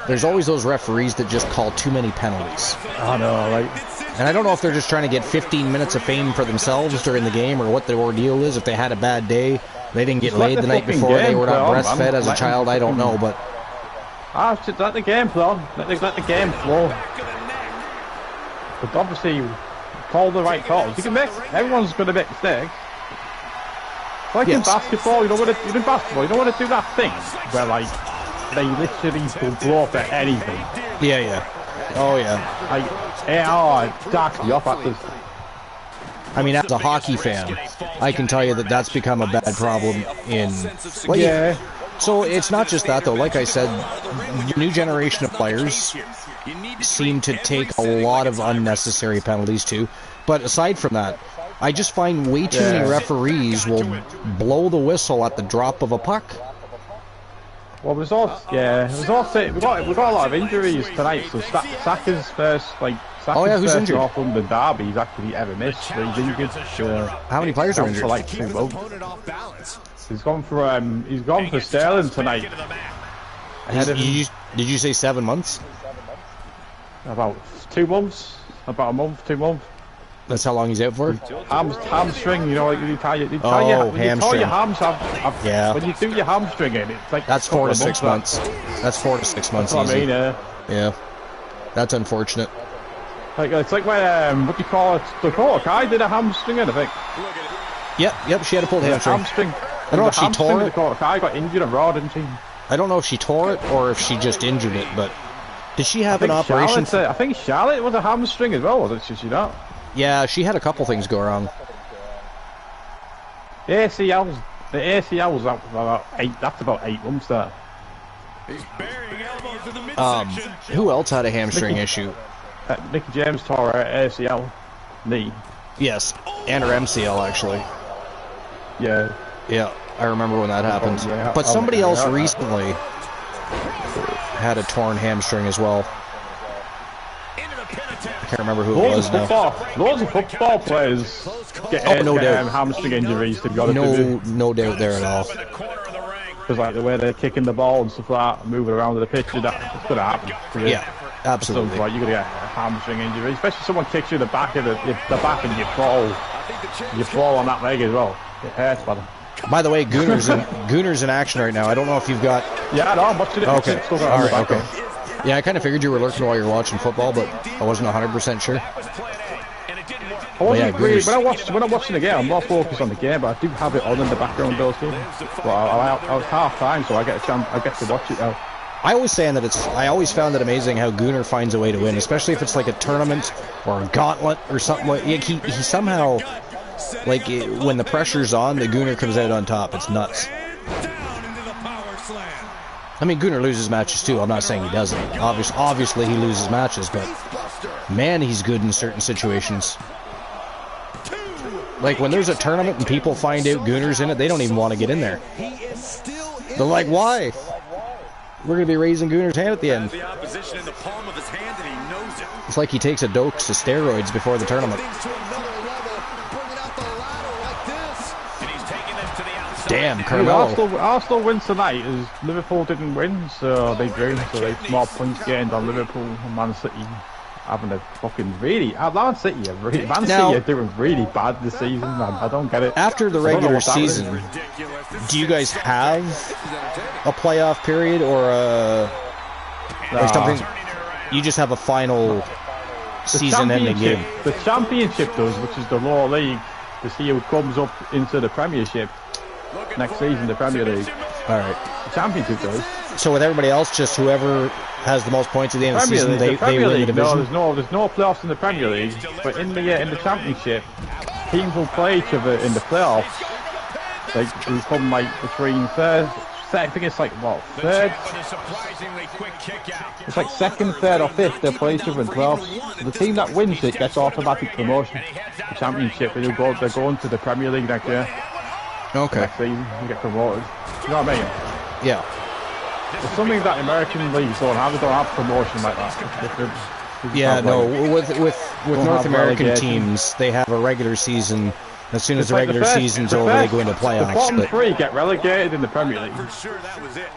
there's always those referees that just call too many penalties. I know, like... And I don't know if they're just trying to get 15 minutes of fame for themselves during the game, or what the ordeal is. If they had a bad day, they didn't get laid the night before, they were not breastfed as a child, I don't know, but... Just let the game play on. Let the game flow. But obviously, call the right calls. Everyone's going to make mistakes. Like in basketball, you don't want to do that thing where like they literally will blow up at anything. Yeah. Oh yeah. It darks me off at this. I mean, as a hockey fan, I can tell you that that's become a bad problem in. Well, yeah. So it's not just that though. Like I said, the new generation of players seem to take a lot of unnecessary penalties too. But aside from that, I just find way too many referees will blow the whistle at the drop of a puck. Well, we got a lot of injuries tonight. So Saka's first who's injured? Northumberland derby he's actually ever missed. So he's injured. How many players are injured? For like 2 months. He's gone for Sterling tonight. Did you say 7 months? About 2 months. About a month, 2 months. That's how long he's out for? Hamstring, you know, like you tie your hams. Yeah. When you do your hamstringing, it's like that's 4 to 6 months. That's 4 to 6 months. That's what easy. I mean, yeah. That's unfortunate. Like it's like when what do you call it? Dakota Kai did a hamstring, I think. Yep. She had a pulled hamstring. I don't know if she tore it. Dakota Kai got injured on Raw, didn't she? I don't know if she tore it or if she just injured it, but did she have an operation? I think Charlotte was a hamstring as well, wasn't she? Not. Yeah, she had a couple things go wrong. The ACL's out for about 8. That's about 8 months there. Who else had a hamstring issue? Nicky James tore her ACL knee. Yes, and her MCL actually. Yeah, I remember when that happened. But somebody else recently had a torn hamstring as well. I can't remember who it was now. Loads of football players get hamstring injuries, to be honest with you. No doubt there at all. Because like the way they're kicking the ball and stuff like that, moving around the pitch, it's going to happen. Yeah, absolutely. So, like, you're going to get a hamstring injury, especially if someone kicks you in the back of the back and you fall on that leg as well. It hurts, brother. By the way, Gooner's in action right now. I don't know if you've got... Yeah, no, I'm watching it. Okay, alright, okay. Yeah, I kind of figured you were lurking while you were watching football, but I wasn't 100% sure. When I'm watching the game, I'm more focused on the game, but I do have it on in the background though. But I was half time, so I get to watch it now. I always found it amazing how Gooner finds a way to win, especially if it's like a tournament or a gauntlet or something. Like he somehow, like when the pressure's on, the Gooner comes out on top. It's nuts. I mean, Gooner loses matches too. I'm not saying he doesn't. Obviously he loses matches, but man, he's good in certain situations. Like when there's a tournament and people find out Gooner's in it, they don't even want to get in there. They're like, why? We're going to be raising Gooner's hand at the end. It's like he takes a dose of steroids before the tournament. Damn, Carmelo. Arsenal wins tonight as Liverpool didn't win, so they drew. So they more points gained on Liverpool and Man City having a fucking really... Man City are doing really bad this season, man. I don't get it. After the regular season, do you guys have a playoff period or something? You just have a final season-ending game. The Championship does, which is the lower league, to see who comes up into the Premiership next season, the Premier League. Alright. The Championship does. So with everybody else, just whoever has the most points at the end of the season, they win the division? No, there's no playoffs in the Premier League, but in the Championship, teams will play each other in the playoffs Like, we come like between third. I think it's like what, third? It's like second, third, or fifth. They play each other in 12. So the team that wins it gets automatic promotion. The championship. They're going to the Premier League next year. Okay. Next season, you get promoted. You know what I mean? Yeah. It's something that American leagues don't have. They don't have promotion like that. It's different. Yeah, no. With North American teams, they have a regular season. As soon as the regular season's over, they go into playoffs. The bottom three get relegated in the Premier League. For sure, that was it.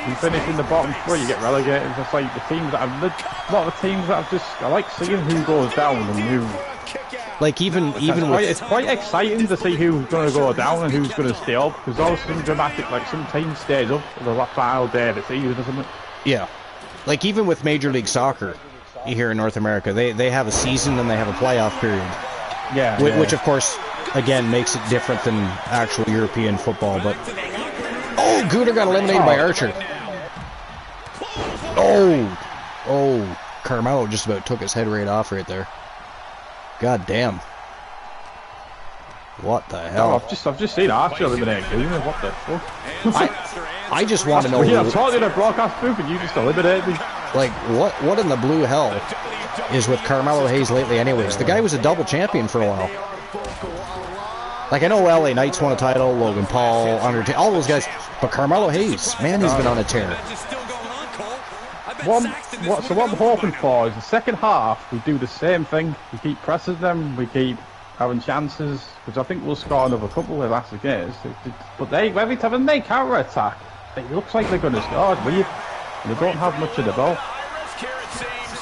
You finish in the bottom three, you get relegated. It's just like the teams that a lot of the teams that I like seeing who goes down and who. Like even with, it's quite exciting to see who's going to go down and who's going to stay up, because all some dramatic, like some team stays up for the final day of the season or something. Yeah, like even with Major League Soccer here in North America, they have a season and they have a playoff period. Yeah, which of course again makes it different than actual European football. But Gooder got eliminated by Archer. Carmelo just about took his head right off right there. God damn. What the hell? I've just seen Archer eliminate Gooder. What the fuck? I just want to know. I'm talking in a broadcast booth and you just eliminated me. Like what in the blue hell is with Carmelo Hayes lately anyways? The guy was a double champion for a while. Like, I know LA Knights won a title, Logan Paul, Undertaker, all those guys, but Carmelo Hayes, man, he's been on a tear. What I'm hoping for is the second half, we do the same thing. We keep pressing them, we keep having chances, because I think we'll score another couple of last games. But every time they counter-attack, it looks like they're going to score. It's weird. They don't have much of the ball.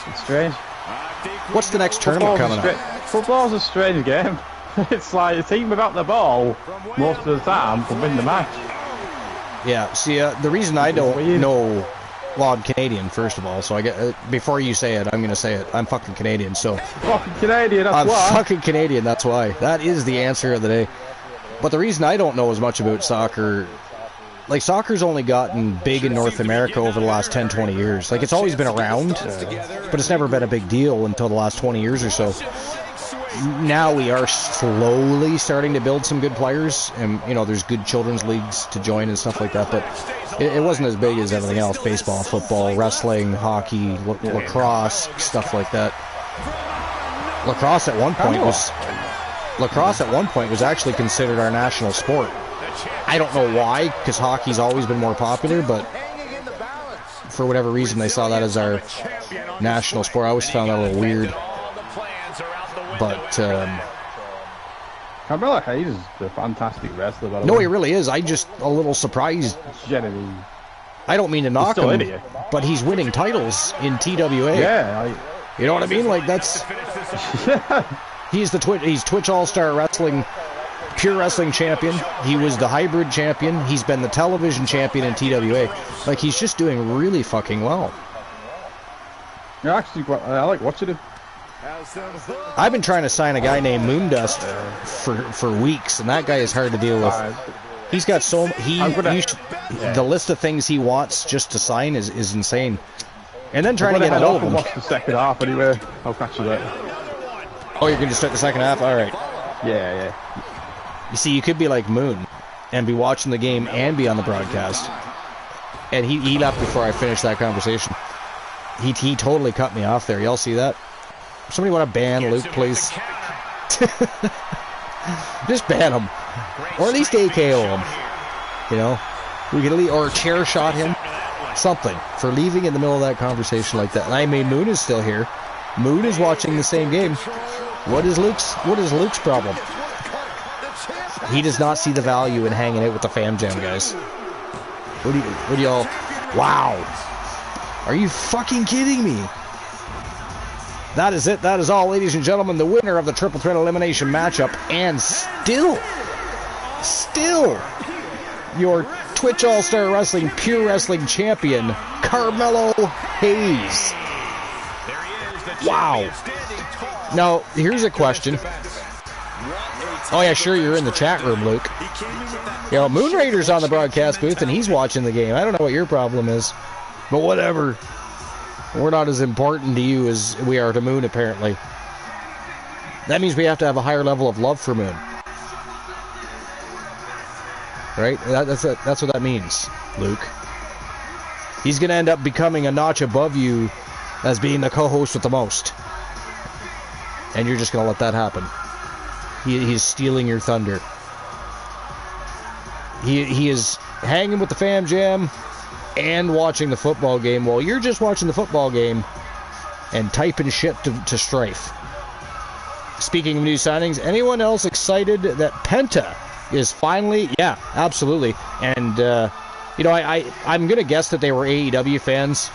It's strange. What's the next tournament coming up? Football's a strange game. It's like a team without the ball most of the time can win the match. Yeah, see, the reason I don't know, well, I'm Canadian first of all, so I get before you say it, I'm gonna say it. I'm fucking Canadian, so fucking Canadian. That's why. I'm fucking Canadian. That's why. That is the answer of the day. But the reason I don't know as much about soccer, like soccer's only gotten big in North America over the last 10, 20 years. Like it's always been around, but it's never been a big deal until the last 20 years or so. Now we are slowly starting to build some good players, and you know there's good children's leagues to join and stuff like that, but it wasn't as big as everything else. Baseball, football, wrestling, hockey, lacrosse, stuff like that. Lacrosse at one point was actually considered our national sport. I don't know why, because hockey's always been more popular, but for whatever reason they saw that as our national sport. I always found that a little weird. But Carmelo Hayes is a fantastic wrestler, by the way. No, he really is. I'm just a little surprised. Genuinely. I don't mean to knock him, but he's winning titles in TWA. Yeah, you know what I mean? Like that's he's Twitch All-Star Wrestling, Pure Wrestling champion. He was the hybrid champion. He's been the television champion in TWA. Like he's just doing really fucking well. Yeah, actually, I like watching him. I've been trying to sign a guy named Moondust for weeks, and that guy is hard to deal with. He's got the list of things he wants just to sign is insane. And then trying to get a hold of him. Watch the second half anyway. I'll catch you there. Oh, you're going to start the second half? All right. Yeah. You see, you could be like Moon and be watching the game and be on the broadcast. And he left before I finished that conversation. He totally cut me off there. Y'all see that? Somebody want to ban Luke, please? Just ban him. Or at least AKO him. You know? We could or chair shot him. Something. For leaving in the middle of that conversation like that. And I mean, Moon is still here. Moon is watching the same game. What is Luke's problem? He does not see the value in hanging out with the Fam Jam guys. What do y'all... Wow. Are you fucking kidding me? That is it. That is all, ladies and gentlemen. The winner of the Triple Threat Elimination matchup, and still, your Twitch All-Star Wrestling Pure Wrestling Champion, Carmelo Hayes. Wow. Now, here's a question. Oh yeah, sure, you're in the chat room, Luke. You know, Moon Raider's on the broadcast booth, and he's watching the game. I don't know what your problem is, but whatever. We're not as important to you as we are to Moon, apparently. That means we have to have a higher level of love for Moon. right? That's what that means, Luke. He's going to end up becoming a notch above you as being the co-host with the most. And you're just going to let that happen. He's stealing your thunder. He is hanging with the Fam Jam and watching the football game while you're just watching the football game and typing shit to Strife. Speaking of new signings, anyone else excited that Penta is finally... Yeah, absolutely. And, you know, I'm going to guess that they were AEW fans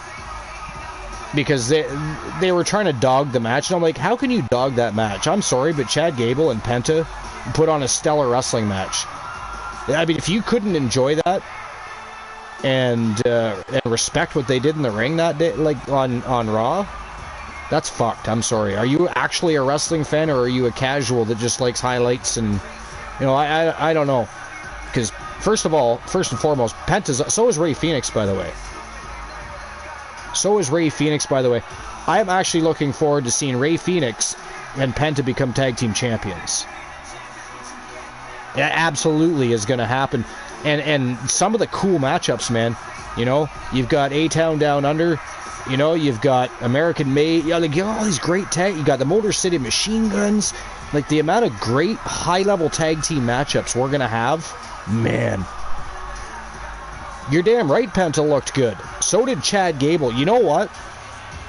because they were trying to dog the match. And I'm like, how can you dog that match? I'm sorry, but Chad Gable and Penta put on a stellar wrestling match. I mean, if you couldn't enjoy that and respect what they did in the ring that day, like on Raw, that's fucked. I'm sorry. Are you actually a wrestling fan, or are you a casual that just likes highlights? And, you know, I don't know. Because, first of all, first and foremost, Penta's... So is Rey Fenix, by the way. I'm actually looking forward to seeing Rey Fenix and Penta become tag team champions. It absolutely is going to happen. And some of the cool matchups, man. You know, you've got A-Town Down Under. You know, you've got American Made. You got all these great tag. You got the Motor City Machine Guns. Like, the amount of great high-level tag team matchups we're going to have, man. You're damn right Penta looked good. So did Chad Gable. You know what?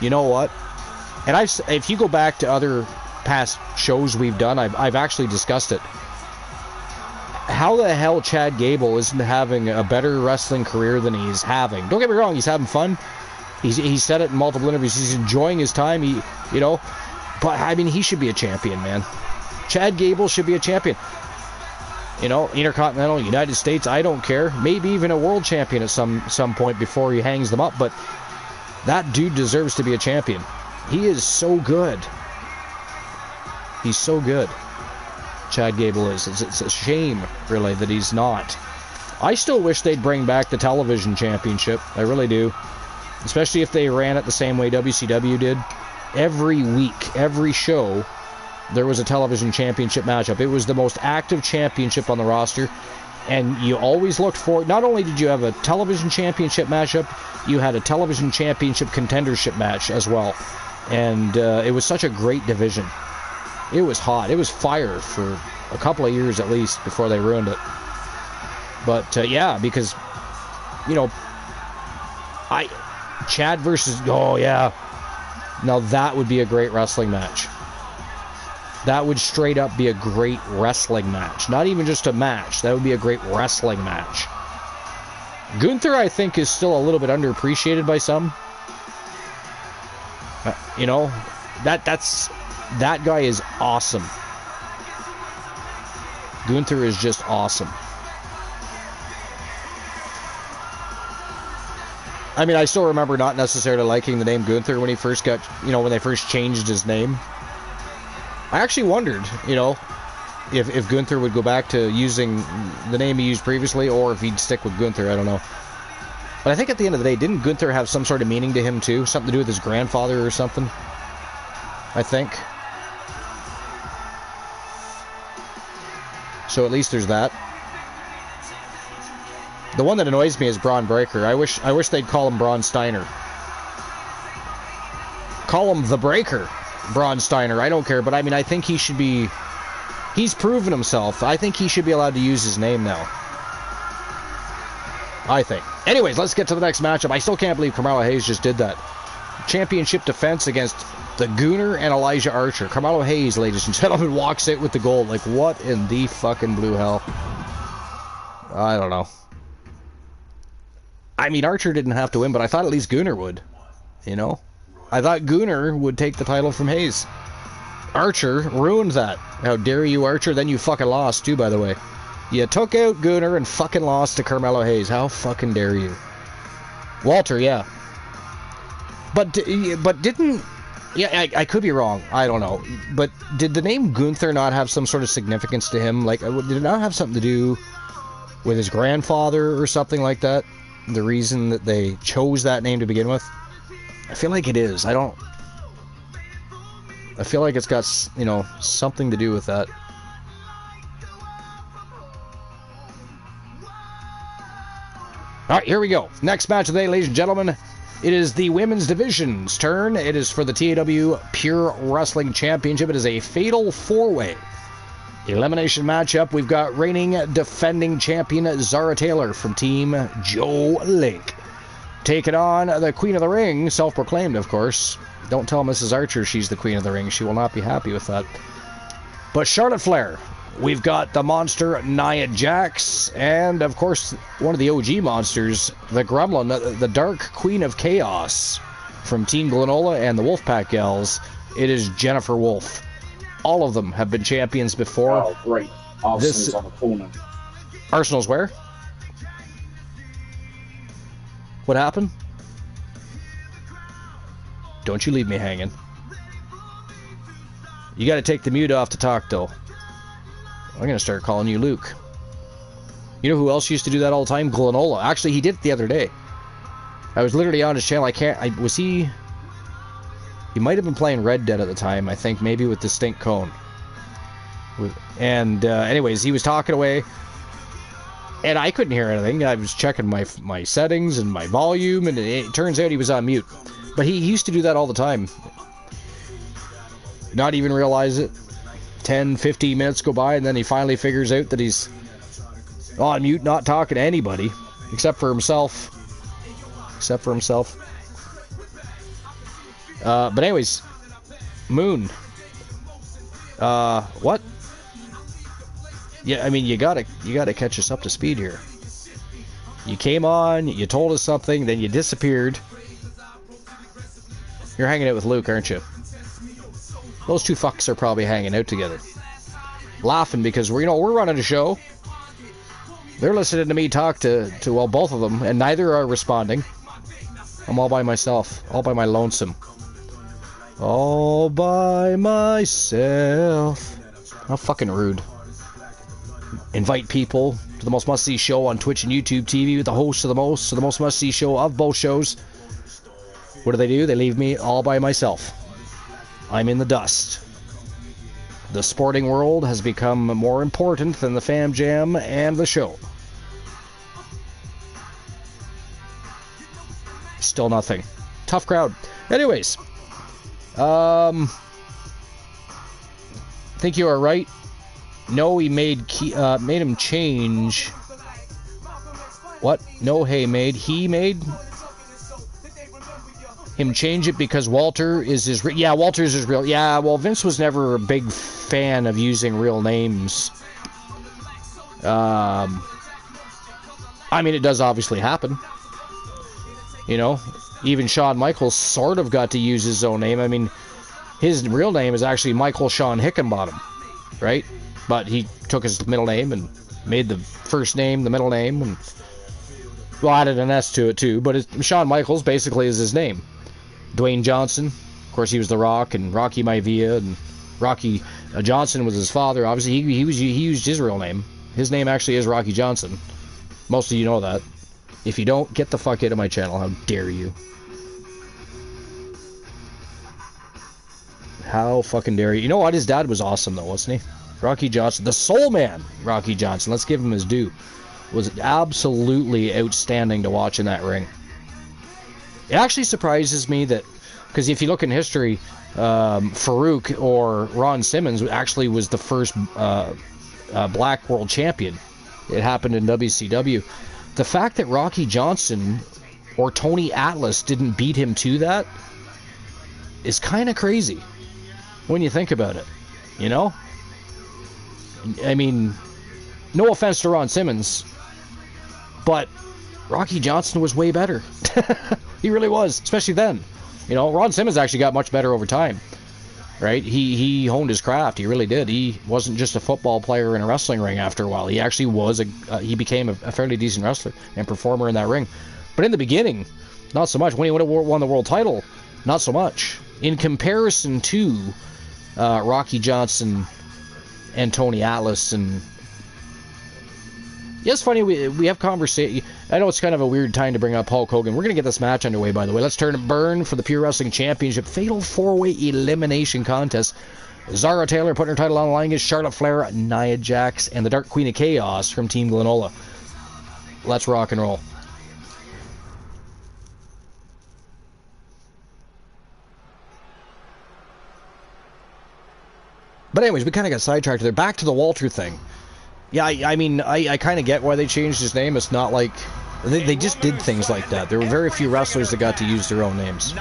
And if you go back to other past shows we've done, I've actually discussed it. How the hell Chad Gable isn't having a better wrestling career than he's having? Don't get me wrong, he's having fun. He said it in multiple interviews. He's enjoying his time. But I mean, he should be a champion, man. Chad Gable should be a champion. You know, Intercontinental, United States, I don't care. Maybe even a world champion at some point before he hangs them up. But that dude deserves to be a champion. He is so good. He's so good. Chad Gable is. It's a shame, really, that he's not. I still wish they'd bring back the television championship. I really do. Especially if they ran it the same way WCW did. Every week, every show, there was a television championship matchup. It was the most active championship on the roster. And you always looked for... Not only did you have a television championship matchup, you had a television championship contendership match as well. And it was such a great division. It was hot. It was fire for a couple of years at least before they ruined it. But, yeah, because, you know, Chad versus... Oh, yeah. Now, that would be a great wrestling match. That would straight up be a great wrestling match. Not even just a match. That would be a great wrestling match. Gunther, I think, is still a little bit underappreciated by some. You know, that guy is awesome. Gunther is just awesome. I mean, I still remember not necessarily liking the name Gunther when he first got, you know, when they first changed his name. I actually wondered, you know, if Gunther would go back to using the name he used previously, or if he'd stick with Gunther, I don't know. But I think at the end of the day, didn't Gunther have some sort of meaning to him too? Something to do with his grandfather or something? I think. So at least there's that. The one that annoys me is Braun Breaker. I wish they'd call him Braun Steiner. Call him the Breaker, Braun Steiner. I don't care, but I mean, I think he should be... He's proven himself. I think he should be allowed to use his name now. I think. Anyways, let's get to the next matchup. I still can't believe Carmelo Hayes just did that. Championship defense against the Gooner and Elijah Archer. Carmelo Hayes, ladies and gentlemen, walks out with the gold. Like, what in the fucking blue hell? I don't know. I mean, Archer didn't have to win, but I thought at least Gooner would. You know? I thought Gooner would take the title from Hayes. Archer ruined that. How dare you, Archer? Then you fucking lost, too, by the way. You took out Gooner and fucking lost to Carmelo Hayes. How fucking dare you? Walter, yeah. But didn't... Yeah, I could be wrong. I don't know. But did the name Gunther not have some sort of significance to him? Like, did it not have something to do with his grandfather or something like that? The reason that they chose that name to begin with? I feel like it is. I feel like it's got, you know, something to do with that. All right, here we go. Next match of the day, ladies and gentlemen. It is the women's division's turn. It is for the TAW Pure Wrestling Championship. It is a fatal four-way elimination matchup. We've got reigning defending champion Zara Taylor from Team Joe Link taking on the Queen of the Ring, self-proclaimed, of course. Don't tell Mrs. Archer she's the Queen of the Ring. She will not be happy with that. But Charlotte Flair. We've got the monster Nia Jax, and of course one of the OG monsters, the Gremlin, the Dark Queen of Chaos from Team Glenola and the Wolfpack Gals. It is Jennifer Wolf. All of them have been champions before. Oh, great. Arsenal's on the corner. Arsenal's where? What happened? Don't you leave me hanging. You got to take the mute off to talk, though. I'm going to start calling you Luke. You know who else used to do that all the time? Glenola. Actually, he did it the other day. I was literally on his channel. Was he... He might have been playing Red Dead at the time, I think, maybe with Distinct Cone. And anyways, he was talking away, and I couldn't hear anything. I was checking my settings and my volume, and it turns out he was on mute. But he used to do that all the time. Not even realize it. 10, 15 minutes go by, and then he finally figures out that he's on mute, not talking to anybody, except for himself. But anyways, Moon. What? Yeah, I mean, you gotta catch us up to speed here. You came on, you told us something, then you disappeared. You're hanging out with Luke, aren't you? Those two fucks are probably hanging out together, laughing because we're running a show. They're listening to me talk to well, both of them, and neither are responding. I'm all by myself, all by my lonesome. All by myself. How fucking rude. Invite people to the most must-see show on Twitch and YouTube TV with the host of the most must-see show of both shows. What do? They leave me all by myself. I'm in the dust. The sporting world has become more important than the Fam Jam and the show. Still nothing. Tough crowd. Anyways. Think you are right. No, he made him change. What? No, he made him change it because Walter is his... Yeah, Walter is his real... Yeah, well, Vince was never a big fan of using real names. I mean, it does obviously happen. You know, even Shawn Michaels sort of got to use his own name. I mean, his real name is actually Michael Sean Hickenbottom, right? But he took his middle name and made the first name the middle name, and well, added an S to it too. But Shawn Michaels basically is his name. Dwayne Johnson, of course, he was The Rock, and Rocky Maivia, and Rocky Johnson was his father. Obviously, he used his real name. His name actually is Rocky Johnson. Most of you know that. If you don't, get the fuck out of my channel. How dare you? How fucking dare you? You know what? His dad was awesome, though, wasn't he? Rocky Johnson. The Soul Man, Rocky Johnson. Let's give him his due. Was absolutely outstanding to watch in that ring. It actually surprises me that, because if you look in history, Farouk or Ron Simmons actually was the first black world champion. It happened in WCW. The fact that Rocky Johnson or Tony Atlas didn't beat him to that is kind of crazy when you think about it, you know? I mean, no offense to Ron Simmons, but Rocky Johnson was way better. He really was, especially then. You know, Ron Simmons actually got much better over time, right? He honed his craft. He really did. He wasn't just a football player in a wrestling ring after a while. He actually was he became a fairly decent wrestler and performer in that ring. But in the beginning, not so much. When he would have won the world title, not so much. In comparison to Rocky Johnson and Tony Atlas, and yeah, it's funny, we have conversation. I know it's kind of a weird time to bring up Hulk Hogan. We're going to get this match underway, by the way. Let's turn and burn for the Pure Wrestling Championship Fatal 4-Way Elimination Contest. Zara Taylor putting her title on the line against Charlotte Flair, Nia Jax, and the Dark Queen of Chaos from Team Glenola. Let's rock and roll. But anyways, we kind of got sidetracked there. Back to the Walter thing. Yeah, I mean, I kind of get why they changed his name. It's not like... They just did things like that. There were very few wrestlers that got to use their own names.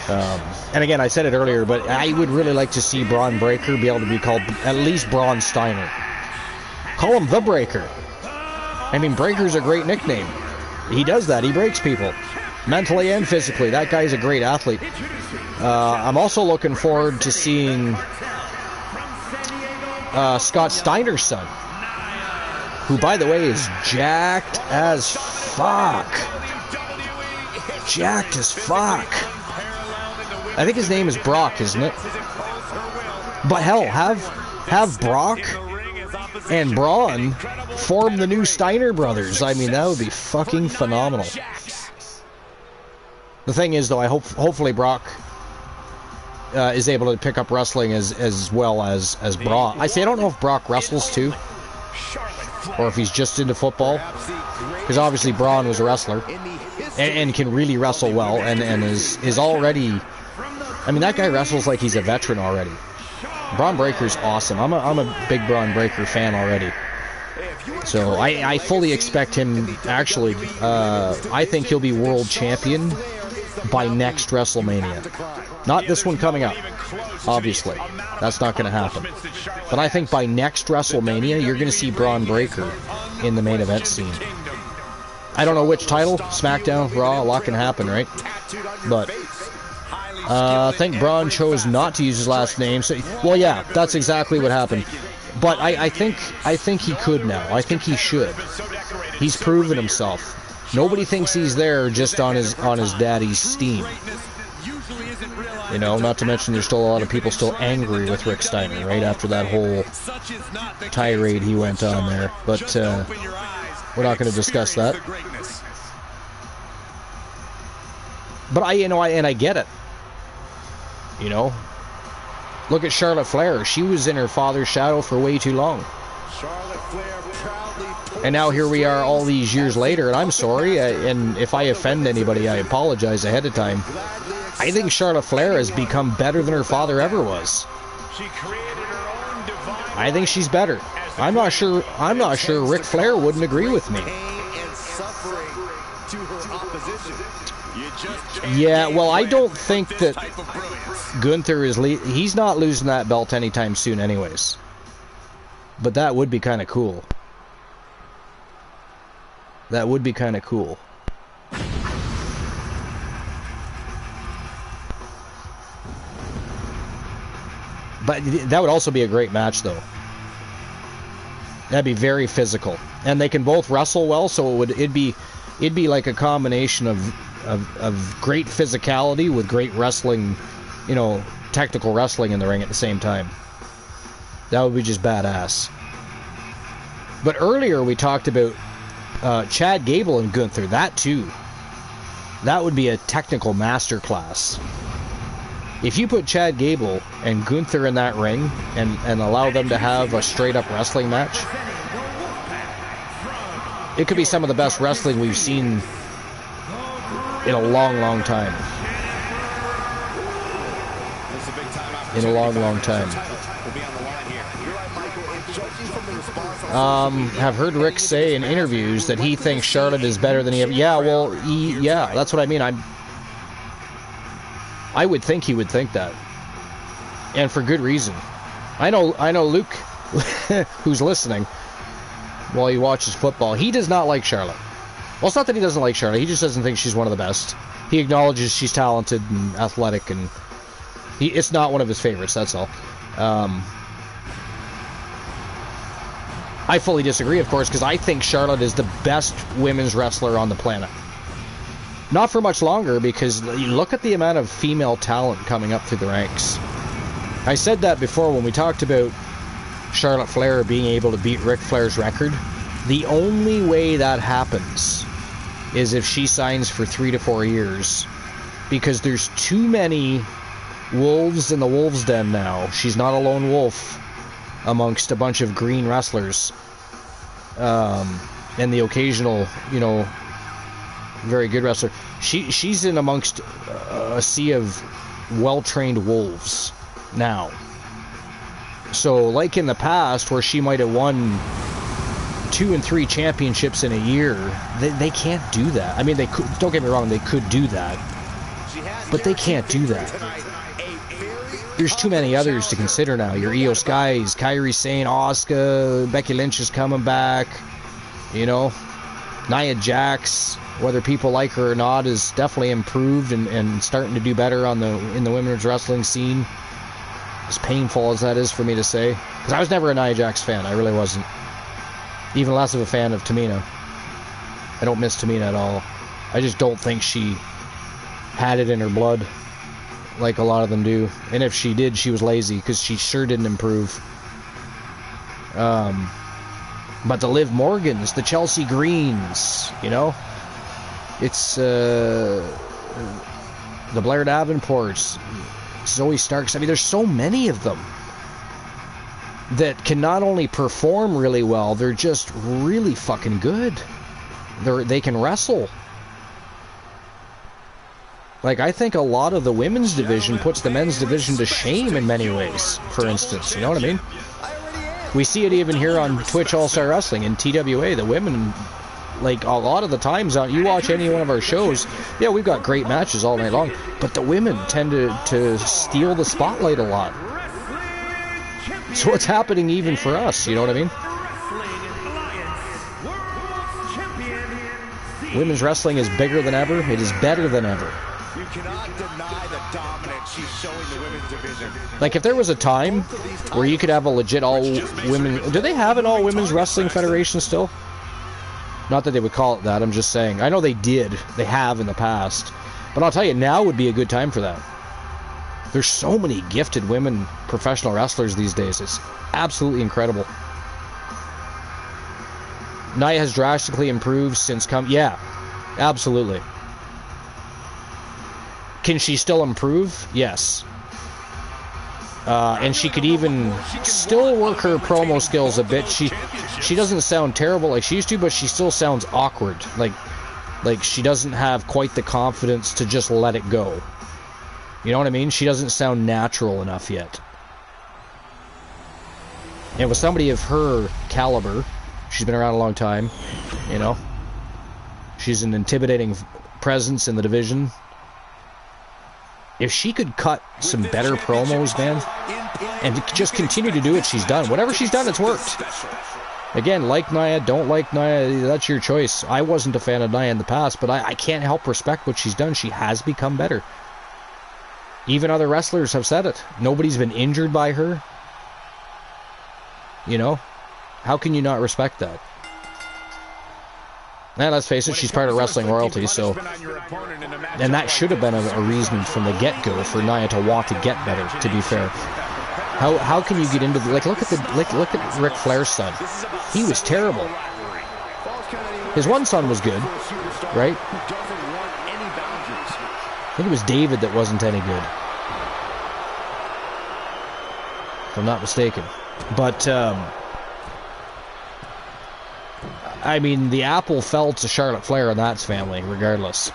And again, I said it earlier, but I would really like to see Braun Breaker be able to be called at least Braun Steiner. Call him The Breaker. I mean, Breaker's a great nickname. He does that. He breaks people. Mentally and physically. That guy's a great athlete. I'm also looking forward to seeing Scott Steiner's son, who, by the way, is jacked as fuck. Jacked as fuck. I think his name is Brock, isn't it? But hell, have Brock and Braun form the new Steiner brothers. I mean, that would be fucking phenomenal. The thing is, though, hopefully Brock is able to pick up wrestling as well as Braun. I don't know if Brock wrestles too, or if he's just into football, because obviously Braun was a wrestler and can really wrestle well, and is already... I mean, that guy wrestles like he's a veteran already. Braun Breaker's awesome. I'm a big Braun Breaker fan already. So I fully expect him, actually, I think he'll be world champion by next WrestleMania. Not this one coming up, obviously. That's not going to happen. But I think by next WrestleMania, you're going to see Braun Breaker in the main event scene. I don't know which title, SmackDown, Raw, a lot can happen, right? But I think Braun chose not to use his last name. So, well, yeah, that's exactly what happened. But I think he could now. I think he should. He's proven himself. Nobody thinks he's there just on his daddy's steam. You know, not to mention there's still a lot of people still angry with Rick Steiner, right, after that whole tirade he went on there. But we're not going to discuss that. But I get it. You know, look at Charlotte Flair. She was in her father's shadow for way too long. And now here we are all these years later, and I'm sorry, and if I offend anybody, I apologize ahead of time. I think Charlotte Flair has become better than her father ever was. I think she's better. I'm not sure Ric Flair wouldn't agree with me. Yeah, well, I don't think that Gunther he's not losing that belt anytime soon anyways. But that would be kind of cool. That would be kind of cool. But that would also be a great match, though. That'd be very physical, and they can both wrestle well, so it'd be like a combination of great physicality with great wrestling, you know, technical wrestling in the ring at the same time. That would be just badass. But earlier we talked about Chad Gable and Gunther. That too. That would be a technical masterclass. If you put Chad Gable and Gunther in that ring and allow them to have a straight-up wrestling match, it could be some of the best wrestling we've seen in a long, long time. In a long, long time. Have heard Rick say in interviews that he thinks Charlotte is better than he ever... Yeah, well, yeah, that's what I mean. I would think he would think that. And for good reason. I know Luke, who's listening, while he watches football, he does not like Charlotte. Well, it's not that he doesn't like Charlotte, he just doesn't think she's one of the best. He acknowledges she's talented and athletic, and it's not one of his favorites, that's all. I fully disagree, of course, because I think Charlotte is the best women's wrestler on the planet. Not for much longer, because you look at the amount of female talent coming up through the ranks. I said that before when we talked about Charlotte Flair being able to beat Ric Flair's record. The only way that happens is if she signs for 3 to 4 years, because there's too many wolves in the wolves' den now. She's not a lone wolf amongst a bunch of green wrestlers, and the occasional, you know, very good wrestler. She's in amongst a sea of well-trained wolves now. So, like in the past, where she might have won 2 and 3 championships in a year, they can't do that. I mean, they could. Don't get me wrong, they could do that, but they can't do that. There's too many others to consider now. Your Io Skys, Kairi Sane, Asuka, Becky Lynch is coming back. You know, Nia Jax, whether people like her or not, is definitely improved and starting to do better in the women's wrestling scene. As painful as that is for me to say, because I was never a Nia Jax fan. I really wasn't. Even less of a fan of Tamina. I don't miss Tamina at all. I just don't think she had it in her blood like a lot of them do. And if she did, she was lazy, because she sure didn't improve. But the Liv Morgans, the Chelsea Greens, you know, it's the Blair Davenports, Zoe Starks. I mean, there's so many of them that can not only perform really well, they're just really fucking good. They can wrestle. Like, I think a lot of the women's division puts the men's division to shame in many ways, for instance. You know what I mean? We see it even here on Twitch All-Star Wrestling and TWA. The women, like, a lot of the times, you watch any one of our shows, yeah, we've got great matches all night long, but the women tend to steal the spotlight a lot. So it's happening even for us, you know what I mean? Women's wrestling is bigger than ever. It is better than ever. You cannot deny the dominance she's showing the women's division. Like, if there was a time where you could have a legit all-women... Do they have an all-women's wrestling federation still? Not that they would call it that, I'm just saying. I know they did. They have in the past. But I'll tell you, now would be a good time for that. There's so many gifted women professional wrestlers these days. It's absolutely incredible. Nia has drastically improved since Yeah, absolutely. Can she still improve? Yes. And she could even still work her promo skills a bit. She doesn't sound terrible like she used to, but she still sounds awkward. Like she doesn't have quite the confidence to just let it go. You know what I mean? She doesn't sound natural enough yet. And with somebody of her caliber, she's been around a long time, you know. She's an intimidating presence in the division. If she could cut some better promos, man, and just continue to do what she's done. Whatever she's done, it's worked. Again, like Nia, don't like Nia, that's your choice. I wasn't a fan of Nia in the past, but I can't help respect what she's done. She has become better. Even other wrestlers have said it. Nobody's been injured by her. You know? How can you not respect that? And let's face it, she's part of wrestling royalty, so... And that should have been a reason from the get-go for Nia to want to get better, to be fair. How can you get into the... Like, look at Ric Flair's son. He was terrible. His one son was good, right? I think it was David that wasn't any good, if I'm not mistaken. But, I mean, the apple fell to Charlotte Flair and that's family, regardless.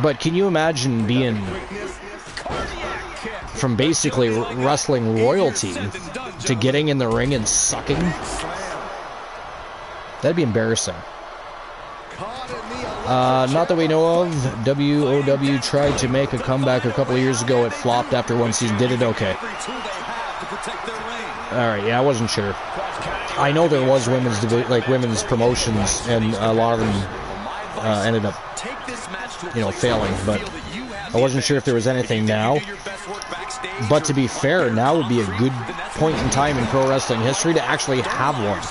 But can you imagine being from basically wrestling royalty to getting in the ring and sucking? That'd be embarrassing. Not that we know of. WOW tried to make a comeback a couple of years ago. It flopped after one season. Did it? Okay. Alright, yeah, I wasn't sure. I know there was women's promotions, and a lot of them ended up, failing, but I wasn't sure if there was anything now. But to be fair, now would be a good point in time in pro wrestling history to actually have one.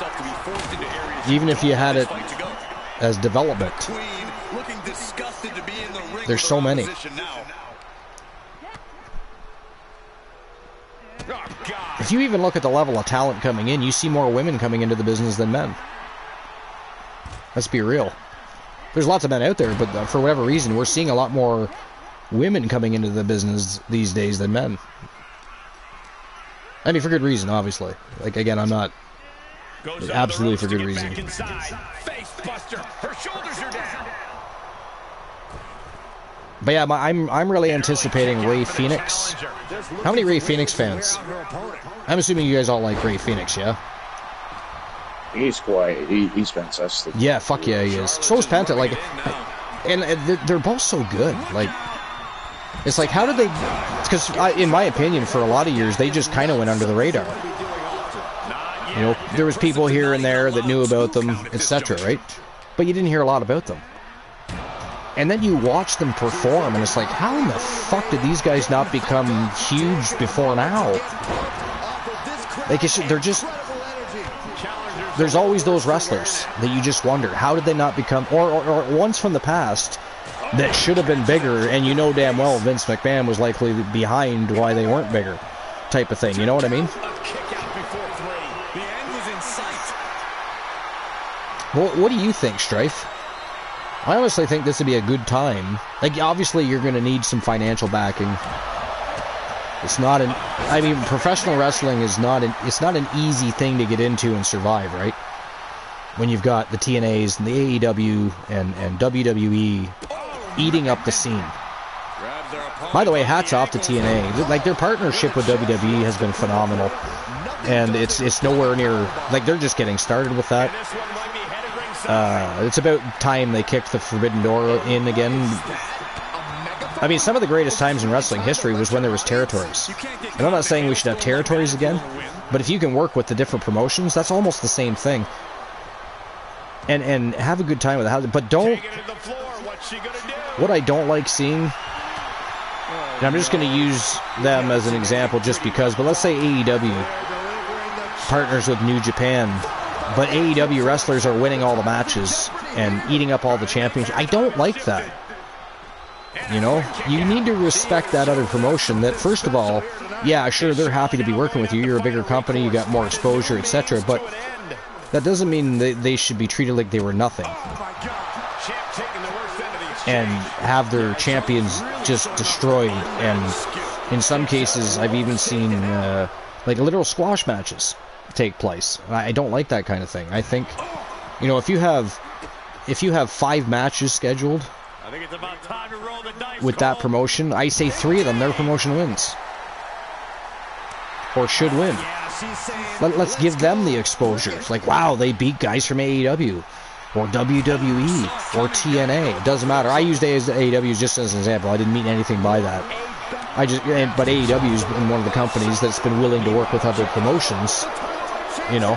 Even if you had it as development. There's so many. If you even look at the level of talent coming in, you see more women coming into the business than men. Let's be real. There's lots of men out there, but for whatever reason, we're seeing a lot more women coming into the business these days than men. I mean, for good reason, obviously. Like, again, I'm not... Absolutely for good reason. But yeah, I'm really anticipating Ray Phoenix. How many Ray Phoenix fans? I'm assuming you guys all like Ray Phoenix, yeah? He's fantastic. Yeah, fuck yeah, he is. So is Penta, like, and they're both so good. Like, it's like, how did they? Because in my opinion, for a lot of years, they just kind of went under the radar. You know, there was people here and there that knew about them, etc., right? But you didn't hear a lot about them. And then you watch them perform, and it's like, how in the fuck did these guys not become huge before now? Like, they're just... There's always those wrestlers that you just wonder, how did they not become... Or ones from the past that should have been bigger, and you know damn well Vince McMahon was likely behind why they weren't bigger, type of thing. You know what I mean? Well, what do you think, Strife? I honestly think this would be a good time. Like, obviously, you're going to need some financial backing. It's not an... I mean, professional wrestling is not an... It's not an easy thing to get into and survive, right? When you've got the TNAs and the AEW and WWE eating up the scene. By the way, hats off to TNA. Like, their partnership with WWE has been phenomenal. And it's nowhere near... Like, they're just getting started with that. It's about time they kicked the Forbidden Door in again. I mean, some of the greatest times in wrestling history was when there was territories. And I'm not saying we should have territories again, but if you can work with the different promotions, that's almost the same thing. And have a good time with it. But don't... What I don't like seeing... And I'm just going to use them as an example just because, but let's say AEW partners with New Japan, but AEW wrestlers are winning all the matches and eating up all the championships. I don't like that. You know, you need to respect that other promotion that, first of all, yeah, sure, they're happy to be working with you. You're a bigger company, you got more exposure, etc. But that doesn't mean they should be treated like they were nothing. And have their champions just destroyed. And in some cases, I've even seen like literal squash matches take place. I don't like that kind of thing. I think, you know, if you have 5 matches scheduled with that promotion, I say 3 of them, their promotion wins. Or should win. Let's give them the exposure. It's like, wow, they beat guys from AEW. Or WWE. Or TNA. It doesn't matter. I used AEW just as an example. I didn't mean anything by that. But AEW has been one of the companies that's been willing to work with other promotions. You know.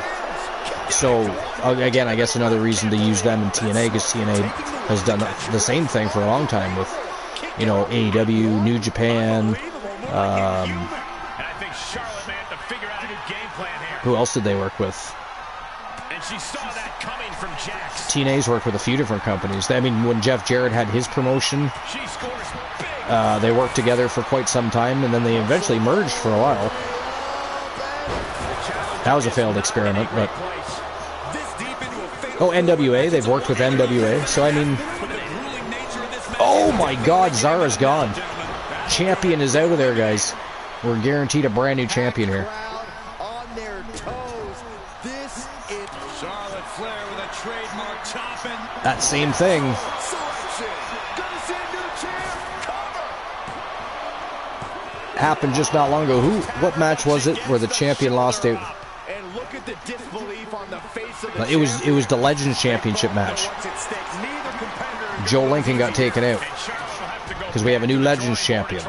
So, again, I guess another reason to use them in TNA, because TNA has done the same thing for a long time with, you know, AEW, New Japan, who else did they work with? TNA's worked with a few different companies. I mean, when Jeff Jarrett had his promotion, they worked together for quite some time, and then they eventually merged for a while. That was a failed experiment, but... Oh, NWA, they've worked with NWA, so I mean... Oh my god, Zara's gone. Champion is out of there, guys. We're guaranteed a brand new champion here. That same thing. Happened just not long ago. What match was it where the champion lost it? It was the Legends Championship match. Joe Lincoln got taken out because we have a new Legends champion.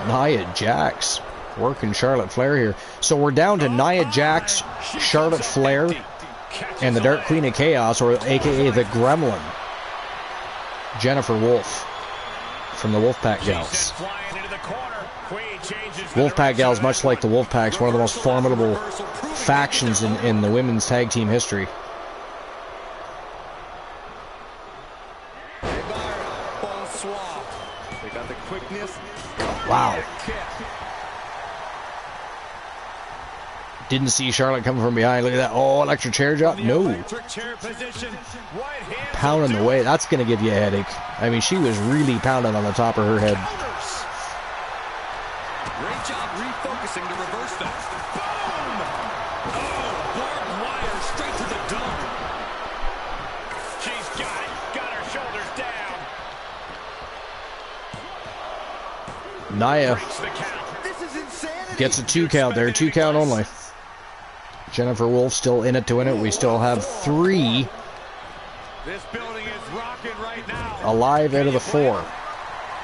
Nia Jax working Charlotte Flair here. So we're down to Nia Jax, Charlotte Flair, and the Dark Queen of Chaos, or aka the Gremlin, Jennifer Wolf, from the Wolfpack Gals. Wolfpack Gals, much like the Wolfpacks, one of the most formidable factions in the women's tag team history. Wow. Didn't see Charlotte coming from behind. Look at that. Oh, electric chair drop? No. Pounding the way. That's going to give you a headache. I mean, she was really pounding on the top of her head. Great job refocusing to reverse that. Boom! Oh, barbed wire straight to the dome. Nia gets a 2 count there, 2 count only. Jennifer Wolf still in it to win it. We still have 3 This building is rocking right now. alive out of the 4.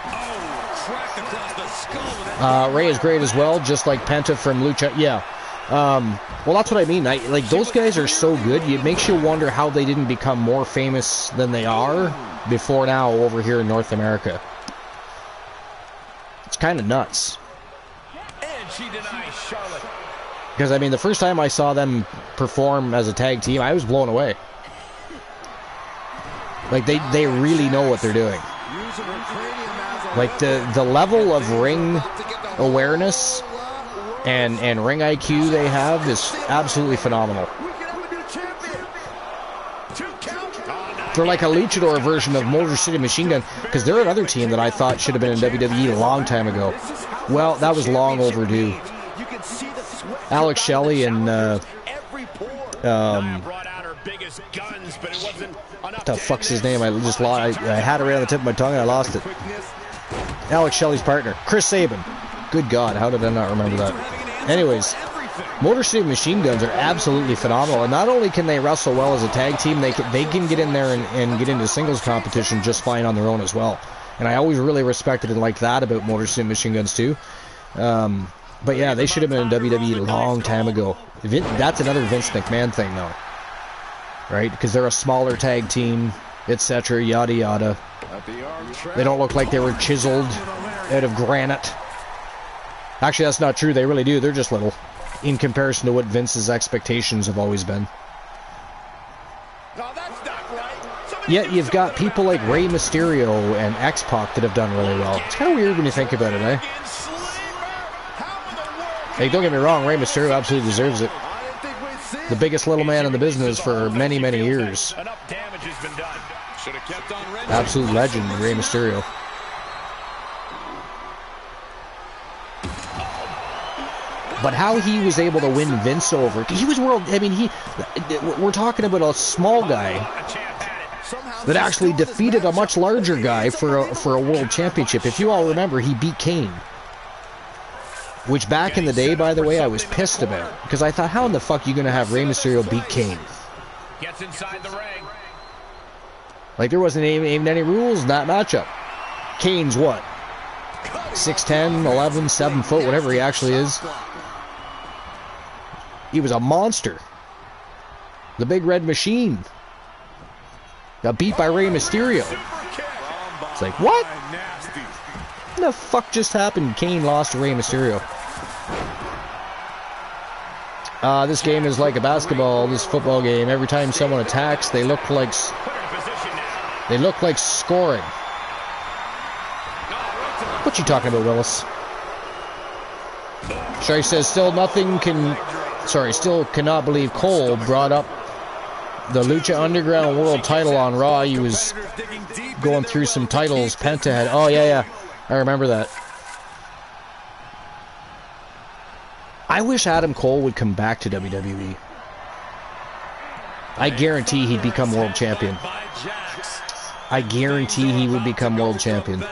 Cracked across the skull. Ray is great as well, just like Penta from Lucha. Yeah. Well, that's what I mean. Like, those guys are so good, it makes you wonder how they didn't become more famous than they are before now over here in North America. It's kind of nuts. And she denies Charlotte. Because, I mean, the first time I saw them perform as a tag team, I was blown away. Like, they really know what they're doing. Like, the level of ring awareness and ring IQ they have is absolutely phenomenal. They're like a luchador version of Motor City Machine Gun, because they're another team that I thought should have been in WWE a long time ago. Well, that was long overdue. Alex Shelley and what the fuck's his name? I just lost. I had it right on the tip of my tongue and I lost it. Alex Shelley's partner, Chris Sabin. Good God, how did I not remember that? Anyways, Motor City Machine Guns are absolutely phenomenal, and not only can they wrestle well as a tag team, they can get in there and get into singles competition just fine on their own as well. And I always really respected and liked that about Motor City Machine Guns too. But yeah, they should have been in WWE a long time ago. That's another Vince McMahon thing though, right? Because they're a smaller tag team, etc. Yada yada. They don't look like they were chiseled out of granite. Actually, that's not true. They really do. They're just little in comparison to what Vince's expectations have always been. Yet you've got people like Rey Mysterio and X-Pac that have done really well. It's kind of weird when you think about it, eh? Hey, don't get me wrong, Rey Mysterio absolutely deserves it. The biggest little man in the business for many, many years. Absolute legend, Rey Mysterio. But how he was able to win Vince over, he was world. I mean, we're talking about a small guy that actually defeated a much larger guy for a world championship. If you all remember, he beat Kane. Which back in the day, by the way, I was pissed about. Because I thought, how in the fuck are you going to have Rey Mysterio beat Kane? Gets inside the ring. Like, there wasn't even any rules in that matchup. Kane's what? 6'10", 11, 7 foot, whatever he actually is. He was a monster. The Big Red Machine. Got beat by Rey Mysterio. It's like, what? What the fuck just happened? Kane lost to Rey Mysterio. This game is like a basketball, this football game. Every time someone attacks, they look like scoring. What you talking about, Willis? Sherry says still cannot believe Cole brought up the Lucha Underground World title on Raw. He was going through some titles Penta had. Oh yeah, I remember that. I wish Adam Cole would come back to WWE. I guarantee he'd become world champion. I guarantee he would become world champion.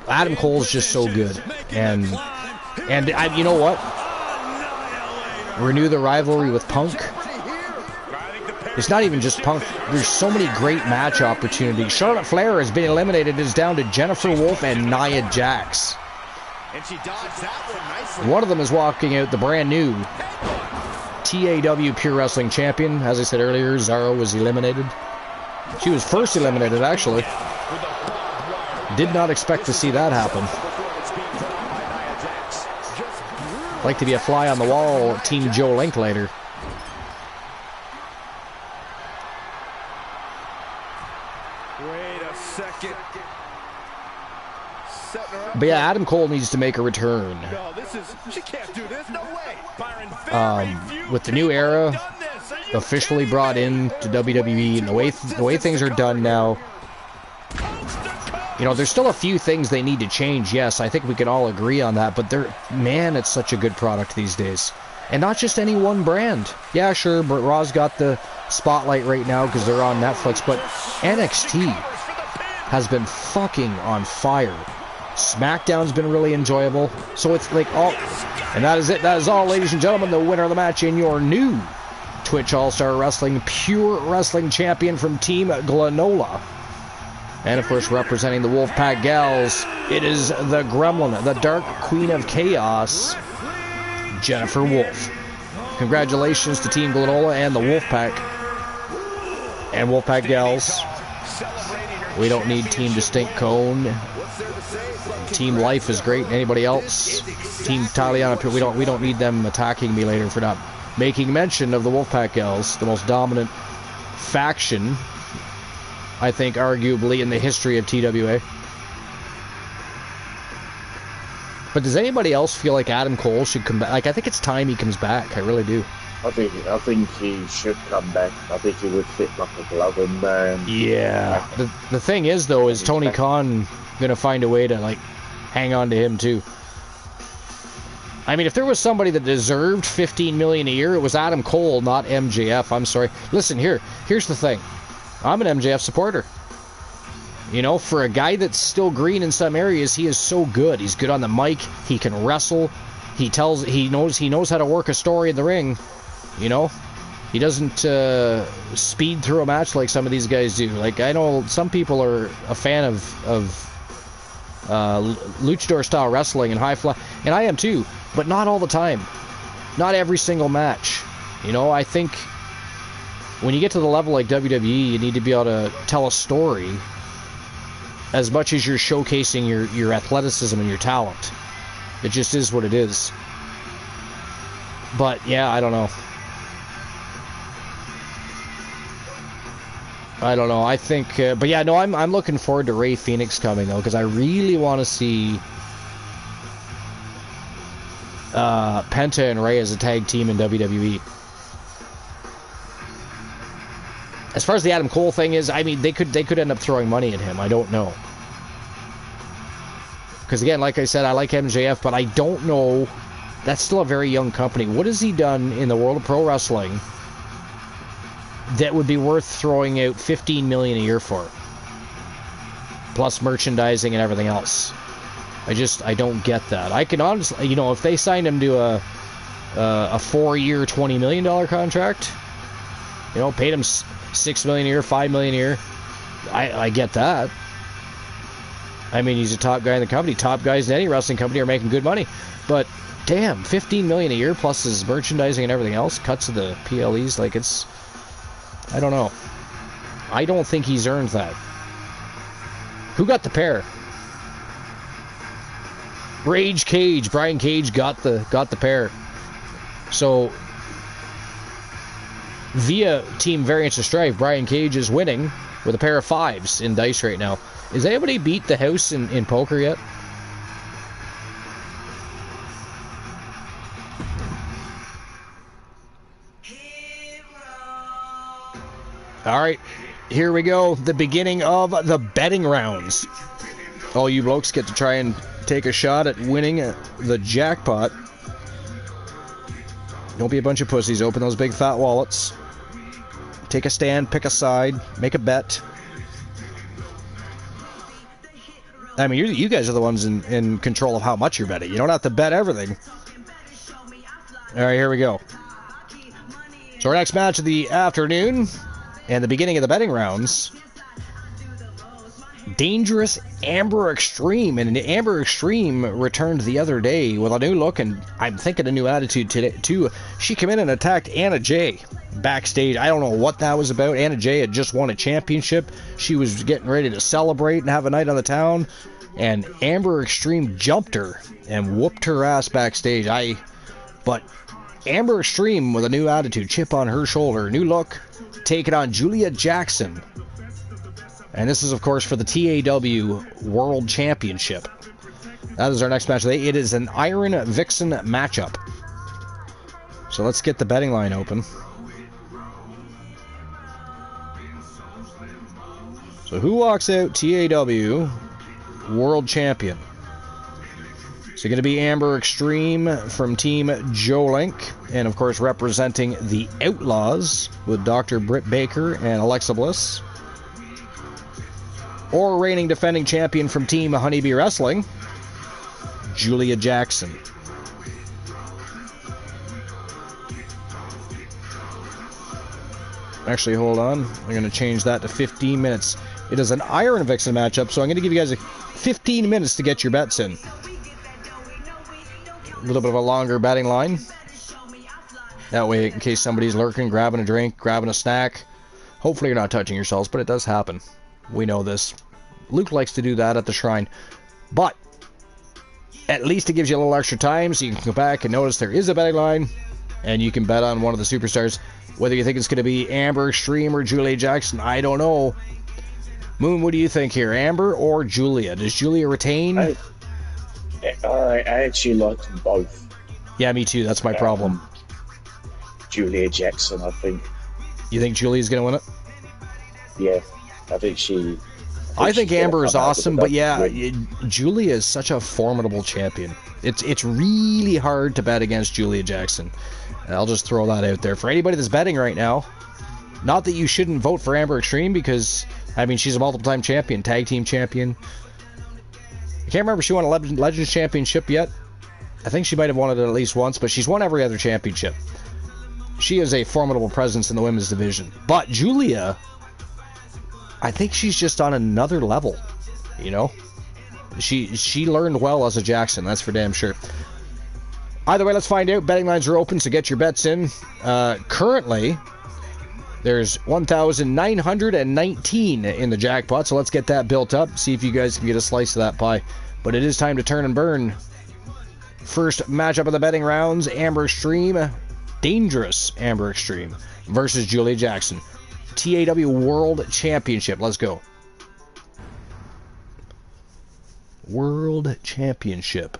Adam Cole's just so good, and you know what? Renew the rivalry with Punk. It's not even just Punk. There's so many great match opportunities. Charlotte Flair has been eliminated. It's down to Jennifer Wolf and Nia Jax. One of them is walking out the brand new TAW Pure Wrestling Champion. As I said earlier, Zara was eliminated. She was first eliminated, actually. Did not expect to see that happen. Like to be a fly on the wall, Team Joe Linklater. Wait a second. But yeah, Adam Cole needs to make a return. No, she can't do this. No way. With the new era officially brought in to WWE, and the way things are done now, you know, there's still a few things they need to change. Yes, I think we can all agree on that. But man, it's such a good product these days, and not just any one brand. Yeah, sure, but Raw's got the spotlight right now because they're on Netflix. But NXT, has been fucking on fire. SmackDown's been really enjoyable. So it's like all... And that is it. That is all, ladies and gentlemen. The winner of the match in your new Twitch All-Star Wrestling Pure Wrestling Champion from Team Glenola. And, of course, representing the Wolfpack Gals, it is the Gremlin, the Dark Queen of Chaos, Jennifer Wolf. Congratulations to Team Glenola and the Wolfpack. And Wolfpack Gals. We don't need Team Distinct Cone. Team Life is great. Anybody else? Team Taliana, we don't need them attacking me later for not making mention of the Wolfpack Gals, the most dominant faction, I think, arguably in the history of TWA. But does anybody else feel like Adam Cole should come back? Like, I think it's time he comes back. I really do. I think he should come back. I think he would fit like a glove in there. Yeah. The thing is, though, is Tony Khan going to find a way to, like, hang on to him, too. I mean, if there was somebody that deserved $15 million a year, it was Adam Cole, not MJF. I'm sorry. Listen, here's the thing. I'm an MJF supporter. You know, for a guy that's still green in some areas, he is so good. He's good on the mic. He can wrestle. He knows how to work a story in the ring. You know, he doesn't speed through a match like some of these guys do. Like, I know some people are a fan of luchador style wrestling and high fly, and I am too, but not all the time. Not every single match. You know, I think when you get to the level like WWE, you need to be able to tell a story as much as you're showcasing your athleticism and your talent. It just is what it is. But yeah, I don't know. I think, but yeah, no, I'm looking forward to Rey Fenix coming though, because I really want to see Penta and Rey as a tag team in WWE. As far as the Adam Cole thing is, I mean, they could end up throwing money at him. I don't know. Because again, like I said, I like MJF, but I don't know. That's still a very young company. What has he done in the world of pro wrestling that would be worth throwing out $15 million a year for? Plus merchandising and everything else. I don't get that. I can honestly, you know, if they signed him to a 4-year, $20 million contract, you know, paid him $6 million a year, $5 million a year, I get that. I mean, he's a top guy in the company. Top guys in any wrestling company are making good money. But, damn, $15 million a year plus his merchandising and everything else, cuts of the PLEs, like, it's... I don't know. I don't think he's earned that. Who got the pair? Rage Cage. Brian Cage got the pair. So, via Team Variance of Strife, Brian Cage is winning with a pair of 5s in dice right now. Has anybody beat the house in poker yet? All right, here we go. The beginning of the betting rounds. All you blokes get to try and take a shot at winning the jackpot. Don't be a bunch of pussies. Open those big fat wallets. Take a stand, pick a side, make a bet. I mean, you guys are the ones in control of how much you're betting. You don't have to bet everything. All right, here we go. So our next match of the afternoon and the beginning of the betting rounds. Dangerous Amber Extreme. And Amber Extreme returned the other day with a new look, and I'm thinking a new attitude today too. She came in and attacked Anna Jay backstage. I don't know what that was about. Anna Jay had just won a championship. She was getting ready to celebrate and have a night on the town, and Amber Extreme jumped her and whooped her ass backstage. But Amber Extreme with a new attitude, chip on her shoulder, new look, taking on Julia Jackson. And this is, of course, for the TAW World Championship. That is our next match today. It is an Iron Vixen matchup. So let's get the betting line open. So who walks out TAW World Champion? Is it going to be Amber Extreme from Team Joe Link? And, of course, representing the Outlaws with Dr. Britt Baker and Alexa Bliss. or reigning defending champion from Team Honeybee Wrestling, Julia Jackson. Actually, hold on. I'm going to change that to 15 minutes. It is an Iron Vixen matchup, so I'm going to give you guys 15 minutes to get your bets in. A little bit of a longer betting line. That way, in case somebody's lurking, grabbing a drink, grabbing a snack. Hopefully you're not touching yourselves, but it does happen. We know this. Luke likes to do that at the shrine. But at least it gives you a little extra time, so you can go back and notice there is a betting line, and you can bet on one of the superstars. Whether you think it's going to be Amber Extreme or Julia Jackson, I don't know. Moon, what do you think here? Amber or Julia? Does Julia retain? I actually like them both. Yeah, me too. That's my problem. Julia Jackson, I think. You think Julia's going to win it? Yeah, I think she... I think Amber is awesome, but yeah, Julia is such a formidable champion. It's really hard to bet against Julia Jackson. I'll just throw that out there. For anybody that's betting right now, not that you shouldn't vote for Amber Extreme, because, I mean, she's a multiple-time champion, tag team champion. I can't remember if she won a Legends Championship yet. I think she might have won it at least once, but she's won every other championship. She is a formidable presence in the women's division. But Julia, I think she's just on another level, you know? She learned well as a Jackson, that's for damn sure. Either way, let's find out. Betting lines are open, so get your bets in. Currently, there's 1,919 in the jackpot, so let's get that built up. See if you guys can get a slice of that pie. But it is time to turn and burn. First matchup of the betting rounds, Amber Extreme, dangerous Amber Extreme, versus Julia Jackson. TAW World Championship. Let's go. World Championship.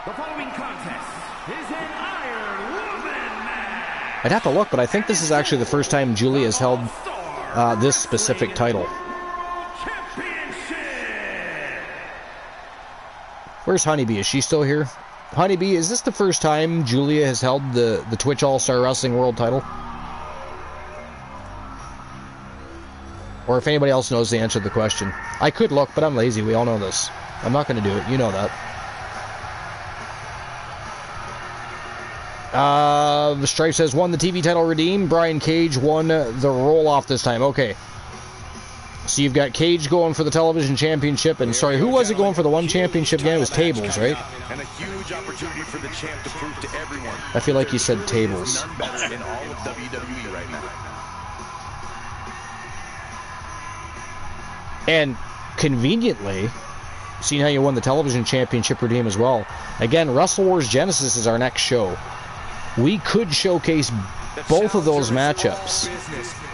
The following contest is an Iron Woman match. I'd have to look, but I think this is actually the first time Julia has held this specific title. Where's Honeybee? Is she still here? Honeybee, is this the first time Julia has held the Twitch All-Star Wrestling World title? Or if anybody else knows the answer to the question. I could look, but I'm lazy. We all know this. I'm not going to do it. You know that. The Stripe says, won the TV title redeemed. Brian Cage won the roll-off this time. Okay. So you've got Cage going for the television championship, and sorry, who was it going for the one championship again? It was Tables, right? And a huge opportunity for the champ to prove to everyone. I feel like you said Tables. In all of WWE right now. And conveniently, seeing how you won the television championship redeem as well. Again, Wrestle Wars Genesis is our next show. We could showcase both of those matchups.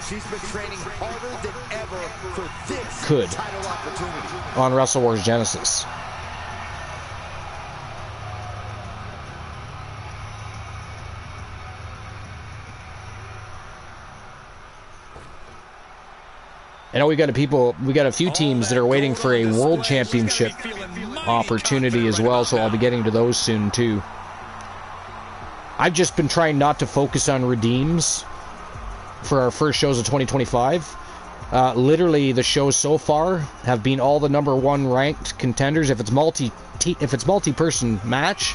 She's been training harder than ever for this Could. title opportunity. On Wrestle Wars Genesis. I know we got a few teams that are waiting for a world championship opportunity as well, so I'll be getting to those soon too. I've just been trying not to focus on redeems for our first shows of 2025. Literally, the shows so far have been all the #1 ranked contenders. If it's multi-person match,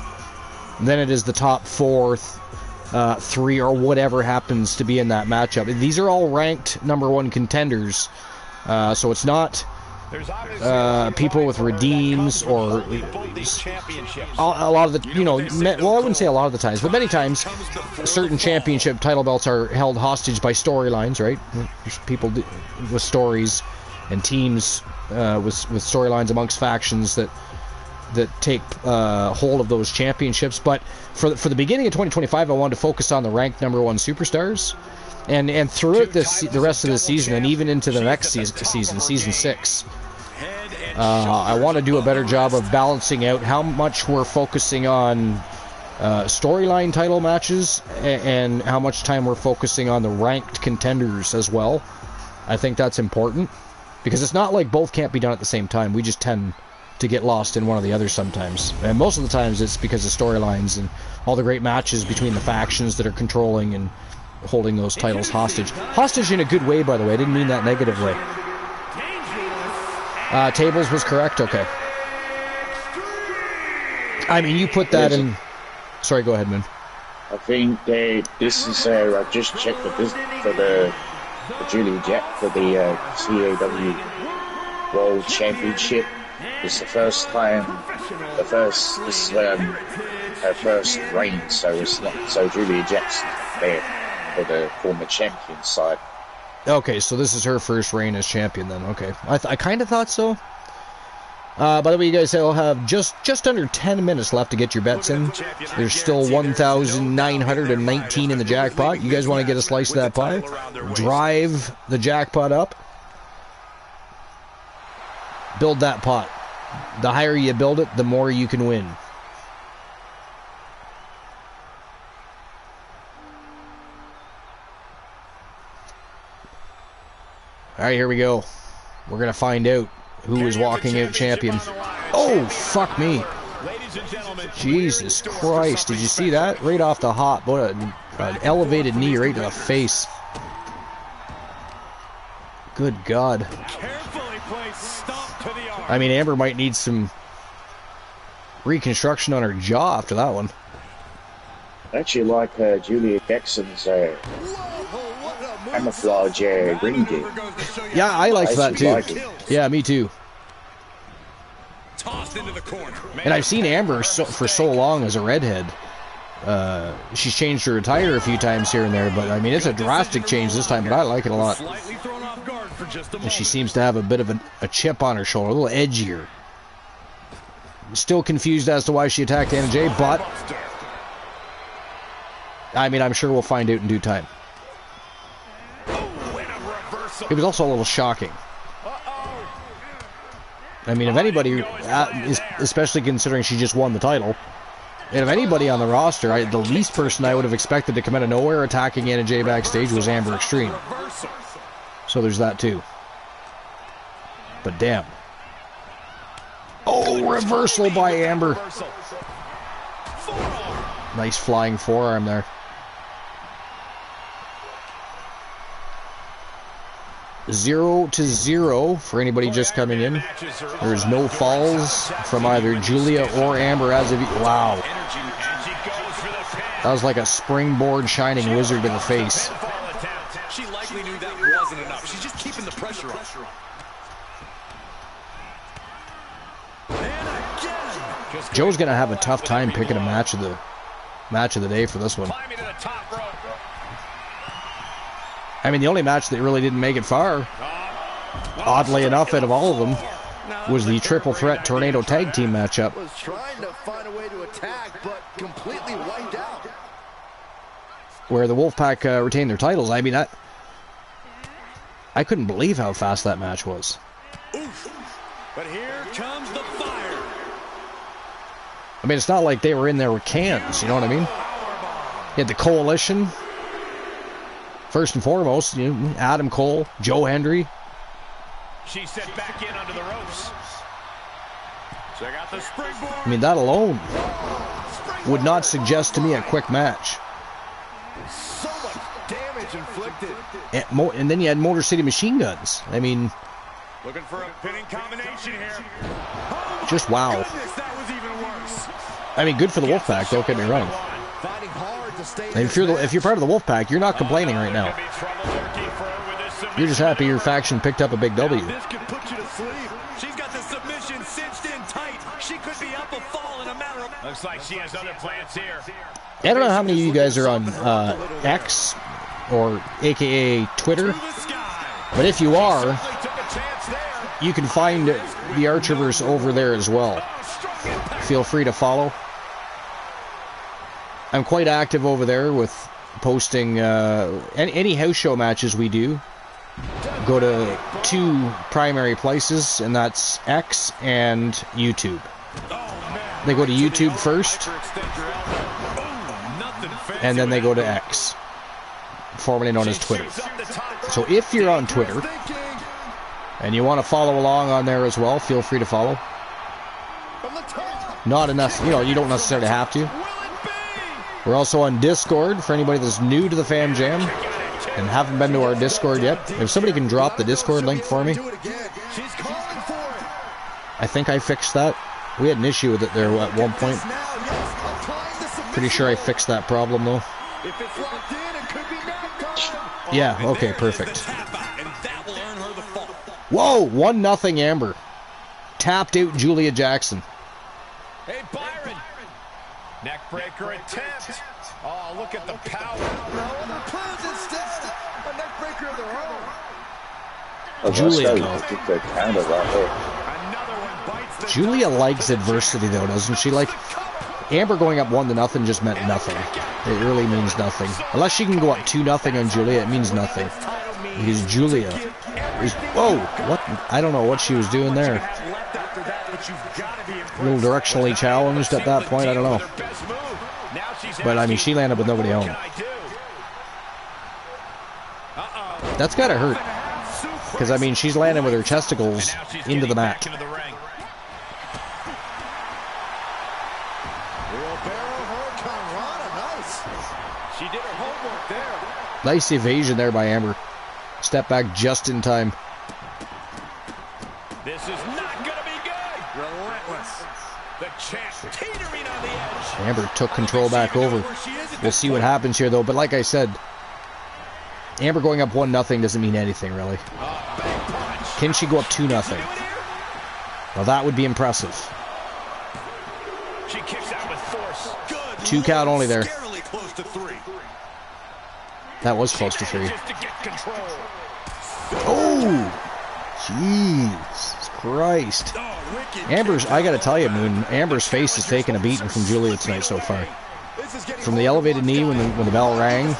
then it is the top 4, 3, or whatever happens to be in that matchup. These are all ranked #1 contenders, so it's not people with redeems or a lot of the, you know, well, I wouldn't say a lot of the times, but many times certain championship title belts are held hostage by storylines, right? There's people with stories and teams with storylines amongst factions that take hold of those championships. But for the beginning of 2025, I wanted to focus on the ranked #1 superstars, and throughout the rest of the season, and even into the next season 6, I want to do a better job of balancing out how much we're focusing on storyline title matches and how much time we're focusing on the ranked contenders as well. I think that's important, because it's not like both can't be done at the same time. We just tend to get lost in one or the other sometimes, and most of the times it's because of storylines and all the great matches between the factions that are controlling and holding those titles hostage. Hostage in a good way, by the way. I didn't mean that negatively. Tables was correct? Okay. I mean, you put that in... Sorry, go ahead, man. I think this is, I just checked for the Julia Jack for the CAW World Championship. It's the first time, this is her first reign, so it's not, so Julia Jackson there for the former champion side. Okay, so this is her first reign as champion then, okay. I kind of thought so. By the way, you guys will have just under 10 minutes left to get your bets in. There's still 1,919 in the jackpot. You guys want to get a slice of that pie? Drive the jackpot up. Build that pot. The higher you build it, the more you can win. Alright, here we go. We're going to find out who is walking out champion. Oh, fuck me. Jesus Christ. Did you see that? Right off the hop. What an elevated knee right to the face. Good God. I mean, Amber might need some reconstruction on her jaw after that one. I actually like Julia Jackson's camouflage ring gear. Yeah, I liked that too. Like yeah, me too. And I've seen Amber for so long as a redhead. She's changed her attire a few times here and there, but I mean, it's a drastic change this time, but I like it a lot. And she seems to have a bit of a chip on her shoulder, a little edgier. Still confused as to why she attacked Anna Jay, but I mean, I'm sure we'll find out in due time. It was also a little shocking. I mean, if anybody, especially considering she just won the title, and if anybody on the roster, the least person I would have expected to come out of nowhere attacking Anna Jay backstage was Amber Extreme. So there's that too. But damn. Oh, reversal by Amber. Nice flying forearm there. Zero to zero for anybody just coming in. There's no falls from either Julia or Amber as of... Wow. That was like a springboard shining wizard in the face. She likely knew that wasn't enough. She's just keeping the pressure on. Joe's gonna have a tough time picking a match of the day for this one. I mean, the only match that really didn't make it far, oddly enough, out of all of them, was the triple threat tornado tag team matchup. Was trying to find a way to attack, but completely wiped out. Where the Wolfpack retained their titles. I mean, I couldn't believe how fast that match was. Oof. But here comes the fire. I mean, it's not like they were in there with cans, you know what I mean? You had the Coalition. First and foremost, you know, Adam Cole, Joe Hendry. She set back in under the ropes. Check out the springboard. I mean, that alone would not suggest to me a quick match. So much damage inflicted. And then you had Motor City Machine Guns. I mean, looking for a pinning combination here. Just wow. Goodness, that was even worse. I mean, good for the Wolfpack, don't get me wrong. Fighting hard to stay. And if you're part of the Wolfpack, you're not complaining right now. You're just happy your faction picked up a big W. This could put you to sleep. She's got the submission cinched in tight. She could be up a fall in a matter of... Looks like she has other plans here. I don't know how many of you guys are on X, or AKA Twitter, but if you are, you can find the Archerverse over there as well. Feel free to follow. I'm quite active over there with posting any house show matches we do. Go to two primary places, and that's X and YouTube. They go to YouTube first, and then they go to X, formerly known as Twitter. So if you're on Twitter and you want to follow along on there as well, feel free to follow. Not enough, you know, you don't necessarily have to. We're also on Discord for anybody that's new to the Fam Jam and haven't been to our Discord yet. If somebody can drop the Discord link for me. I think I fixed that. We had an issue with it there at one point. Pretty sure I fixed that problem though. Yeah, okay, perfect. Whoa, 1-0 Amber. Tapped out Julia Jackson. Hey, Byron. Neckbreaker attempt. Oh, look at the power. No, plans instead. A neckbreaker of their own. Julia likes adversity though, doesn't she? Like, Amber going up 1-0 just meant nothing. It really means nothing. Unless she can go up 2-0 on Julia, it means nothing. Because Julia is... Whoa! What? I don't know what she was doing there. A little directionally challenged at that point, I don't know. But, I mean, she landed with nobody home. That's gotta hurt. Because, I mean, she's landing with her testicles into the mat. Nice evasion there by Amber. Step back just in time. This is not gonna be good. Relentless. The champ teetering on the edge. Amber took control back over. We'll see what happens here though. But like I said, Amber going up 1-0 doesn't mean anything really. Can she go up 2-0? Well, that would be impressive. She kicks out with force. Good. 2 count only there. Scarily close to 3. That was close to 3. Oh! Jesus Christ. Amber's, I gotta tell you, Moon, Amber's face has taken a beating from Julia tonight so far. From the elevated knee when the bell rang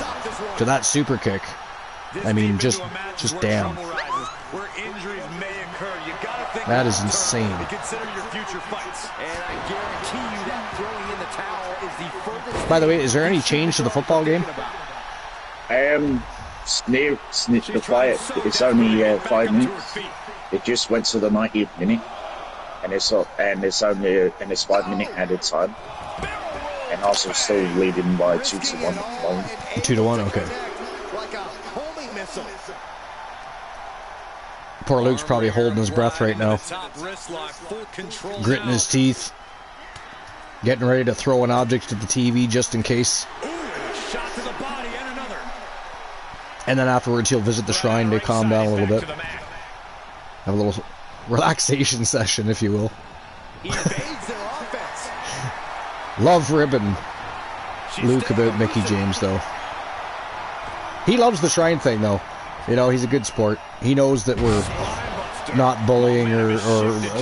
to that super kick. I mean, just damn. That is insane. By the way, is there any change to the football game? Snitch the fight. It's only 5 minutes. It just went to the 90th minute, and it's only 5 minute added time, and also still leading by 2-1 at the moment. 2-1, okay. Poor Luke's probably holding his breath right now, gritting his teeth, getting ready to throw an object at the TV just in case. And then afterwards he'll visit the shrine to calm down a little bit. Have a little relaxation session, if you will. Love ribbon Luke about Mickey James, though. He loves the shrine thing, though. You know, he's a good sport. He knows that we're not bullying or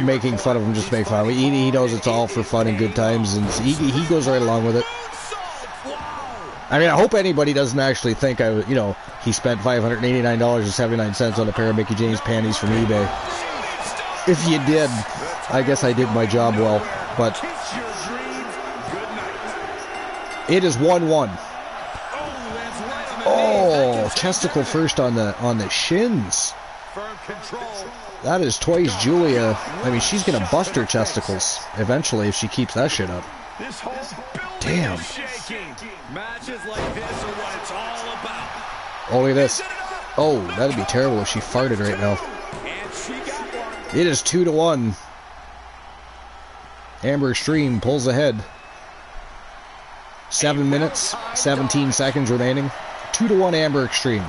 making fun of him just to make fun. He knows it's all for fun and good times, and he goes right along with it. I mean, I hope anybody doesn't actually think he spent $589.79 on a pair of Mickey James panties from eBay. If you did, I guess I did my job well. But it is 1-1. Oh, testicle first on the shins. That is twice Julia. I mean, she's gonna bust her testicles eventually if she keeps that shit up. Damn. Matches like this are what it's all about. Oh, look at this. Oh, that'd be terrible if she farted right now. It is 2-1. Amber Extreme pulls ahead. 7 minutes, 17 seconds remaining. 2-1 Amber Extreme.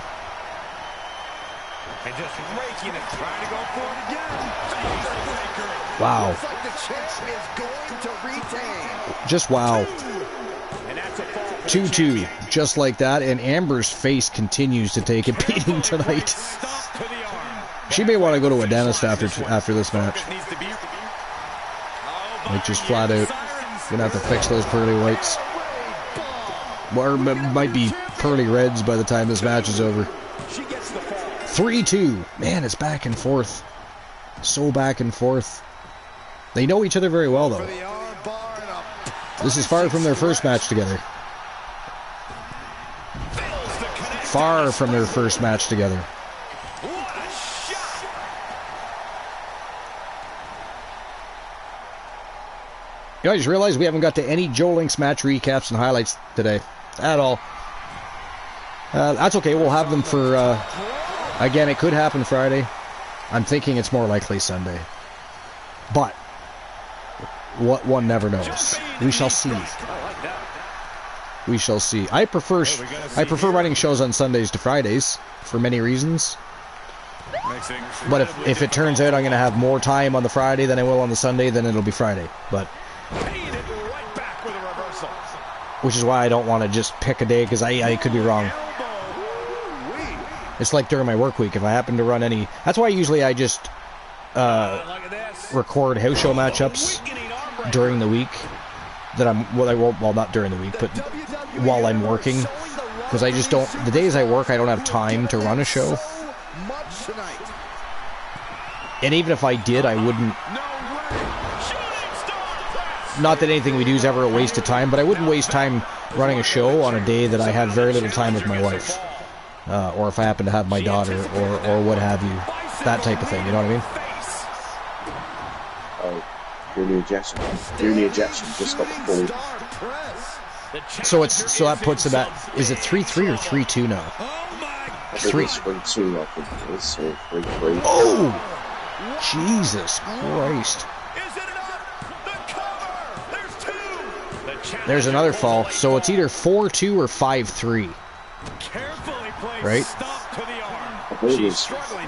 And just raking it, trying to go for it again. Wow. Looks like the champ is going to retain. Just wow. And that's a fall. 2-2, just like that, and Amber's face continues to take a beating tonight. She may want to go to a dentist after this match. Like, just flat out. Gonna have to fix those pearly whites. Or it might be pearly reds by the time this match is over. 3-2. Man, it's back and forth. So back and forth. They know each other very well, though. This is far from their first match together. Far from their first match together. You know, I just realized we haven't got to any Joe Links match recaps and highlights today. At all. That's okay. We'll have them for, again, it could happen Friday. I'm thinking it's more likely Sunday. But, what one never knows. We shall see. We shall see. I prefer running shows on Sundays to Fridays for many reasons. But if it turns out I'm going to have more time on the Friday than I will on the Sunday, then it'll be Friday. But which is why I don't want to just pick a day, because I could be wrong. It's like during my work week. If I happen to run any... That's why usually I just record house show matchups during the week. That well, not during the week, but while I'm working. Because I just don't... The days I work, I don't have time to run a show. And even if I did, I wouldn't... Not that anything we do is ever a waste of time, but I wouldn't waste time running a show on a day that I have very little time with my wife. Or if I happen to have my daughter, or what have you. That type of thing, you know what I mean? Julia Jackson just got pulled. So that puts him at... Is it 3-3 or 3-2 now? 3-2, I think it is, or 3-3. Oh! Jesus Christ. There's another fall. So it's either 4-2 or 5-3. Right? I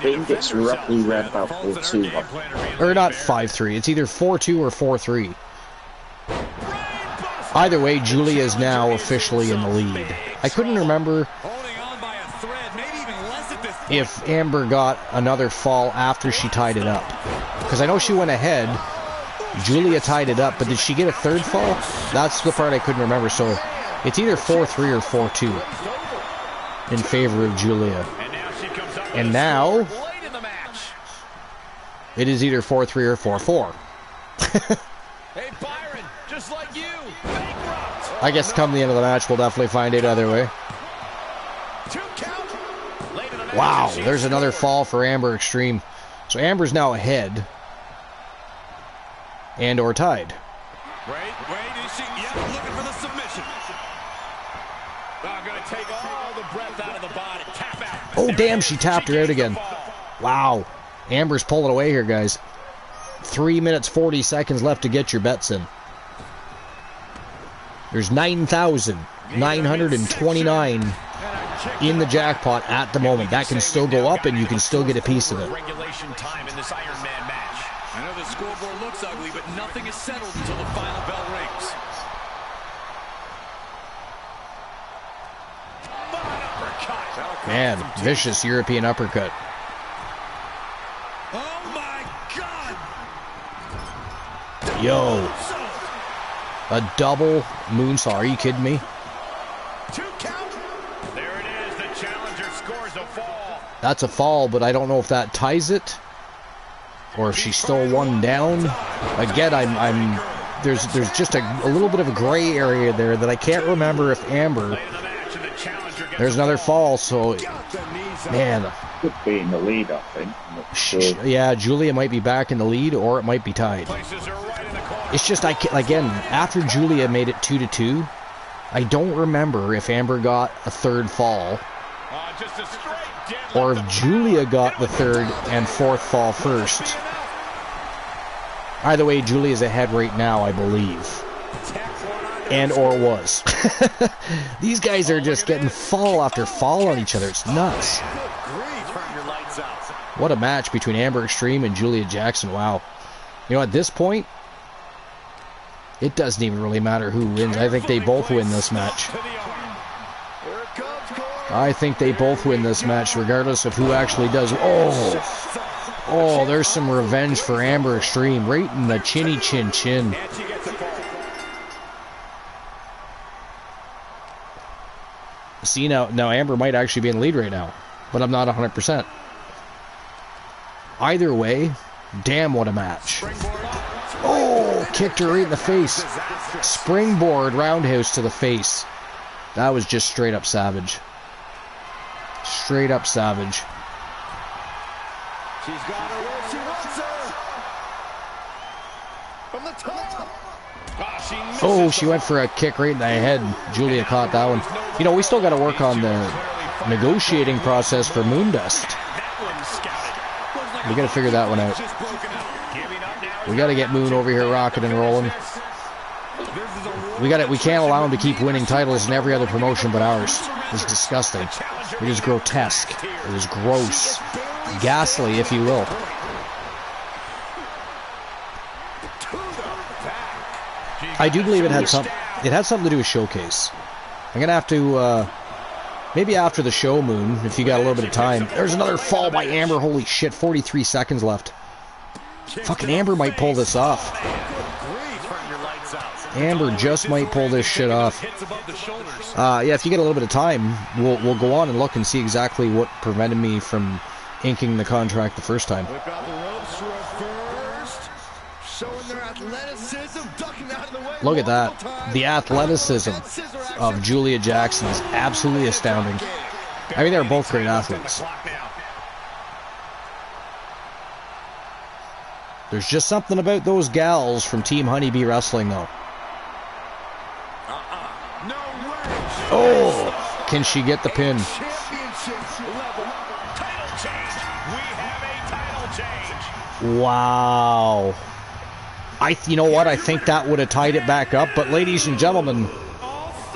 think it's roughly around about 4-2. Or not 5-3. It's either 4-2 or 4-3. Either way, Julia is now officially in the lead. I couldn't remember if Amber got another fall after she tied it up. Because I know she went ahead. Julia tied it up, but did she get a third fall? That's the part I couldn't remember. So it's either 4-3 or 4-2 in favor of Julia. And now it is either 4-3 or 4-4. Hey Byron, just like you. I guess come the end of the match, we'll definitely find it either way. Wow, there's another fall for Amber Extreme. So Amber's now ahead. And or tied. Wait, is she looking for the submission? Gonna take all the breath out of the body. Tap out. Oh, damn, she tapped her out again. Wow. Amber's pulling away here, guys. 3 minutes, 40 seconds left to get your bets in. There's 9,929 in the jackpot at the moment. That can still go up, and you can still get a piece of it. Regulation time in this Iron Man match. I know the scoreboard looks ugly, but nothing is settled until the final bell rings. Man, vicious European uppercut. Oh my God! Yo. A double moonsault. Are you kidding me? 2 count. There it is. The challenger scores a fall. That's a fall, but I don't know if that ties it, or if she's still one down. Again, there's just a little bit of a gray area there that I can't remember if Amber. There's another fall, so man. Could be in the lead, I think. I'm not sure. Yeah, Julia might be back in the lead, or it might be tied. It's just again, after Julia made it 2-2, I don't remember if Amber got a third fall, or if Julia got the third and fourth fall first. Either way, Julia's ahead right now, I believe. And or was. These guys are just getting fall after fall on each other. It's nuts. What a match between Amber Extreme and Julia Jackson. Wow. You know, at this point, it doesn't even really matter who wins. I think they both win this match. I think they both win this match, regardless of who actually does. Oh, there's some revenge for Amber Extreme, right in the chinny chin chin. See, now Amber might actually be in the lead right now, but I'm not 100%. Either way, damn, what a match. Oh, kicked her right in the face. Springboard roundhouse to the face. That was just straight up savage. Straight up savage. She's got her where she wants her. From the top. Oh, she went for a kick right in the head. Julia caught that one. You know, we still got to work on the negotiating process for Moondust. We got to figure that one out. We got to get Moon over here rocking and rolling. We can't allow him to keep winning titles in every other promotion but ours. It's disgusting. It is grotesque. It is gross. Ghastly, if you will. I do believe it had something to do with Showcase. I'm gonna have to maybe after the show, Moon, if you got a little bit of time. There's another fall by Amber. Holy shit, 43 seconds left. Fucking Amber might pull this off. Amber just might pull this shit off. Yeah, if you get a little bit of time, we'll go on and look and see exactly what prevented me from inking the contract the first time. Look at that. The athleticism of Julia Jackson is absolutely astounding. I mean, they're both great athletes. There's just something about those gals from Team Honeybee Wrestling, though. Oh! Can she get the pin? Wow. You know what? I think that would have tied it back up. But ladies and gentlemen,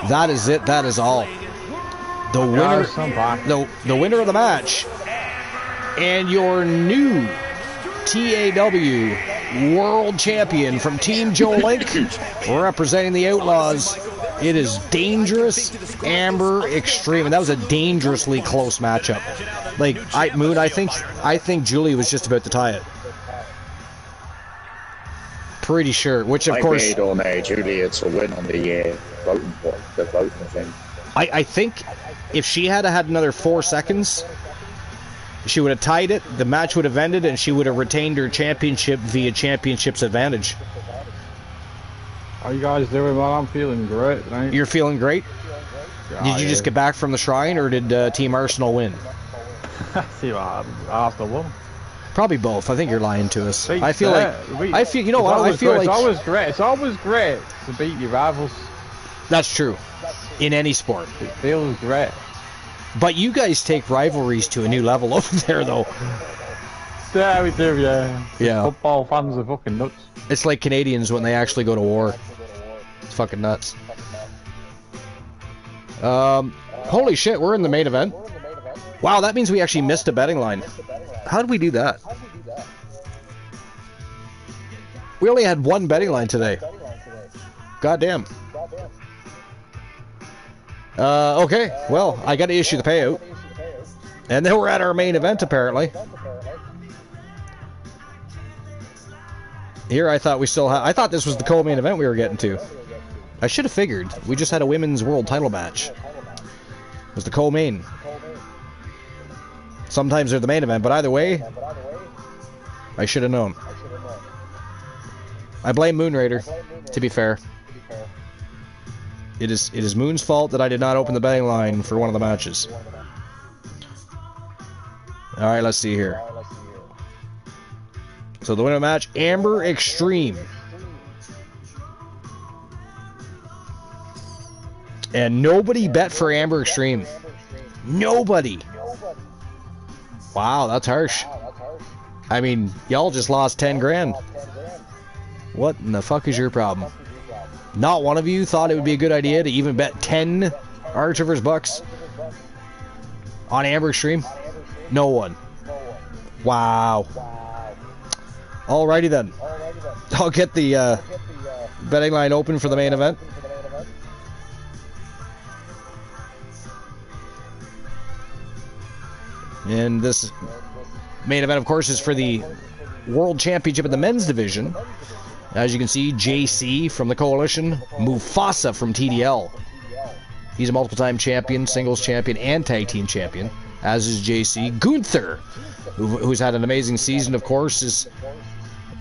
that is it. That is all. The winner of the match and your new TAW World Champion from Team Joe Link, representing the Outlaws. It is Dangerous Amber Extreme, and that was a dangerously close matchup. Like, Moon, I think Julie was just about to tie it. Pretty sure, which of course... I made on Julia to win on the voting thing. I think if she had had another 4 seconds, she would have tied it, the match would have ended, and she would have retained her championship via championship's advantage. How you guys doing? Well, I'm feeling great, thanks. You're feeling great? Did you just get back from the Shrine, or did Team Arsenal win? See what happened. Arsenal won. Probably both. I think you're lying to us. I feel you know what? I feel like it's always great to beat your rivals. That's true. In any sport. It feels great. But you guys take rivalries to a new level over there, though. Yeah, we do, yeah. Yeah. Football fans are fucking nuts. It's like Canadians when they actually go to war. It's fucking nuts. Holy shit, we're in the main event. Wow, that means we actually missed a betting line. How did we do that? We only had one betting line today. Goddamn. Okay, well, I got to issue the payout. And then we're at our main event, apparently. Here, I thought we still had... I thought this was the co-main event we were getting to. I should have figured. We just had a women's world title match. It was the co-main. Sometimes they're the main event, but either way, I should have known. I blame Moon Raider, to be fair. It is Moon's fault that I did not open the betting line for one of the matches. Alright, let's see here. So the winner of the match, Amber Extreme. And nobody bet for Amber Extreme. Nobody. Wow, that's harsh. I mean, y'all just lost 10 grand. What in the fuck is your problem? Not one of you thought it would be a good idea to even bet 10 Archivers bucks on Amber Extreme? No one. Wow. Alrighty then. I'll get the betting line open for the main event. And this main event, of course, is for the World Championship in the men's division. As you can see, JC from the Coalition, Mufasa from TDL. He's a multiple-time champion, singles champion, and tag team champion, as is JC. Gunther, who's had an amazing season, of course, is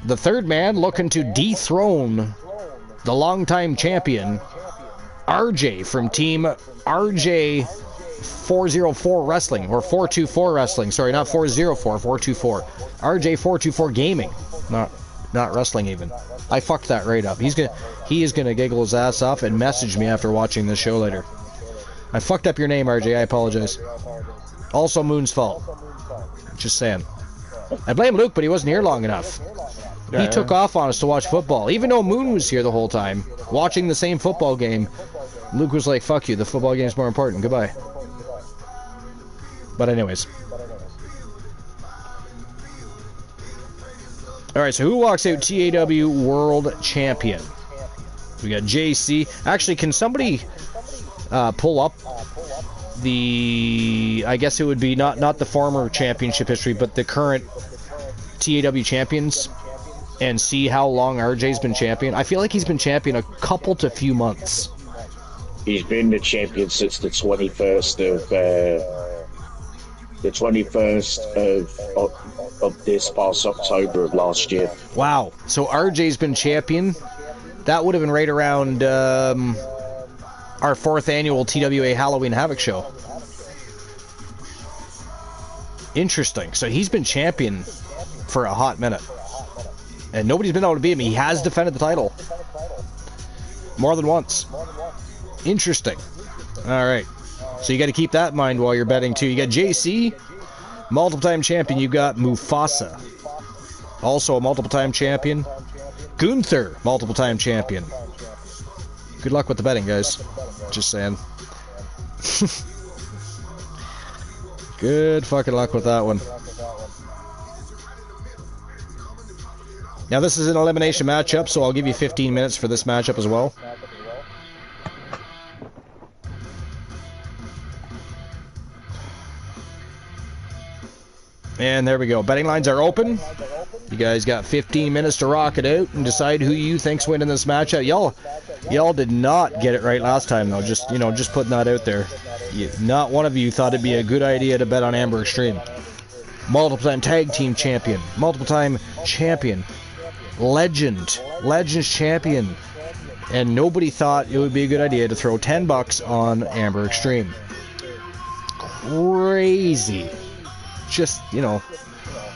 the third man looking to dethrone the longtime champion, RJ from Team RJ 404 Wrestling, or 424 Wrestling. Sorry, not 404, 424. RJ 424 Gaming. Not not wrestling even. I fucked that right up. He is gonna giggle his ass off and message me after watching this show later. I fucked up your name, RJ. I apologize. Also Moon's fault. Just saying. I blame Luke, but he wasn't here long enough. He took off on us to watch football. Even though Moon was here the whole time, watching the same football game, Luke was like, fuck you, the football game's more important. Goodbye. But anyways. Alright, so who walks out TAW World Champion? We got JC. Actually, can somebody pull up the... I guess it would be not the former championship history, but the current TAW champions, and see how long RJ's been champion? I feel like he's been champion a couple to few months. He's been the champion since the 21st of this past October of last year. Wow. So RJ's been champion. That would have been right around our 4th annual TWA Halloween Havoc show. Interesting. So he's been champion for a hot minute. And nobody's been able to beat him. He has defended the title more than once. Interesting. Alright. So you got to keep that in mind while you're betting too. You got JC, multiple-time champion. You got Mufasa, also a multiple-time champion. Gunther, multiple-time champion. Good luck with the betting, guys. Just saying. Good fucking luck with that one. Now this is an elimination matchup, so I'll give you 15 minutes for this matchup as well. And there we go. Betting lines are open. You guys got 15 minutes to rock it out and decide who you think's winning this matchup. Y'all did not get it right last time though. Just putting that out there. Not one of you thought it'd be a good idea to bet on Amber Extreme. Multiple-time tag team champion, multiple-time champion, Legends champion, and nobody thought it would be a good idea to throw $10 on Amber Extreme. Crazy. Just, I'm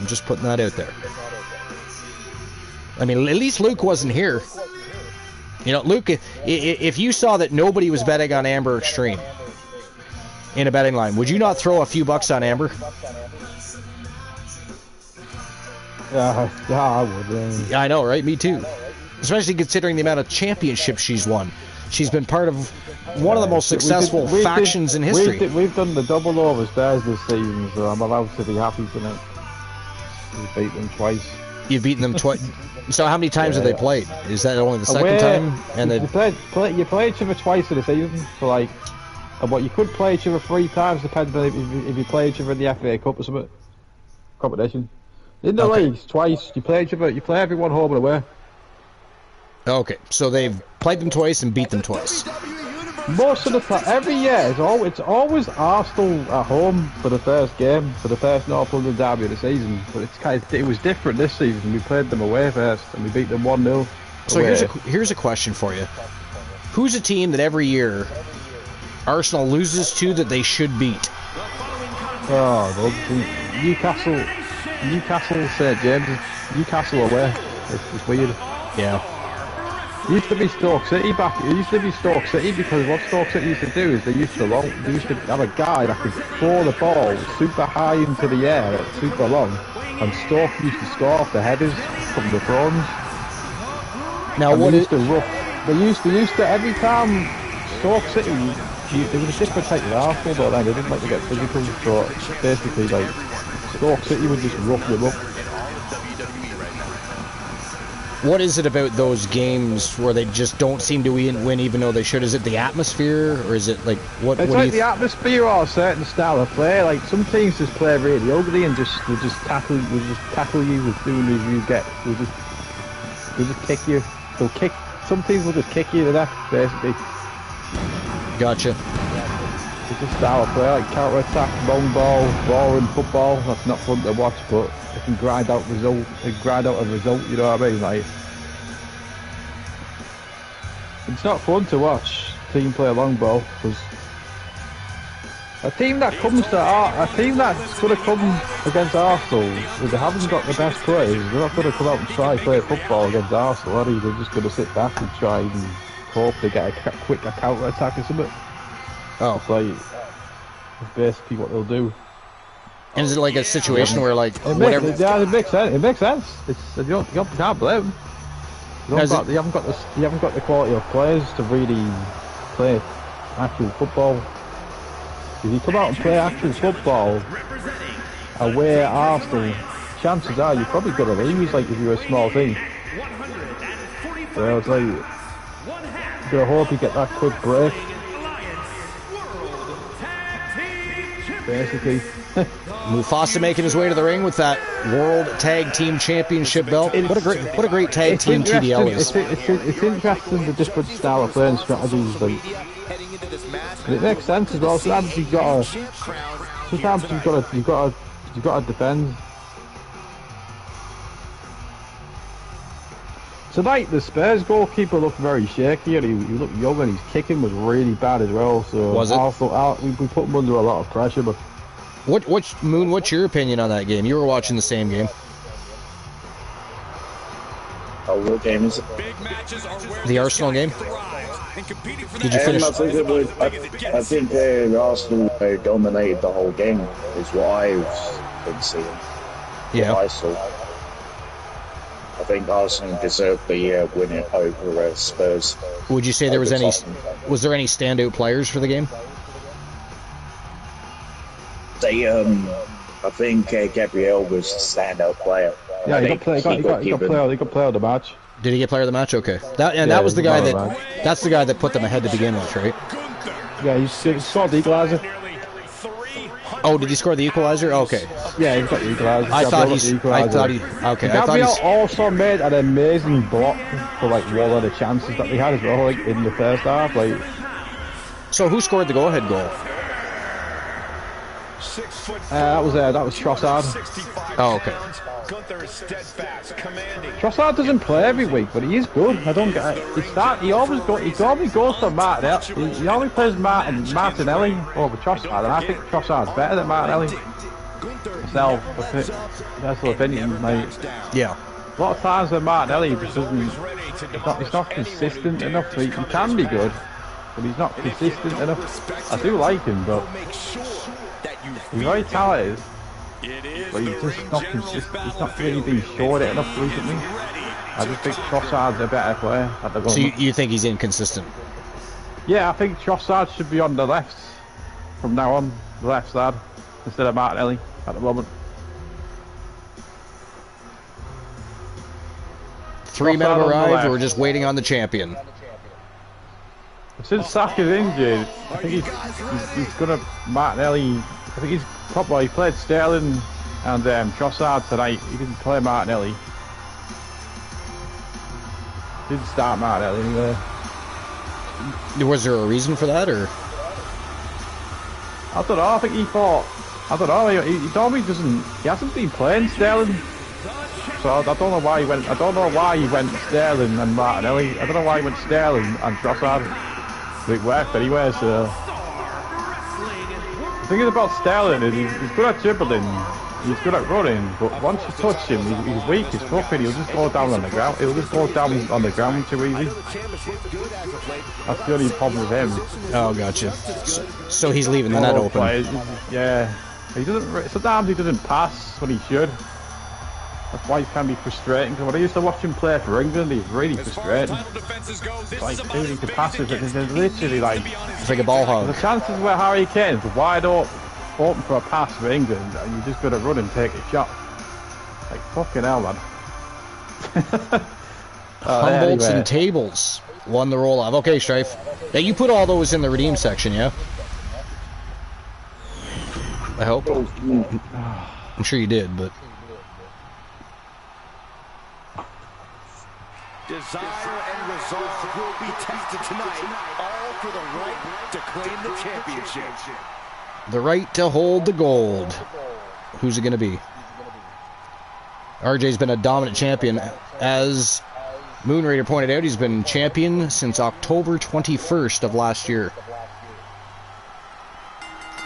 just putting that out there. I mean, at least Luke wasn't here. Luke, if you saw that nobody was betting on Amber Extreme in a betting line, would you not throw a few bucks on Amber? Yeah, I would. I know, right? Me too. Especially considering the amount of championships she's won. She's been part of one of the most successful factions in history. We've done the double overs bears this season, so I'm allowed to be happy tonight. We beat them twice. You've beaten them twice. So how many times have they played? Is that only the second time? And you play each other twice in a season, so like, you could play each other 3 times, depending on if you play each other in the FA Cup or something. Competition. In the leagues, twice. You play each other. You play everyone home and away. Okay, so they've played them twice and beat them twice. Most of the time, every year, it's always Arsenal at home for the first game, for the first North London derby of the season. But it was different this season. We played them away first, and we beat them 1-0. So here's a question for you: who's a team that every year Arsenal loses to that they should beat? Oh, Newcastle, St James, Newcastle away. It's weird. Yeah. It used to be Stoke City because what Stoke City used to do is they used to have a guy that could throw the ball super high into the air, super long, and Stoke used to score off the headers from the thrones. Now and they used to every time Stoke City, there was a different type of Arsenal, but then they didn't like to get physical, so basically like Stoke City would just rough them up. What is it about those games where they just don't seem to win even though they should? Is it the atmosphere, or is it like what? It's like the atmosphere or a certain style of play. Like some teams just play really ugly and just tackle you with doing you get. We'll just kick you. They'll kick. Some teams will just kick you to death, basically. Gotcha. It's a style of play, like counter attack, long ball, boring football. That's not fun to watch, but they can grind out a result. You know what I mean? Like, it's not fun to watch team play a long ball because A team that comes to a team that's going to come against Arsenal, if they haven't got the best players, they're not going to come out and try play football against Arsenal, are they? They're just going to sit back and try and hope they get a quick counter attack or something. Oh, it's like that's basically what they'll do. And is it like a situation where like it makes sense. It makes sense. It's you can't blame them. You haven't got the quality of players to really play actual football. If you come out and play actual football away at Arsenal, chances are you're probably going to lose. Like if you're a small team, so it's like you're gonna hope you get that quick break. Basically. Mufasa making his way to the ring with that World Tag Team Championship belt. What a great tag team TDL is. It's interesting the different style of playing strategies. Like, it makes sense as well. Sometimes you've got to defend. Tonight the Spurs goalkeeper looked very shaky, and he looked young, and his kicking was really bad as well. So was it? Also, we put him under a lot of pressure, but. Moon, what's your opinion on that game? You were watching the same game. Oh, what game is it? The Arsenal game? Did you finish? I think Arsenal dominated the whole game, is what I've been seeing. Yeah. What I saw. I think Arsenal deserved the win over Spurs. Would you say there was any standout players for the game? I think Gabriel was a standout player. Yeah, he got player of the match. Did he get player of the match? Okay. That was the guy that's the guy that put them ahead to begin with, right? Yeah, he scored the equalizer. Oh, did he score the equalizer? Okay. Yeah, he got the equalizer. I thought he. Okay. Gabriel also made an amazing block for like one of the chances that they had as well, like in the first half. Like. So who scored the go-ahead goal? That was Trossard. Oh, okay. Trossard doesn't play every week, but he is good. I don't get it. He always goes for Martinelli. He always plays Martinelli over Trossard, and I think Trossard's better than Martinelli. Myself, personal opinion, mate. Yeah. A lot of times with Martinelli, he just doesn't. He's not consistent enough. He can be good, but he's not consistent enough. I do like him, but. He's very talented, but he's just not consistent. He's not really been showing it enough recently. I just think Trossard's a better player at the moment. So you think he's inconsistent? Yeah, I think Trossard should be on the left from now on, the left side, instead of Martinelli at the moment. Three men have arrived, we're just waiting on the champion. Since Saka's injured, I think he's gonna Martinelli. I think he's probably he played Sterling and Trossard tonight. He didn't play Martinelli. Didn't start Martinelli anyway. Was there a reason for that, or? I don't know. I think he thought. I don't know. He told me he hasn't been playing Sterling. So I don't know why he went. I don't know why he went Sterling and Martinelli. I don't know why he went Sterling and Trossard. It worked anyway, so. The thing is about Sterling is he's good at dribbling, he's good at running, but once you touch him, he's weak, he's fluffy, he'll just go down on the ground. He'll just go down on the ground too easy. That's the only problem with him. Oh, gotcha. So he's leaving the net open. Yeah, sometimes he doesn't pass when he should. That's why it can be frustrating, because when I used to watch him play for England, he's really frustrating. Like, he can pass it, it's literally like... It's like a ball hog. The chances where Harry Kane's wide open for a pass for England, and you just got to run and take a shot. Like, fucking hell, man. Humboldts and Tables won the roll-off. Okay, Strife. Now, you put all those in the redeem section, yeah? I hope. I'm sure you did, but... Desire and results will be tested tonight, all for the right to claim the championship. The right to hold the gold. Who's it going to be? RJ's been a dominant champion. As Moon Raider pointed out, he's been champion since October 21st of last year.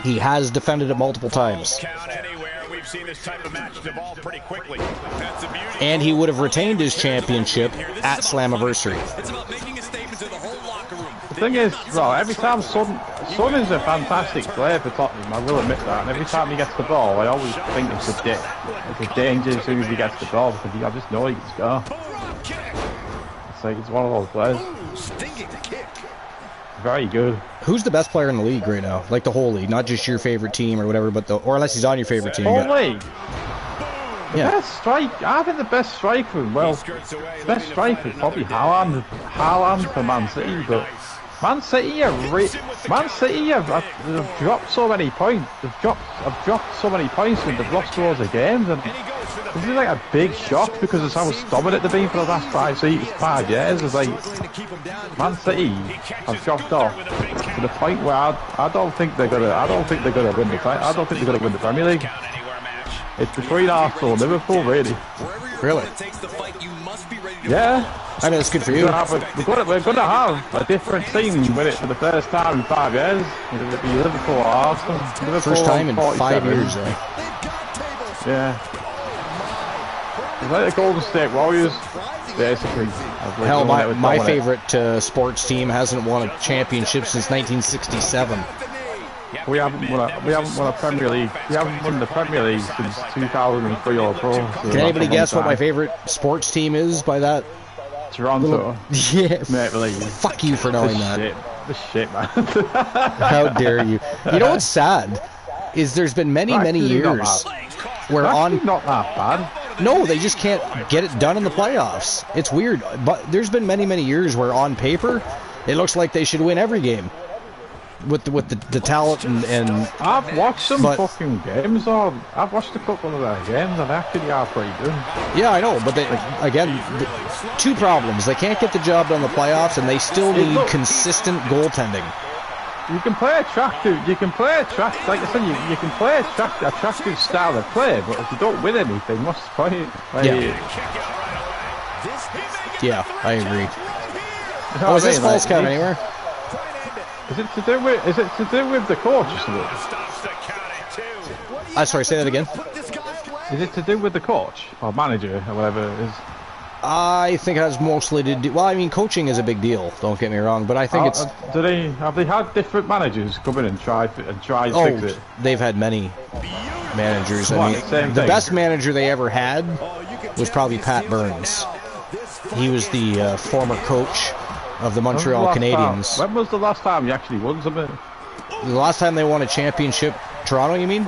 He has defended it multiple times. Count anywhere. We've seen this type of match devolve pretty quickly. That's the beauty. And he would have retained his championship at Slammiversary. It's about making a statement to the whole locker room. The thing is, well, every time Son is a fantastic player for Tottenham, I will admit that. And every time he gets the ball, I always think it's a danger as soon as he gets the ball, because I just know he can score. It's like it's one of those players. Stinging kick. Very good. Who's the best player in the league right now? Like the whole league, not just your favorite team or whatever, but or unless he's on your favorite team. Whole league. Yeah. Best strike. I think the best striker. Well, best striker is probably Haaland. Haaland for Man City, but Man City have dropped so many points. Have dropped so many points and they've lost loads of games. And this is like a big shock because it's how dominant they've been for the last 5 years. It's like Man City have dropped off to the point where I don't think they're gonna win the fight. I don't think they're gonna win the Premier League. It's between Arsenal and Liverpool, really. Really? Yeah. I mean, it's good for you. We're gonna have a different team win it for the first time in 5 years. It'll be Liverpool or Arsenal. Liverpool First time in 5 years, eh? Yeah. It's like the Golden State Warriors, basically. Hell, my favorite sports team hasn't won a championship since 1967. We haven't won a Premier League. We haven't won the Premier League since 2003 or 4. So can anybody guess what my favorite sports team is by that? Toronto. Yeah. Mate, really. Fuck you for knowing that. The shit, man. How dare you? You know what's sad? Is there's been many years where not that bad. No, they just can't get it done in the playoffs. It's weird, but there's been many years where on paper it looks like they should win every game with the talent and I've watched some fucking games. I've watched a couple of their games and they actually are pretty good. Yeah, I know, but they again, two problems: they can't get the job done in the playoffs, and they still need consistent goaltending. You can play attractive. Like I said, you can play attractive style of play, but if you don't win anything, what's the point? Yeah, I agree. Oh, is this false count anywhere? Is it to do with the coach or something? Sorry, say that again. Is it to do with the coach or manager or whatever it is? I think it has mostly to do. Well, I mean, coaching is a big deal. Don't get me wrong, but I think it's. Have they had different managers come in and try to fix it? They've had many managers. I mean, the best manager they ever had was probably Pat Burns. He was the former coach of the Montreal Canadiens. When was the last time you actually won something? The last time they won a championship, Toronto, you mean?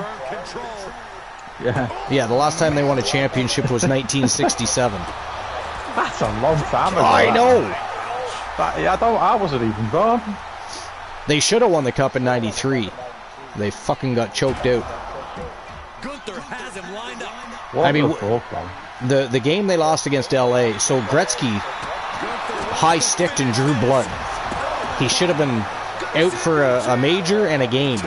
Yeah, the last time they won a championship was 1967. That's a long time ago. I know. I wasn't even born. They should have won the cup in '93. They fucking got choked out. Gunther has him lined up. I mean, the game they lost against LA. So Gretzky high-sticked and drew blood. He should have been out for a major and a game,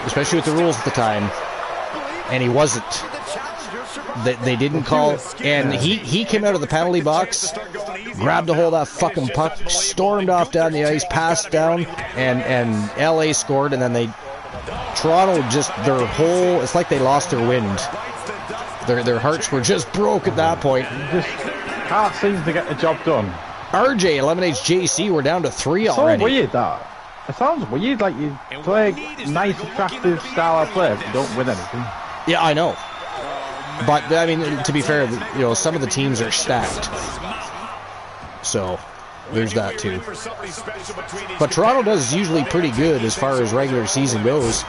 especially with the rules at the time. And he wasn't. They didn't call, and he came out of the penalty box, grabbed a hold of that fucking puck, stormed off down the ice, passed down, and LA scored, and then Toronto just, it's like they lost their wind. Their hearts were just broke at that point. Just can't seem to get the job done. RJ eliminates JC, we're down to 3 already. So weird that. It sounds weird, like you play nice, attractive style of play, but you don't win anything. Yeah, I know. But, I mean, to be fair, some of the teams are stacked. So, there's that too. But Toronto does usually pretty good as far as regular season goes.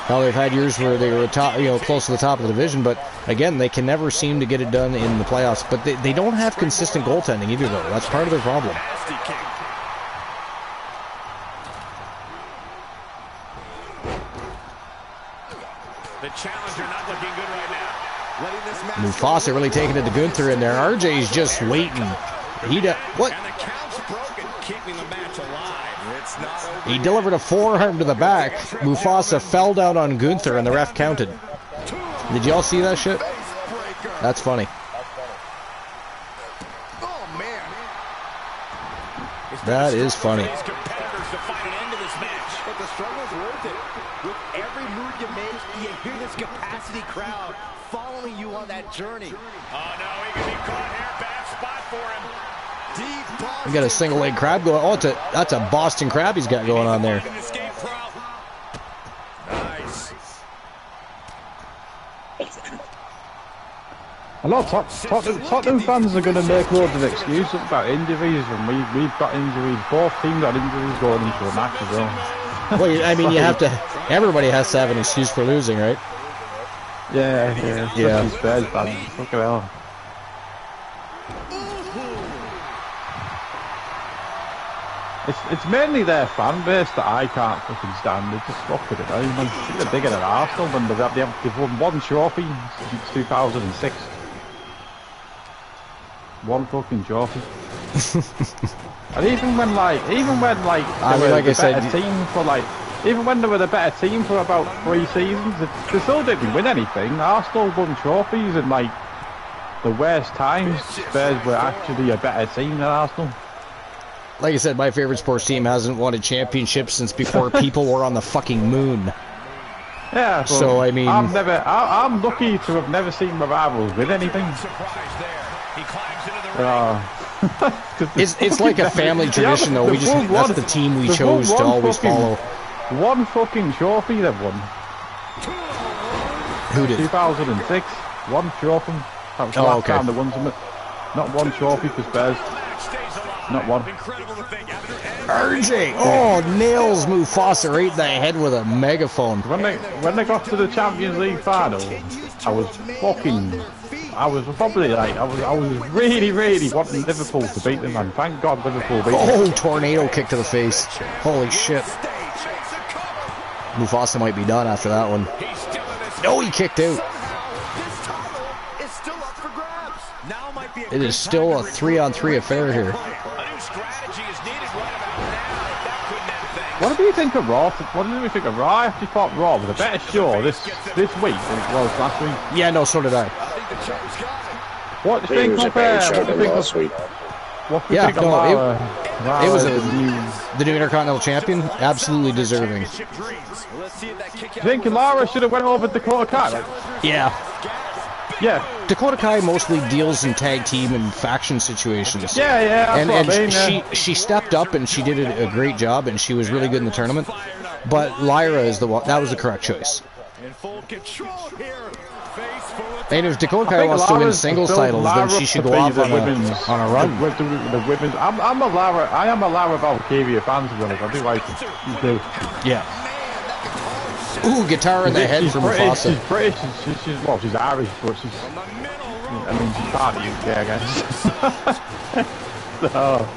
Now, they've had years where they were close to the top of the division, but again, they can never seem to get it done in the playoffs. But they don't have consistent goaltending either, though. That's part of their problem. The challenger not looking good right now. Mufasa really taking it to Gunther in there. RJ's just waiting. What? And the count's broken, keeping the match alive. It's not over. He delivered a forearm to the back. Mufasa fell down on Gunther and the ref counted. Did y'all see that shit? That's funny. Oh man. That is funny. But the struggle's worth it. With every move you make, you hear this capacity crowd following you on that journey. Oh no, he can be caught here. Bad spot for him. We got a single leg crab going. Oh, that's a Boston crab he's got going on there. Nice. A lot of Tottenham fans are going to make loads of excuses about injuries, and we've got injuries. Both teams got injuries going into a match as well. Well, I mean, you have to. Everybody has to have an excuse for losing, right? Yeah. Especially Spurs fans. Look at hell. It's mainly their fan base that I can't fucking stand. They just fuck with it. I mean, they're bigger than Arsenal when they've won one trophy since 2006. One fucking trophy. And even when they were the better team for even when they were the better team for about 3 seasons, they still didn't win anything. Arsenal won trophies in the worst times. Spurs were actually a better team than Arsenal. Like I said, my favorite sports team hasn't won a championship since before people were on the fucking moon. Yeah, so I mean, I'm lucky to have never seen my rivals win anything. It's like a family tradition, though. That's the team we chose to always follow. One fucking trophy they've won. Who did? 2006. One trophy. That was the last time they won something. Not one trophy for Spurs. Not one. RJ! Oh, nails Mufasa right in the head with a megaphone. When they got to the Champions League final, I was really wanting Liverpool to beat them, and thank God Liverpool beat them. Oh, tornado kick to the face. Holy shit. Mufasa might be done after that one. No, he kicked out. It is still a 3-on-3 affair here. What do you think of Raw? What do you think of Raw? I actually thought Raw was a better show this week than it was last week. Yeah, no, so did I. What do you think of last week? What do you think of Lara? It was the new Intercontinental Champion, absolutely deserving. Do you think Lara should have went over Dakota Kai? Yeah. Yeah. Dakota Kai mostly deals in tag team and faction situations. Yeah, she stepped up and she did a great job, and she was really good in the tournament. But Lyra is the one that was the correct choice. And if Dakota Kai wants to win singles titles, then she should go off on a run. The women's. I am a Lara Valkyria fan, to be honest. I do like it. You do. Yeah. Ooh, guitar in the head from Mufasa. She's British. She's Irish, but she's part of the UK, I guess. So.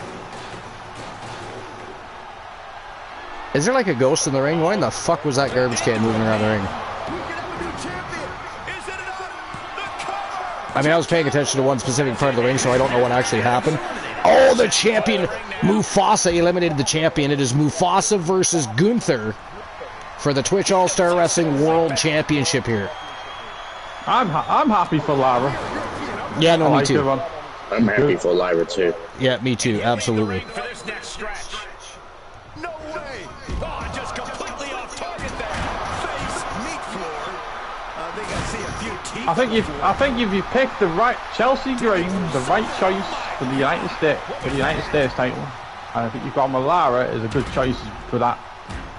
Is there like a ghost in the ring? Why in the fuck was that garbage can moving around the ring? I mean, I was paying attention to one specific part of the ring, so I don't know what actually happened. Oh, the champion, Mufasa, eliminated the champion. It is Mufasa versus Gunther for the Twitch All-Star Wrestling World Championship here. I'm happy for Lara. Yeah, no, me too. I'm happy for Lyra too. Yeah, me too, absolutely. I think if you pick the right Chelsea Green, the right choice for the United States title, and I think you've got Lara is a good choice for that.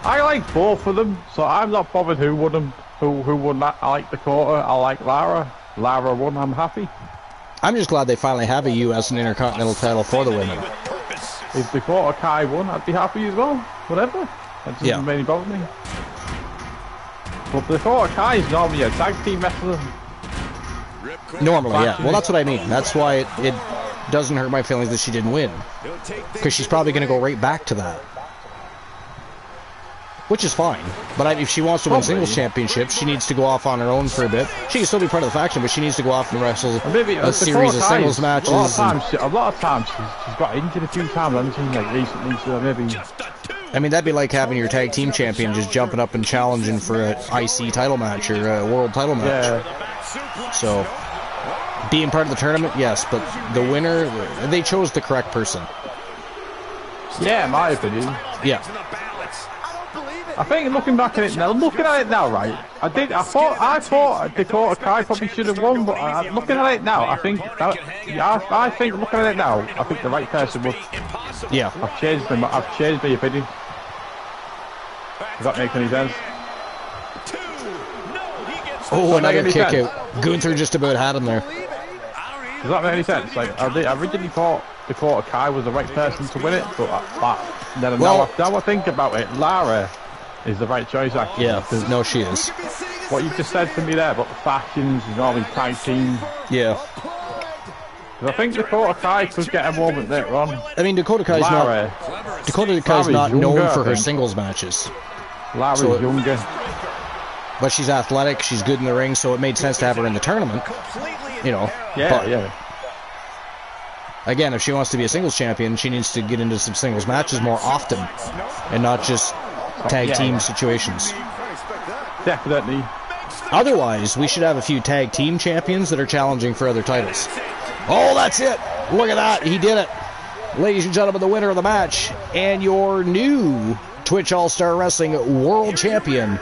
I like both of them, so I'm not bothered who won them. Who won that? I like Dakota. I like Lara. Lara won. I'm happy. I'm just glad they finally have a U.S. and Intercontinental title for the women. If Dakota Kai won, I'd be happy as well. Whatever. That doesn't really bother me. But Dakota Kai is normally a tag team wrestler. Normally, yeah. Well, that's what I mean. That's why it doesn't hurt my feelings that she didn't win. Because she's probably going to go right back to that. Which is fine. But if she wants to win singles championships, she needs to go off on her own for a bit. She can still be part of the faction, but she needs to go off and wrestle a series of singles matches. A lot of times she's got injured a few times, hasn't she, like recently, so maybe... I mean, that'd be like having your tag team champion just jumping up and challenging for an IC title match or a world title match. Yeah. So, being part of the tournament, yes, but the winner, they chose the correct person. Yeah, in my opinion. Yeah. I think looking back at it now, right? I thought Dakota Kai probably should have won, but looking at it now, I think looking at it now, I think the right person would. Yeah. I've changed my opinion. Does that make any sense? Oh, another kick out. Gunther just about had him there. Does that make any sense? Like, I originally thought Dakota Kai was the right person to win it, but now I think about it, Lara is the right choice, actually. Yeah, no, she is. What you just said to me there about the factions and all these tag teams. Yeah. I think Dakota Kai could get a moment later on. I mean, Dakota Kai's not known for her singles matches. Lara's younger. But she's athletic, she's good in the ring, so it made sense to have her in the tournament. You know. Yeah. Again, if she wants to be a singles champion, she needs to get into some singles matches more often, and not just tag team situations. Definitely. Otherwise, we should have a few tag team champions that are challenging for other titles. Oh, that's it! Look at that, he did it! Ladies and gentlemen, the winner of the match, and your new Twitch All-Star Wrestling World Champion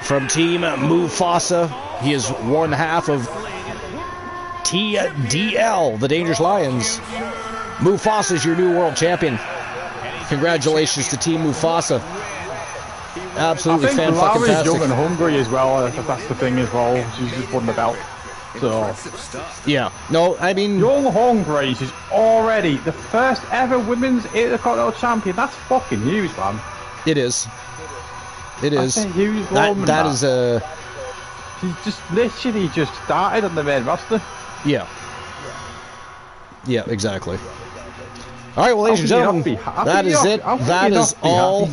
from Team Mufasa. He is one half of TDL, the Dangerous Lions. Mufasa is your new world champion. Congratulations to Team Mufasa. Absolutely fan-fucking-tastic. I think Lara's young and hungry as well. That's the thing as well. She's just won the belt. So, yeah. No, I mean, young hungry. She's already the first ever women's Intercontinental champion. That's fucking huge, man. It is. It is. That's a huge woman. That is a. She's just literally just started on the main roster. Yeah. Yeah, exactly. All right, well, ladies and gentlemen, that is it. That is all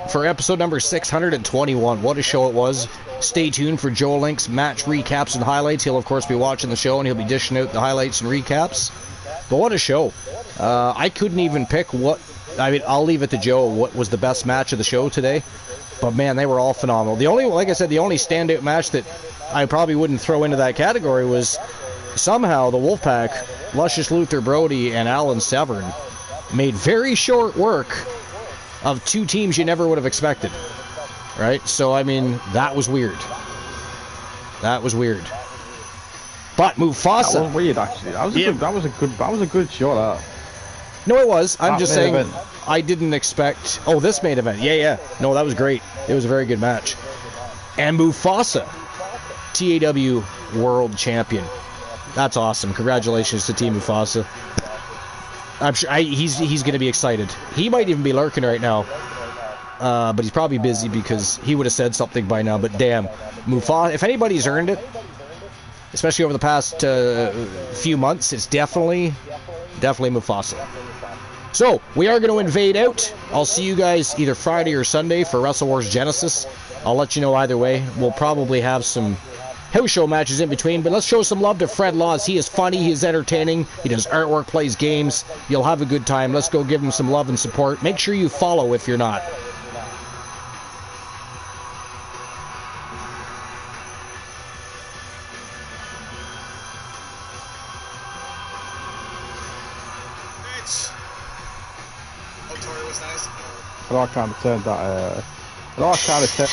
for episode number 621. What a show it was. Stay tuned for Joe Link's match recaps and highlights. He'll, of course, be watching the show, and he'll be dishing out the highlights and recaps. But what a show. I couldn't even pick what... I mean, I'll leave it to Joe what was the best match of the show today. But, man, they were all phenomenal. The only, like I said, the only standout match that I probably wouldn't throw into that category was somehow the Wolfpack, Luscious Luther Brody and Alan Severn, made very short work of two teams you never would have expected. Right? So, I mean, that was weird. That was weird. But Mufasa... That was weird, actually. That was a good show, that. No, it was. I'm just saying, I didn't expect... Oh, this main event. Yeah. No, that was great. It was a very good match. And Mufasa, TAW World Champion. That's awesome. Congratulations to Team Mufasa. I'm sure he's going to be excited. He might even be lurking right now. But he's probably busy because he would have said something by now. But damn, Mufasa, if anybody's earned it, especially over the past few months, it's definitely Mufasa. So, we are going to invade out. I'll see you guys either Friday or Sunday for Wrestle Wars Genesis. I'll let you know either way. We'll probably have some house show matches in between, but let's show some love to Fred Laws. He is funny, he is entertaining, he does artwork, plays games. You'll have a good time. Let's go give him some love and support. Make sure you follow if you're not. I like kind of turned that. I like kind of turned.